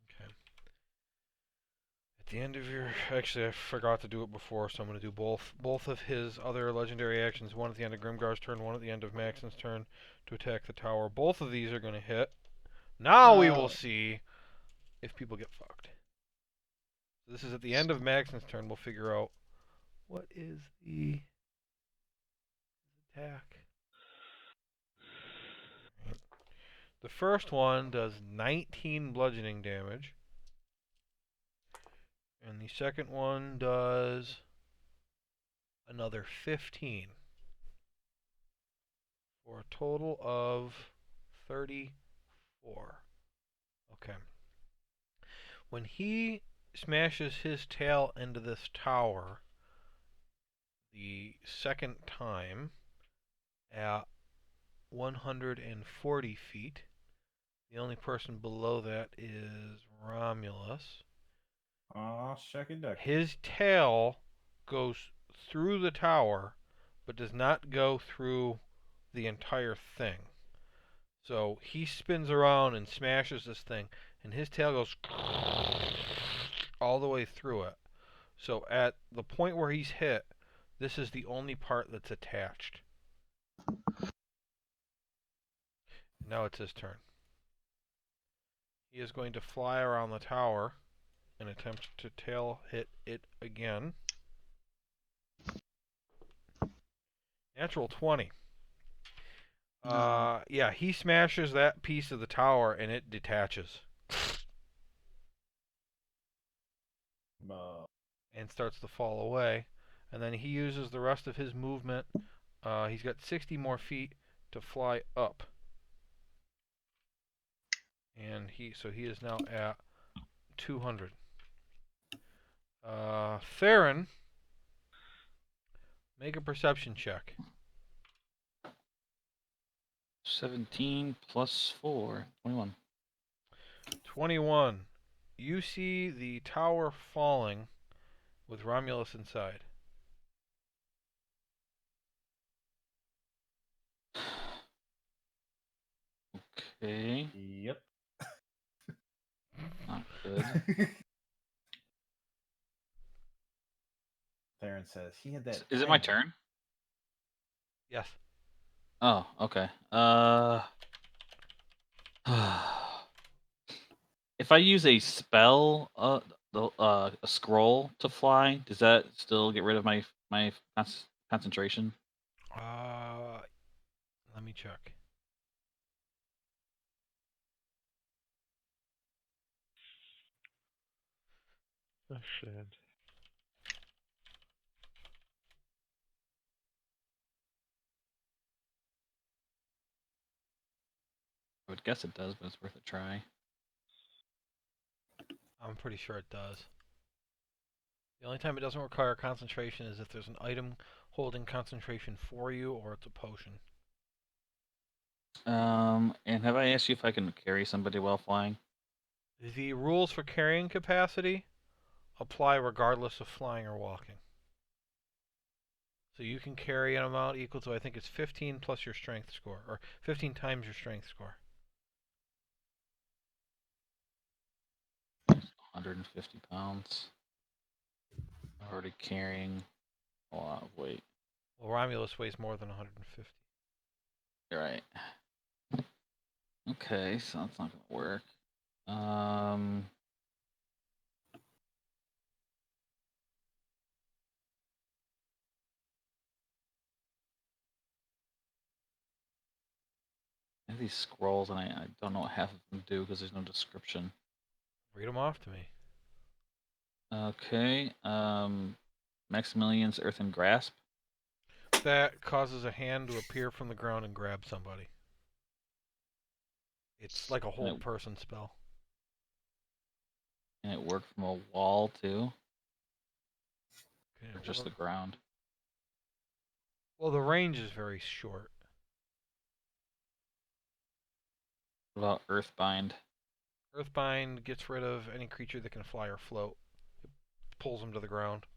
Okay. At the end of your... Actually, I forgot to do it before, so I'm going to do both of his other legendary actions. One at the end of Grimgar's turn, one at the end of Maxon's turn to attack the tower. Both of these are going to hit. Now we will see if people get fucked. So this is at the end of Maxon's turn. We'll figure out what is the attack. The first one does 19 bludgeoning damage. And the second one does another 15. For a total of 34. Okay. When he smashes his tail into this tower the second time at 140 feet, the only person below that is Romulus. Aw, shucky duck. His tail goes through the tower, but does not go through the entire thing. So he spins around and smashes this thing, and his tail goes all the way through it. So at the point where he's hit, this is the only part that's attached. Now it's his turn. He is going to fly around the tower and attempt to tail hit it again. Natural 20. Yeah, he smashes that piece of the tower and it detaches. And starts to fall away. And then he uses the rest of his movement. He's got 60 more feet to fly up. And he is now at 200. Theron, make a perception check. 17 plus 4, 21. 21. You see the tower falling with Romulus inside. Okay, Yep. not good. Theron says he had that. Is it my plan. turn? Yes. Oh, okay. If I use a spell, a scroll to fly, does that still get rid of my concentration? Let me check. Oh shit. I would guess it does, but it's worth a try. I'm pretty sure it does. The only time it doesn't require concentration is if there's an item holding concentration for you or it's a potion. And have I asked you if I can carry somebody while flying? The rules for carrying capacity apply regardless of flying or walking. So you can carry an amount equal to, I think it's 15 plus your strength score, or 15 times your strength score. 150 pounds. Already carrying a lot of weight. Well, Romulus weighs more than 150. You're right. Okay, so that's not gonna work. have these scrolls, and I don't know what half of them do because there's no description. Read them off to me. Okay. Maximilian's Earthen Grasp. That causes a hand to appear from the ground and grab somebody. It's like a hold person spell. And it worked from a wall too, Okay, or just the ground. Well, the range is very short. What about Earthbind? Earthbind gets rid of any creature that can fly or float. It pulls them to the ground.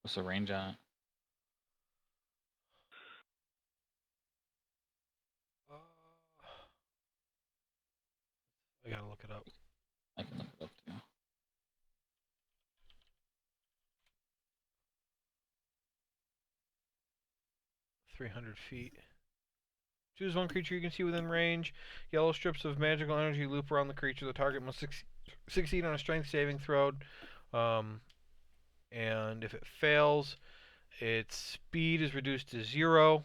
What's the range on it? I gotta look it up. I can look it up too. .300 feet. Choose one creature you can see within range. Yellow strips of magical energy loop around the creature. The target must succeed on a strength saving throw. And if it fails, its speed is reduced to 0.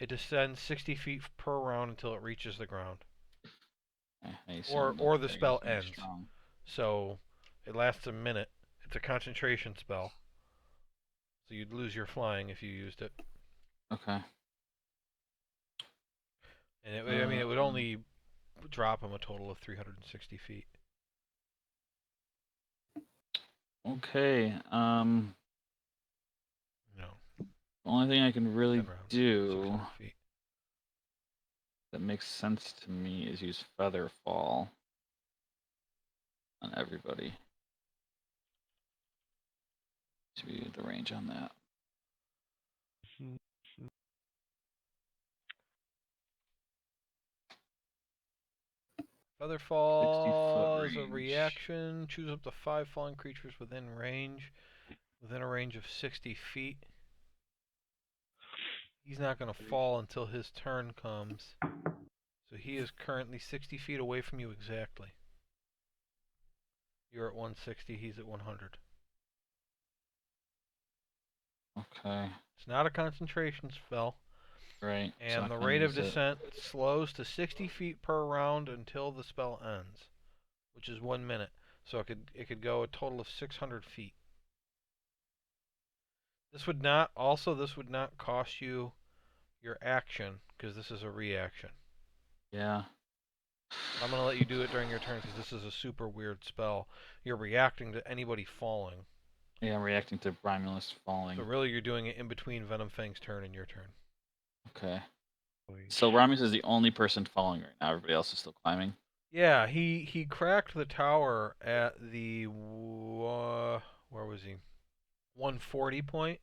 It descends 60 feet per round until it reaches the ground. Or the spell ends. Strong. So it lasts a minute. It's a concentration spell. So you'd lose your flying if you used it. Okay. And it would only drop him a total of 360 feet. Okay. No. The only thing I can really 10 rounds, do 600 feet. that makes sense to me is use Featherfall on everybody. To be the range on that. Featherfall is a range. reaction. Choose up to 5 falling creatures within range. Within a range of 60 feet. He's not going to fall until his turn comes. So he is currently 60 feet away from you exactly. You're at 160, he's at 100. Okay. It's not a concentration spell. Right. And the rate of descent slows to 60 feet per round until the spell ends, which is 1 minute. So it could go a total of 600 feet. This would not cost you your action because this is a reaction. Yeah. I'm going to let you do it during your turn because this is a super weird spell. You're reacting to anybody falling. Yeah, I'm reacting to Romulus falling. So really you're doing it in between Venomfang's turn and your turn. Okay. So Romulus is the only person falling right now. Everybody else is still climbing. Yeah, he cracked the tower at the where was he? 140 point.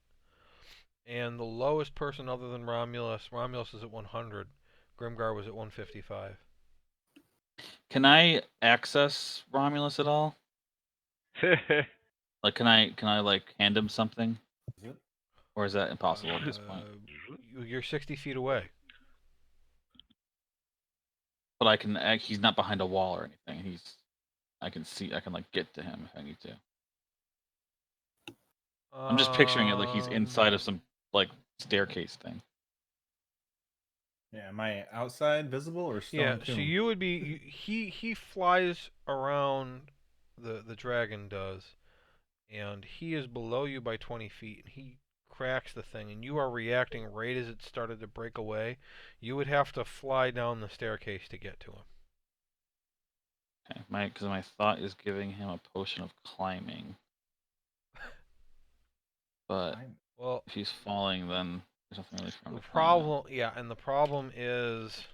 And the lowest person other than Romulus is at 100. Grimgar was at 155. Can I access Romulus at all? Like, can I like hand him something? Or is that impossible at this point? You're 60 feet away. But I can. He's not behind a wall or anything. I can see. I can like get to him if I need to. I'm just picturing it like he's inside of some like staircase thing. Yeah, am I outside visible or stone Yeah, tomb? so you would be. He flies around. The dragon does, and he is below you by 20 feet. And he cracks the thing, and you are reacting right as it started to break away. You would have to fly down the staircase to get to him. Okay, because my thought is giving him a potion of climbing. But well, if he's falling, then there's nothing really for him the to climb at. problem, yeah, and the problem is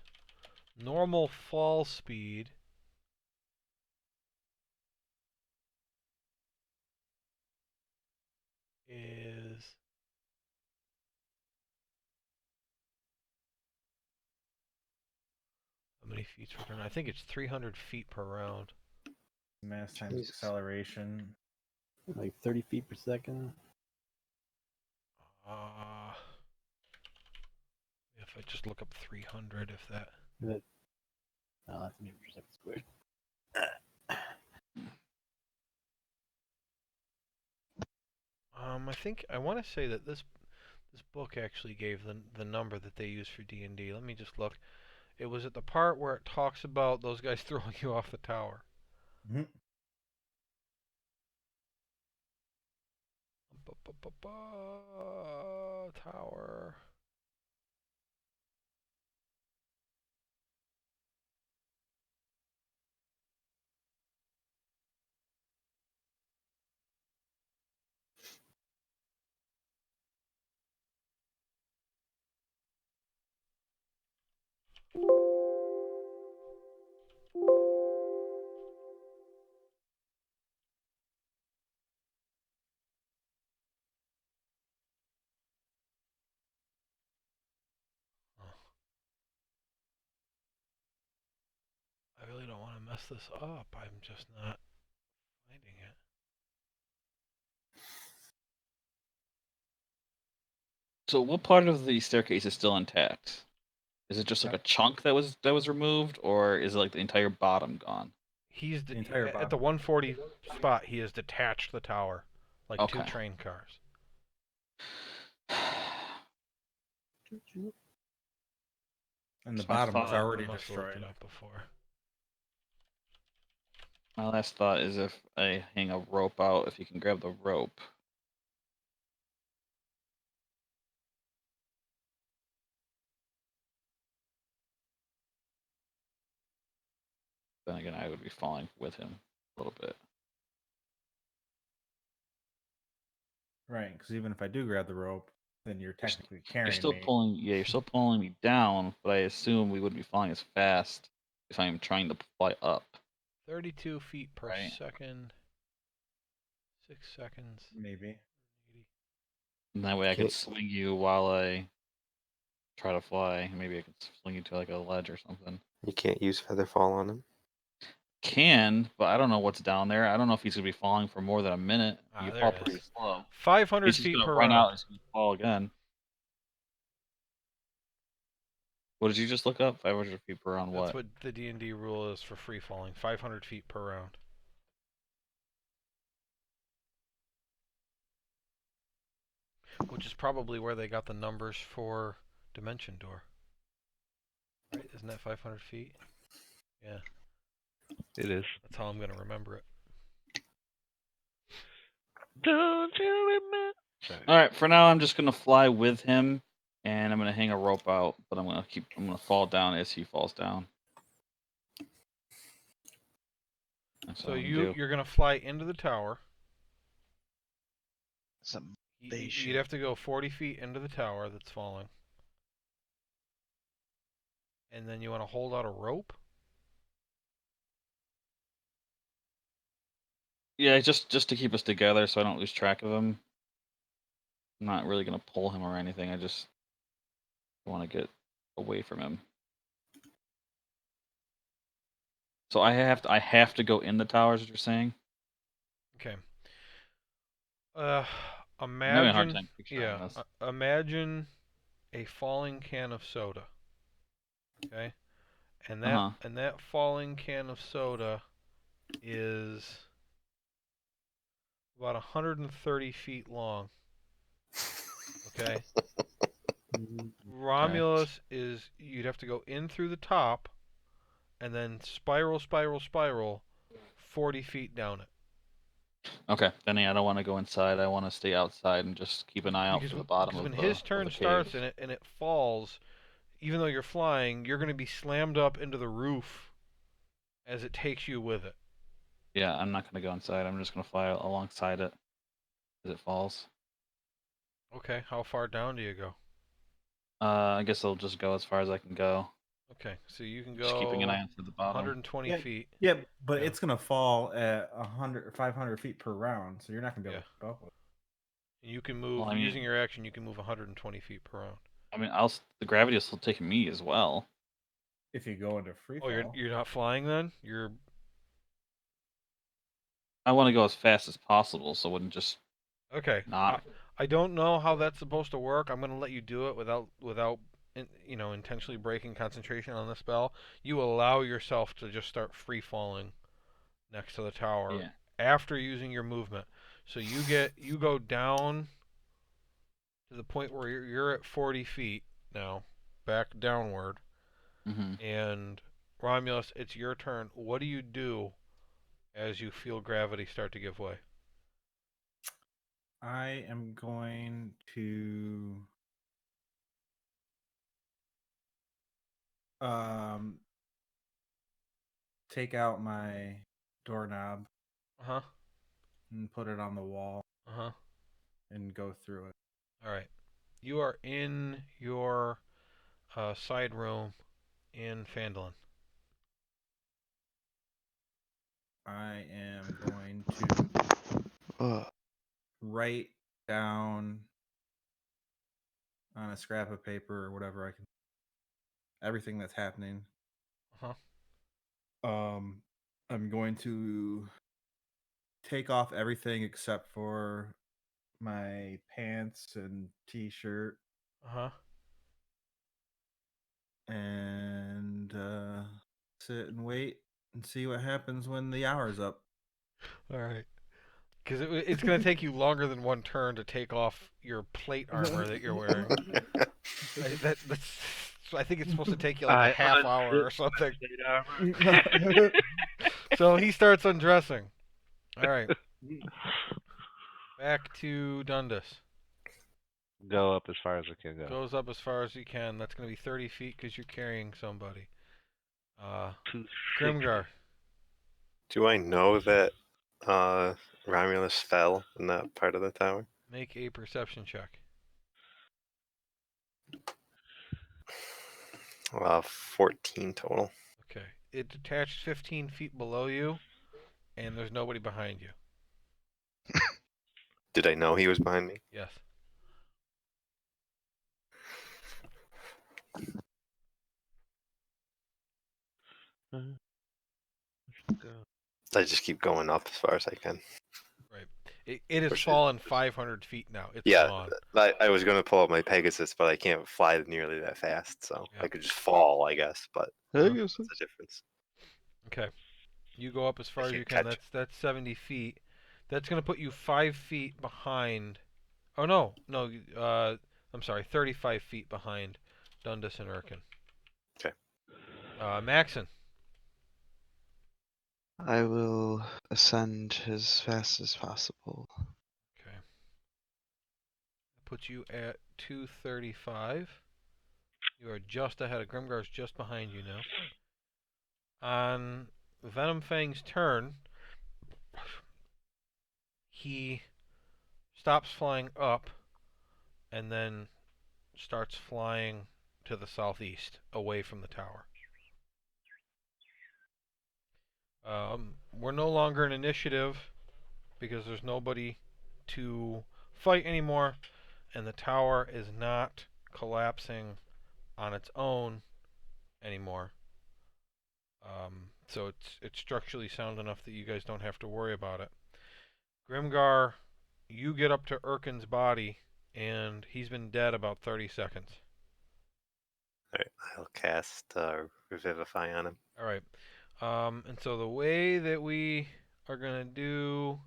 normal fall speed is how many feet per turn? I think it's 300 feet per round. Mass times Jesus. acceleration. Like 30 feet per second. If I just look up 300, if that. That, oh, that's maybe per second squared. I think I want to say that This book actually gave the number that they use for D&D. Let me just look. It was at the part where it talks about those guys throwing you off the tower. Mhm. Tower. I really don't want to mess this up. I'm just not finding it. So what part of the staircase is still intact? Is it just like a chunk that was removed, or is it like the entire bottom gone? He's The entire at the bottom. 140 spot. He has detached the tower like two Okay. train cars. And the So my bottom was thought- already I must have looked destroyed. it up before. My last thought is if I hang a rope out, if you can grab the rope. Then again, I would be falling with him a little bit. Right, because even if I do grab the rope, then you're technically You're carrying still me. pulling, yeah, you're still pulling me down, but I assume we wouldn't be falling as fast if I'm trying to fly up. 32 feet per Right. second. 6 seconds. Maybe. And that way I can Okay. swing you while I try to fly. Maybe I can swing you to like a ledge or something. You can't use feather fall on him. Can, but I don't know what's down there. I don't know if he's gonna be falling for more than a minute. You There fall it pretty is. slow. 500 He's just feet gonna per run out round. and he's gonna fall again. What did you just look up? 500 feet per round. That's What? what the D&D rule is for free falling. 500 feet per round. Which is probably where they got the numbers for Dimension Door. Right? Isn't that 500 feet? Yeah. It is. That's how I'm going to remember it. Don't you remember? Sorry. All right. For now, I'm just gonna fly with him, and I'm gonna hang a rope out. But I'm gonna fall down as he falls down. That's So what I'm gonna do. you're going to fly into the tower. Some You'd spaceship. have to go 40 feet into the tower that's falling. And then you want to hold out a rope? Yeah, just to keep us together, so I don't lose track of him. I'm not really gonna pull him or anything. I just want to get away from him. So I have to go in the towers. What you're saying? Okay. I'm having a hard Imagine, time picturing this. imagine a falling can of soda. Okay? And Uh-huh. that falling can of soda is about 130 feet long. Okay? Romulus is you'd have to go in through the top and then spiral 40 feet down it. Okay, then yeah, I don't want to go inside. I want to stay outside and just keep an eye out Because for the bottom when of his the turn cave. starts and it falls, even though you're flying, you're going to be slammed up into the roof as it takes you with it. Yeah, I'm not gonna go inside. I'm just gonna fly alongside it as it falls. Okay, how far down do you go? I guess I'll just go as far as I can go. Okay, so you can Just keeping an go eye out for the bottom. 120 Yeah, feet. Yeah, but Yeah. it's gonna fall at 100, 500 feet per round, so you're not gonna be able to keep up with it. You can move, Well, I mean- using your action, you can move 120 feet per round. I mean, the gravity will still take me as well. If you go into free Oh, fall. you're not flying then? You're I want to go as fast as possible, so it wouldn't just okay. not. I don't know how that's supposed to work. I'm going to let you do it without intentionally breaking concentration on the spell. You allow yourself to just start free falling next to the tower Yeah. after using your movement. So you go down to the point where you're at 40 feet now, back downward. Mm-hmm. And Romulus, it's your turn. What do you do as you feel gravity start to give way? I am going to take out my doorknob Uh-huh. and put it on the wall Uh-huh. and go through it. All right. You are in your side room in Phandalin. I am going to Ugh. write down on a scrap of paper or whatever I can everything that's happening. Uh-huh. I'm going to take off everything except for my pants and t-shirt Uh-huh. and sit and wait and see what happens when the hour's up. All right. Because it's going to take you longer than one turn to take off your plate armor that you're wearing. I think it's supposed to take you like a half hour or something. So he starts undressing. All right. Back to Dundas. Go up as far as I can go. Goes up as far as you can. That's going to be 30 feet because you're carrying somebody. 260. Grimgar. Do I know that Romulus fell in that part of the tower? Make a perception check. 14 total. Okay. It detached 15 feet below you, and there's nobody behind you. Did I know he was behind me? Yes. Go. I just keep going up as far as I can. Right. It has Push it. fallen 500 feet now. It's Yeah, gone. I was going to pull up my Pegasus, but I can't fly nearly that fast, so Yeah. I could just fall, I guess, but that's the difference. Okay. You go up as far as you can't can. catch. That's 70 feet. That's going to put you 5 feet behind. Oh, no. No. I'm sorry. 35 feet behind Dundas and Erkin. Okay. Maxon. I will ascend as fast as possible. Okay. Puts you at 235. You are just ahead of Grimgar's just behind you now. On Venomfang's turn, he stops flying up and then starts flying to the southeast, away from the tower. We're no longer in initiative because there's nobody to fight anymore, and the tower is not collapsing on its own anymore. So it's structurally sound enough that you guys don't have to worry about it. Grimgar, you get up to Erkin's body, and he's been dead about 30 seconds. Alright, I'll cast Revivify on him. Alright. And so the way that we are going to do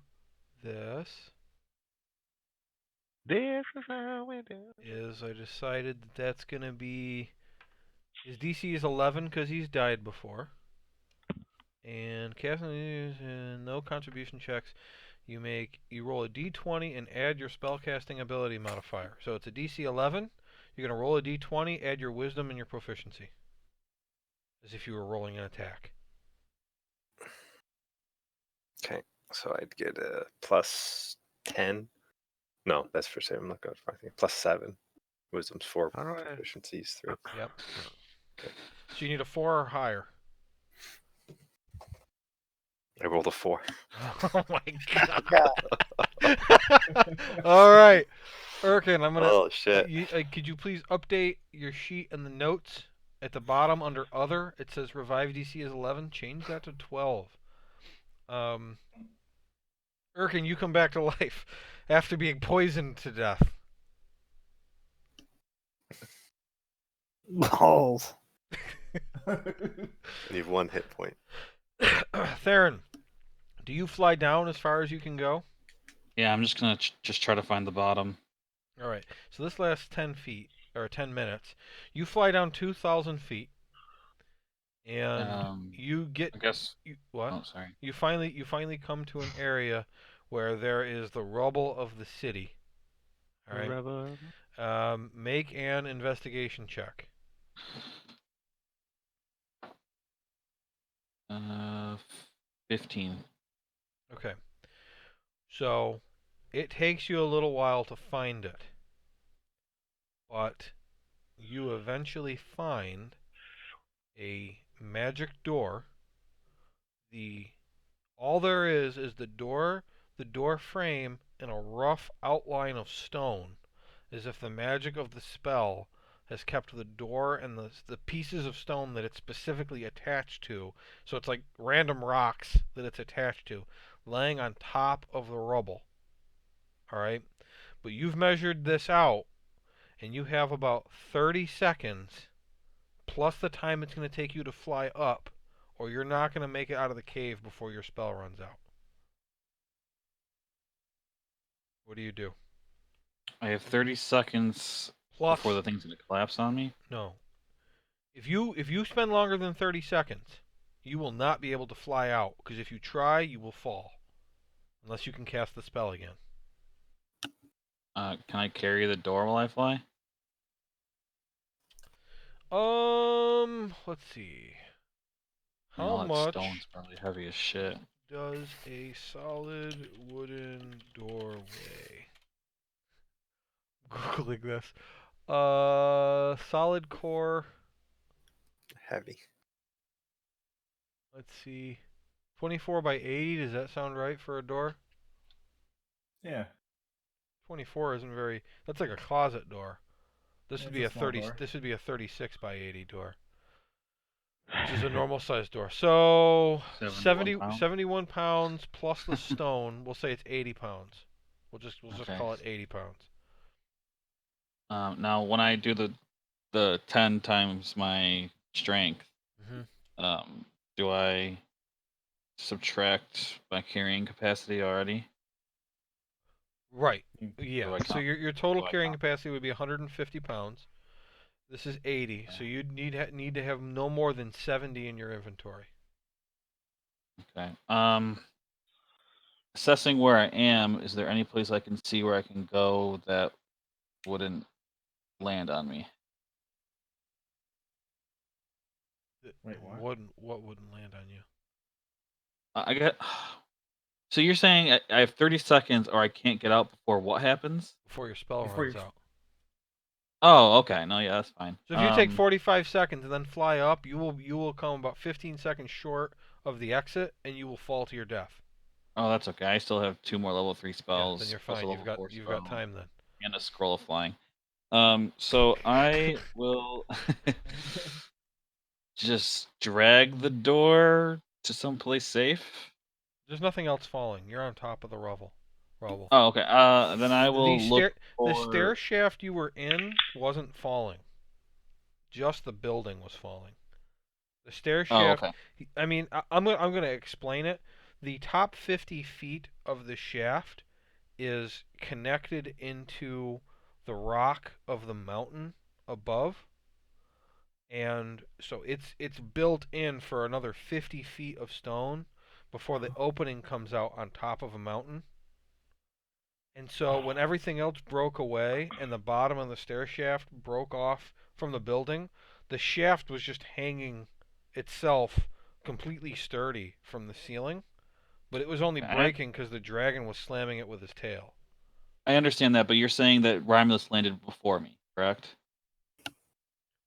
this is I decided that that's going to be... His DC is 11 because he's died before. And casting no contribution checks. You roll a d20 and add your spellcasting ability modifier. So it's a DC 11. You're going to roll a d20, add your wisdom and your proficiency. As if you were rolling an attack. Okay, so I'd get a plus 10. No, that's for 7. I'm not going for anything. Plus 7. Wisdom's 4. How do I- Proficiency's 3. Yep. So you need a 4 or higher. I rolled a 4. Oh my god. All right. Erkin, I'm going to... Oh, shit. could you please update your sheet and the notes at the bottom under other? It says revive DC is 11. Change that to 12. Erkin, you come back to life after being poisoned to death. Balls. You have 1 hit point. Theron, do you fly down as far as you can go? Yeah, I'm just gonna just try to find the bottom. All right. So this lasts 10 feet or 10 minutes. You fly down 2,000 feet, and you get I guess. what? Oh, sorry. You finally come to an area where there is the rubble of the city. All right. Rubber. Make an investigation check. 15. Okay. So it takes you a little while to find it, but you eventually find a magic door. All there is the door frame, and a rough outline of stone, as if the magic of the spell has kept the door and the pieces of stone that it's specifically attached to. So it's like random rocks that it's attached to, laying on top of the rubble. All right, but you've measured this out, and you have about 30 seconds plus the time it's going to take you to fly up, or you're not going to make it out of the cave before your spell runs out. What do you do? I have 30 seconds Plus, before the thing's gonna collapse on me. no. If you spend longer than 30 seconds, you will not be able to fly out, because if you try, you will fall. Unless you can cast the spell again. Can I carry the door while I fly? Let's see. I mean, How all that much stone's probably heavy as shit. does a solid wooden doorway? Googling this. Solid core. Heavy. Let's see. 24 by 80. Does that sound right for a door? Yeah. 24 isn't very. That's like a closet door. This Yeah, would it's be a a small 30. door. This would be a 36 by 80 door, which is a normal size door. So 71 pounds? 71 pounds plus the stone. We'll say it's 80 pounds. We'll just Okay. call it 80 pounds. Now, when I do the 10 times my strength, Mm-hmm. do I subtract my carrying capacity already? Right. You- Yeah. Do I So count? your total Do I carrying count? capacity would be 150 pounds. This is 80. So you'd need to have no more than 70 in your inventory. Okay. Assessing where I am, is there any place I can see where I can go that wouldn't land on me? Wait, what? What wouldn't land on you? I get. So you're saying I have 30 seconds, or I can't get out before what happens? Before your spell Before runs you- out. Oh, okay. No, yeah, that's fine. So if you take 45 seconds and then fly up, you will come about 15 seconds short of the exit, and you will fall to your death. Oh, that's okay. I still have 2 more level 3 Yeah, spells. then you're plus a fine. level 4 You've got spell time then. and a scroll of flying. So I will just drag the door to someplace safe. There's nothing else falling. You're on top of the rubble. Oh, okay. Then I will look The for. stair shaft you were in wasn't falling. Just the building was falling. The stair Oh, shaft. okay. I mean, I'm gonna explain it. The top 50 feet of the shaft is connected into the rock of the mountain above, and so it's built in for another 50 feet of stone before the opening comes out on top of a mountain. And so when everything else broke away and the bottom of the stair shaft broke off from the building, the shaft was just hanging itself completely sturdy from the ceiling, but it was only Okay. breaking because the dragon was slamming it with his tail. I understand that, but you're saying that Romulus landed before me, correct?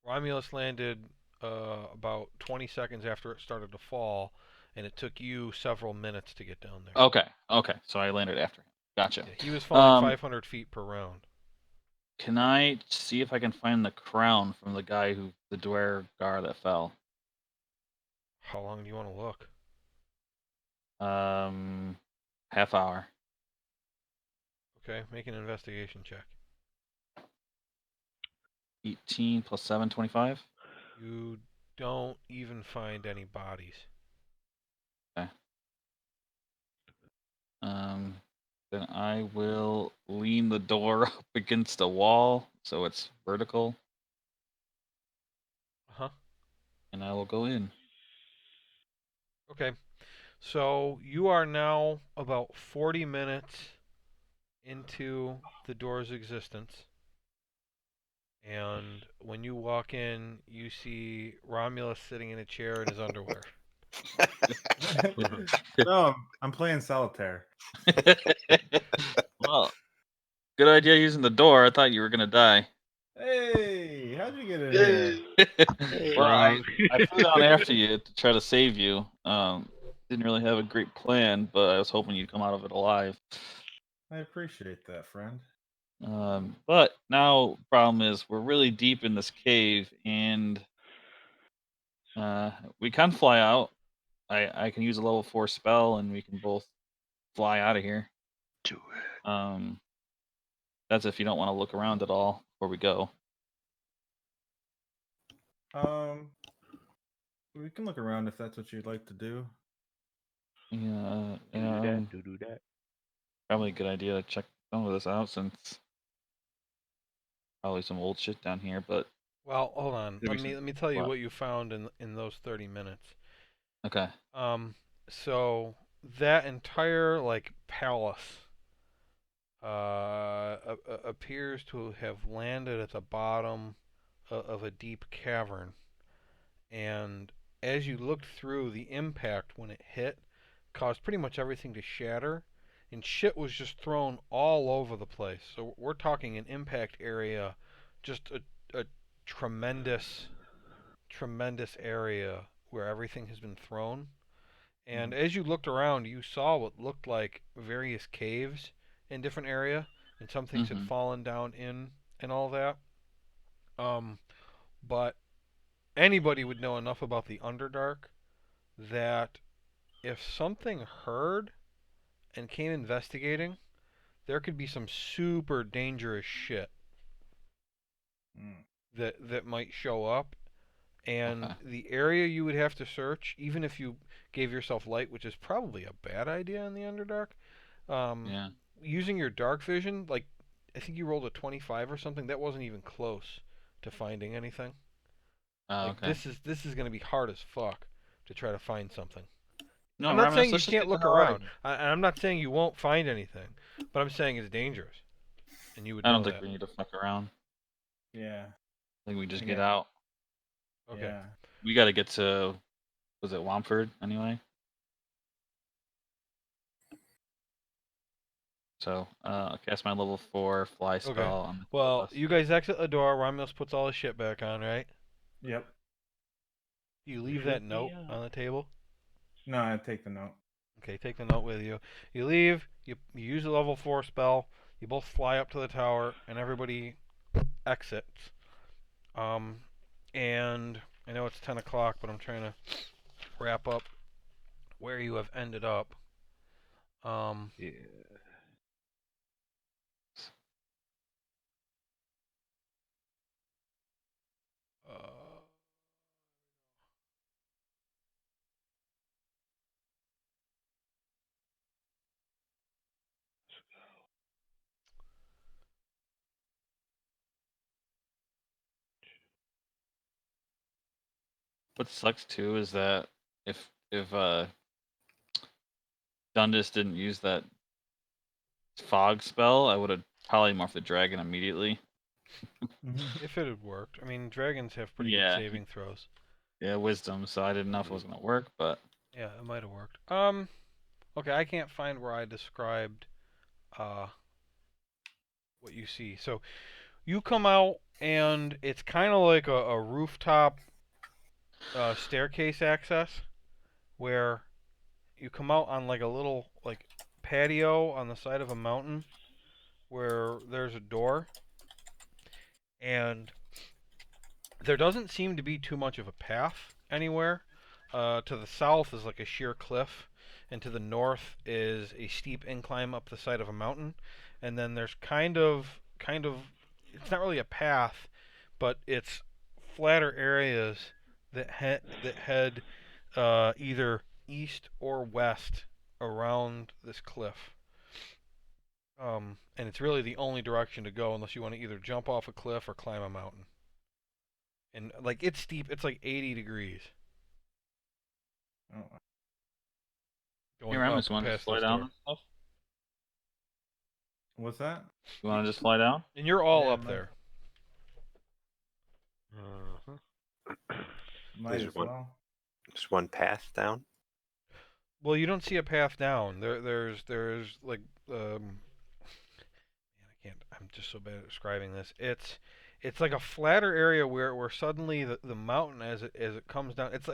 Romulus landed about 20 seconds after it started to fall, and it took you several minutes to get down there. Okay. Okay. So I landed after him. Gotcha. Yeah, he was falling 500 feet per round. Can I see if I can find the crown from the guy the Dwerer Gar that fell? How long do you want to look? Half hour. Okay, make an investigation check. 18 plus 7, 25. You don't even find any bodies. Okay. Then I will lean the door up against a wall so it's vertical, Uh-huh. and I will go in. Okay. So you are now about 40 minutes into the door's existence. And when you walk in, you see Romulus sitting in a chair in his underwear. No, I'm playing solitaire. Well, good idea using the door. I thought you were gonna die. Hey, how'd you get in here? Well, Wrong. I flew down after you to try to save you. Didn't really have a great plan, but I was hoping you'd come out of it alive. I appreciate that, friend. But now problem is we're really deep in this cave, and we can fly out. I can use a level 4 spell, and we can both fly out of here. Do it. That's if you don't want to look around at all before we go. We can look around if that's what you'd like to do. Yeah, Do that. probably a good idea to check some of this out since probably some old shit down here. But Well, hold on. Maybe Let some- me tell you what? what you found in those 30 minutes. Okay. So that entire like palace appears to have landed at the bottom of a deep cavern, and as you looked through, the impact when it hit caused pretty much everything to shatter, and shit was just thrown all over the place. So we're talking an impact area, just a tremendous, tremendous area where everything has been thrown. And as you looked around, you saw what looked like various caves in different area, and some things had Mhm. fallen down in and all that. But anybody would know enough about the Underdark that if something heard and came investigating, there could be some super dangerous shit that might show up. And Okay. the area you would have to search, even if you gave yourself light, which is probably a bad idea in the Underdark, Yeah. using your dark vision, like I think you rolled a 25 or something, that wasn't even close to finding anything. Oh, Like okay. this is gonna be hard as fuck to try to find something. No, I'm not Romulus, saying you let's just can't get the look hell out of around. here. I'm not saying you won't find anything, but I'm saying it's dangerous, and you would I don't know think that. we need to fuck around. Yeah. I think we just I get get- out. Okay. Yeah. We got to get to, was it Wamford anyway? So, I'll cast my level 4 fly spell Okay. on the two Well, of us. you guys exit the door. Romulus puts all his shit back on, right? Yep. You leave Shoot that me note up. on the table. No, I take the note. Okay, take the note with you. You leave. You use a level 4 spell. You both fly up to the tower, and everybody exits. And I know it's 10 o'clock, but I'm trying to wrap up where you have ended up. Yeah. Uh, What sucks too is that if Dundas didn't use that fog spell, I would have probably morphed the dragon immediately. if it had worked. I mean, dragons have pretty good Yeah, saving throws. yeah, wisdom. So I didn't know if it was gonna work, but Yeah, it might have worked. Okay, I can't find where I described uh what you see. So you come out and it's kind of like a rooftop staircase access where you come out on like a little like patio on the side of a mountain where there's a door, and there doesn't seem to be too much of a path anywhere. To the south is like a sheer cliff, and to the north is a steep incline up the side of a mountain. And then there's it's not really a path, but it's flatter areas that head either east or west around this cliff. And it's really the only direction to go unless you want to either jump off a cliff or climb a mountain. And like it's steep, it's like 80 degrees Oh, Hey, going Ramus, up you want to just past fly this down door. and stuff? what's that? You want to just fly down? And you're all Yeah, up might- there. Might There's as one. well. Just one path down. Well, you don't see a path down. There's like man, I can't. I'm just so bad at describing this. It's like a flatter area where suddenly the mountain as it comes down. It's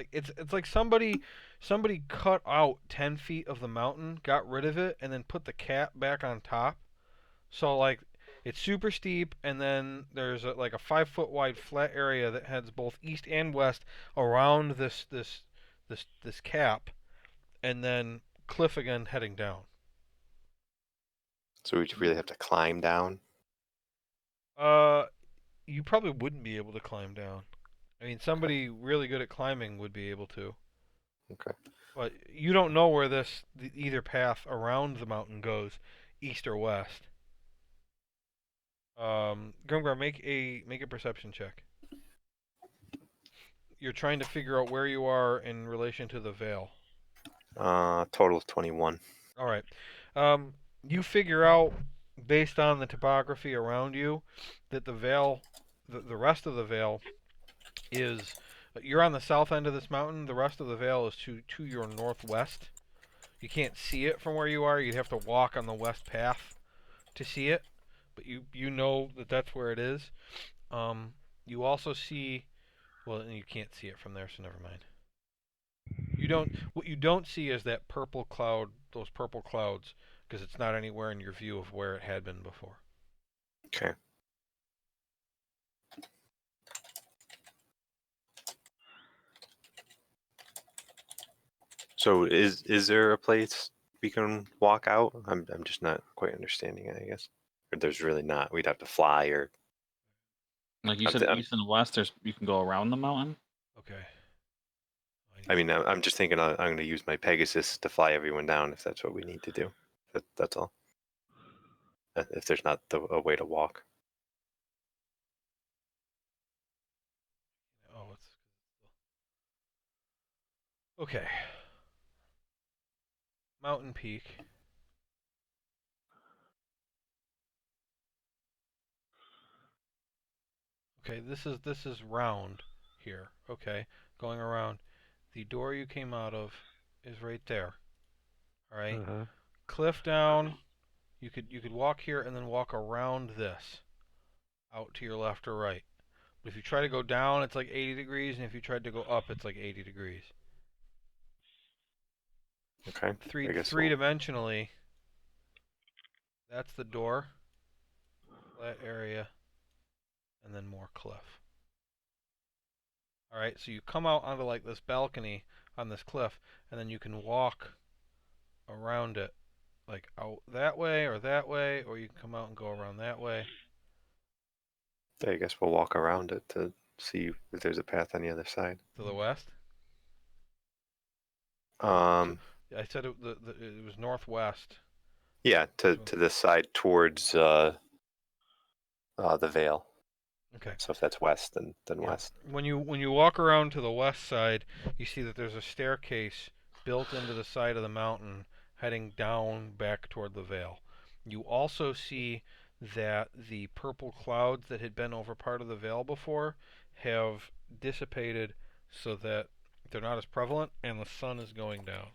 like somebody cut out 10 feet of the mountain, got rid of it, and then put the cap back on top. So like it's super steep, and then there's like a 5 foot wide flat area that heads both east and west around this cap, and then cliff again heading down. So we really have to climb down. You probably wouldn't be able to climb down. I mean, somebody really good at climbing would be able to. Okay. But you don't know where either path around the mountain goes, east or west. Grimgar, make a perception check. You're trying to figure out where you are in relation to the veil. Total of 21. All right. You figure out, based on the topography around you, that the veil, the rest of the veil, is you're on the south end of this mountain. The rest of the veil is to your northwest. You can't see it from where you are. You'd have to walk on the west path to see it, but you know that that's where it is. You also see, well, you can't see it from there, so never mind. What you don't see is that purple cloud, those purple clouds, because it's not anywhere in your view of where it had been before. Okay. So is there a place we can walk out? I'm just not quite understanding it, I guess. Or there's really not. We'd have to fly or Like you I'm said, th- I'm- east and west. You can go around the mountain. Okay. I mean, I'm just thinking I'm going to use my Pegasus to fly everyone down if that's what we need to do. That's all. If there's not a way to walk. Oh, it's okay. Mountain Peak. Okay, this is round here. Okay, going around. The door you came out of is right there. All right. Cliff down. You could walk here and then walk around this, out to your left or right. But if you try to go down, it's like 80 degrees, and if you tried to go up, it's like 80 degrees. Okay. Three I guess three dimensionally. That's the door. Flat area, and then more cliff. All right, so you come out onto like this balcony on this cliff, and then you can walk around it, like out that way, or you can come out and go around that way. I guess we'll walk around it to see if there's a path on the other side. To the west. Um, I said it was northwest. yeah, to this side towards the Vale. Okay. So if that's west, then Yeah. west. When you walk around to the west side, you see that there's a staircase built into the side of the mountain heading down back toward the Vale. You also see that the purple clouds that had been over part of the Vale before have dissipated so that they're not as prevalent and the sun is going down.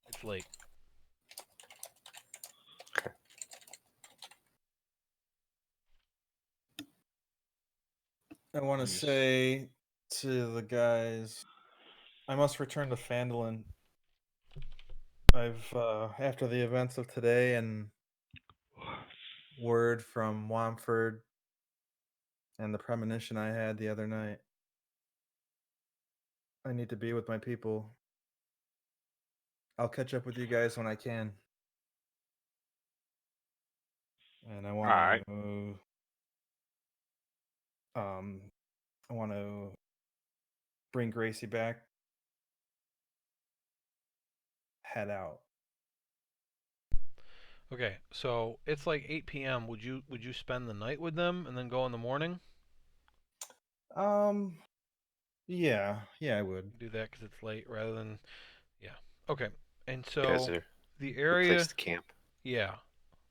It's late. I want to Yes. say to the guys, I must return to Phandalin. I've after the events of today and word from Wamford and the premonition I had the other night, I need to be with my people. I'll catch up with you guys when I can. And I want Alright. to I want to bring Gracie back head out. Okay, so it's like 8 p.m. Would you spend the night with them and then go in the morning? Yeah, I would. Do that because it's late rather than, yeah. Okay, and You guys so are the good area, place to camp. yeah.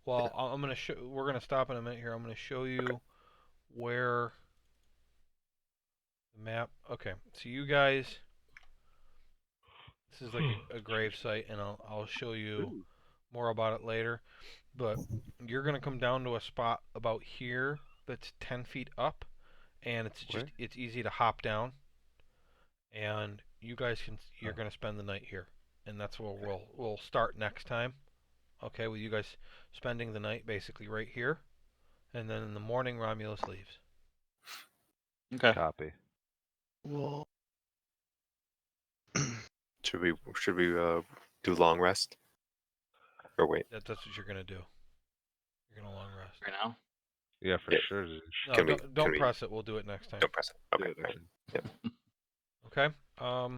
Well, I'm gonna show. We're gonna stop in a minute here. I'm gonna show you where the map. Okay, so you guys, this is like a grave site, and I'll show you more about it later. But you're gonna come down to a spot about here that's 10 feet up, and it's just Where? it's easy to hop down. And you guys you're gonna spend the night here, and that's where we'll start next time. Okay, with you guys spending the night basically right here, and then in the morning Romulus leaves. Okay. Copy. Well, Should we do long rest? Or wait? That's what you're gonna do. You're gonna long rest. Right now. Yeah, for Yeah. sure. No, Can we- don't we- press it. We'll do it next time. Don't press it. Okay. Yeah, all right. Okay.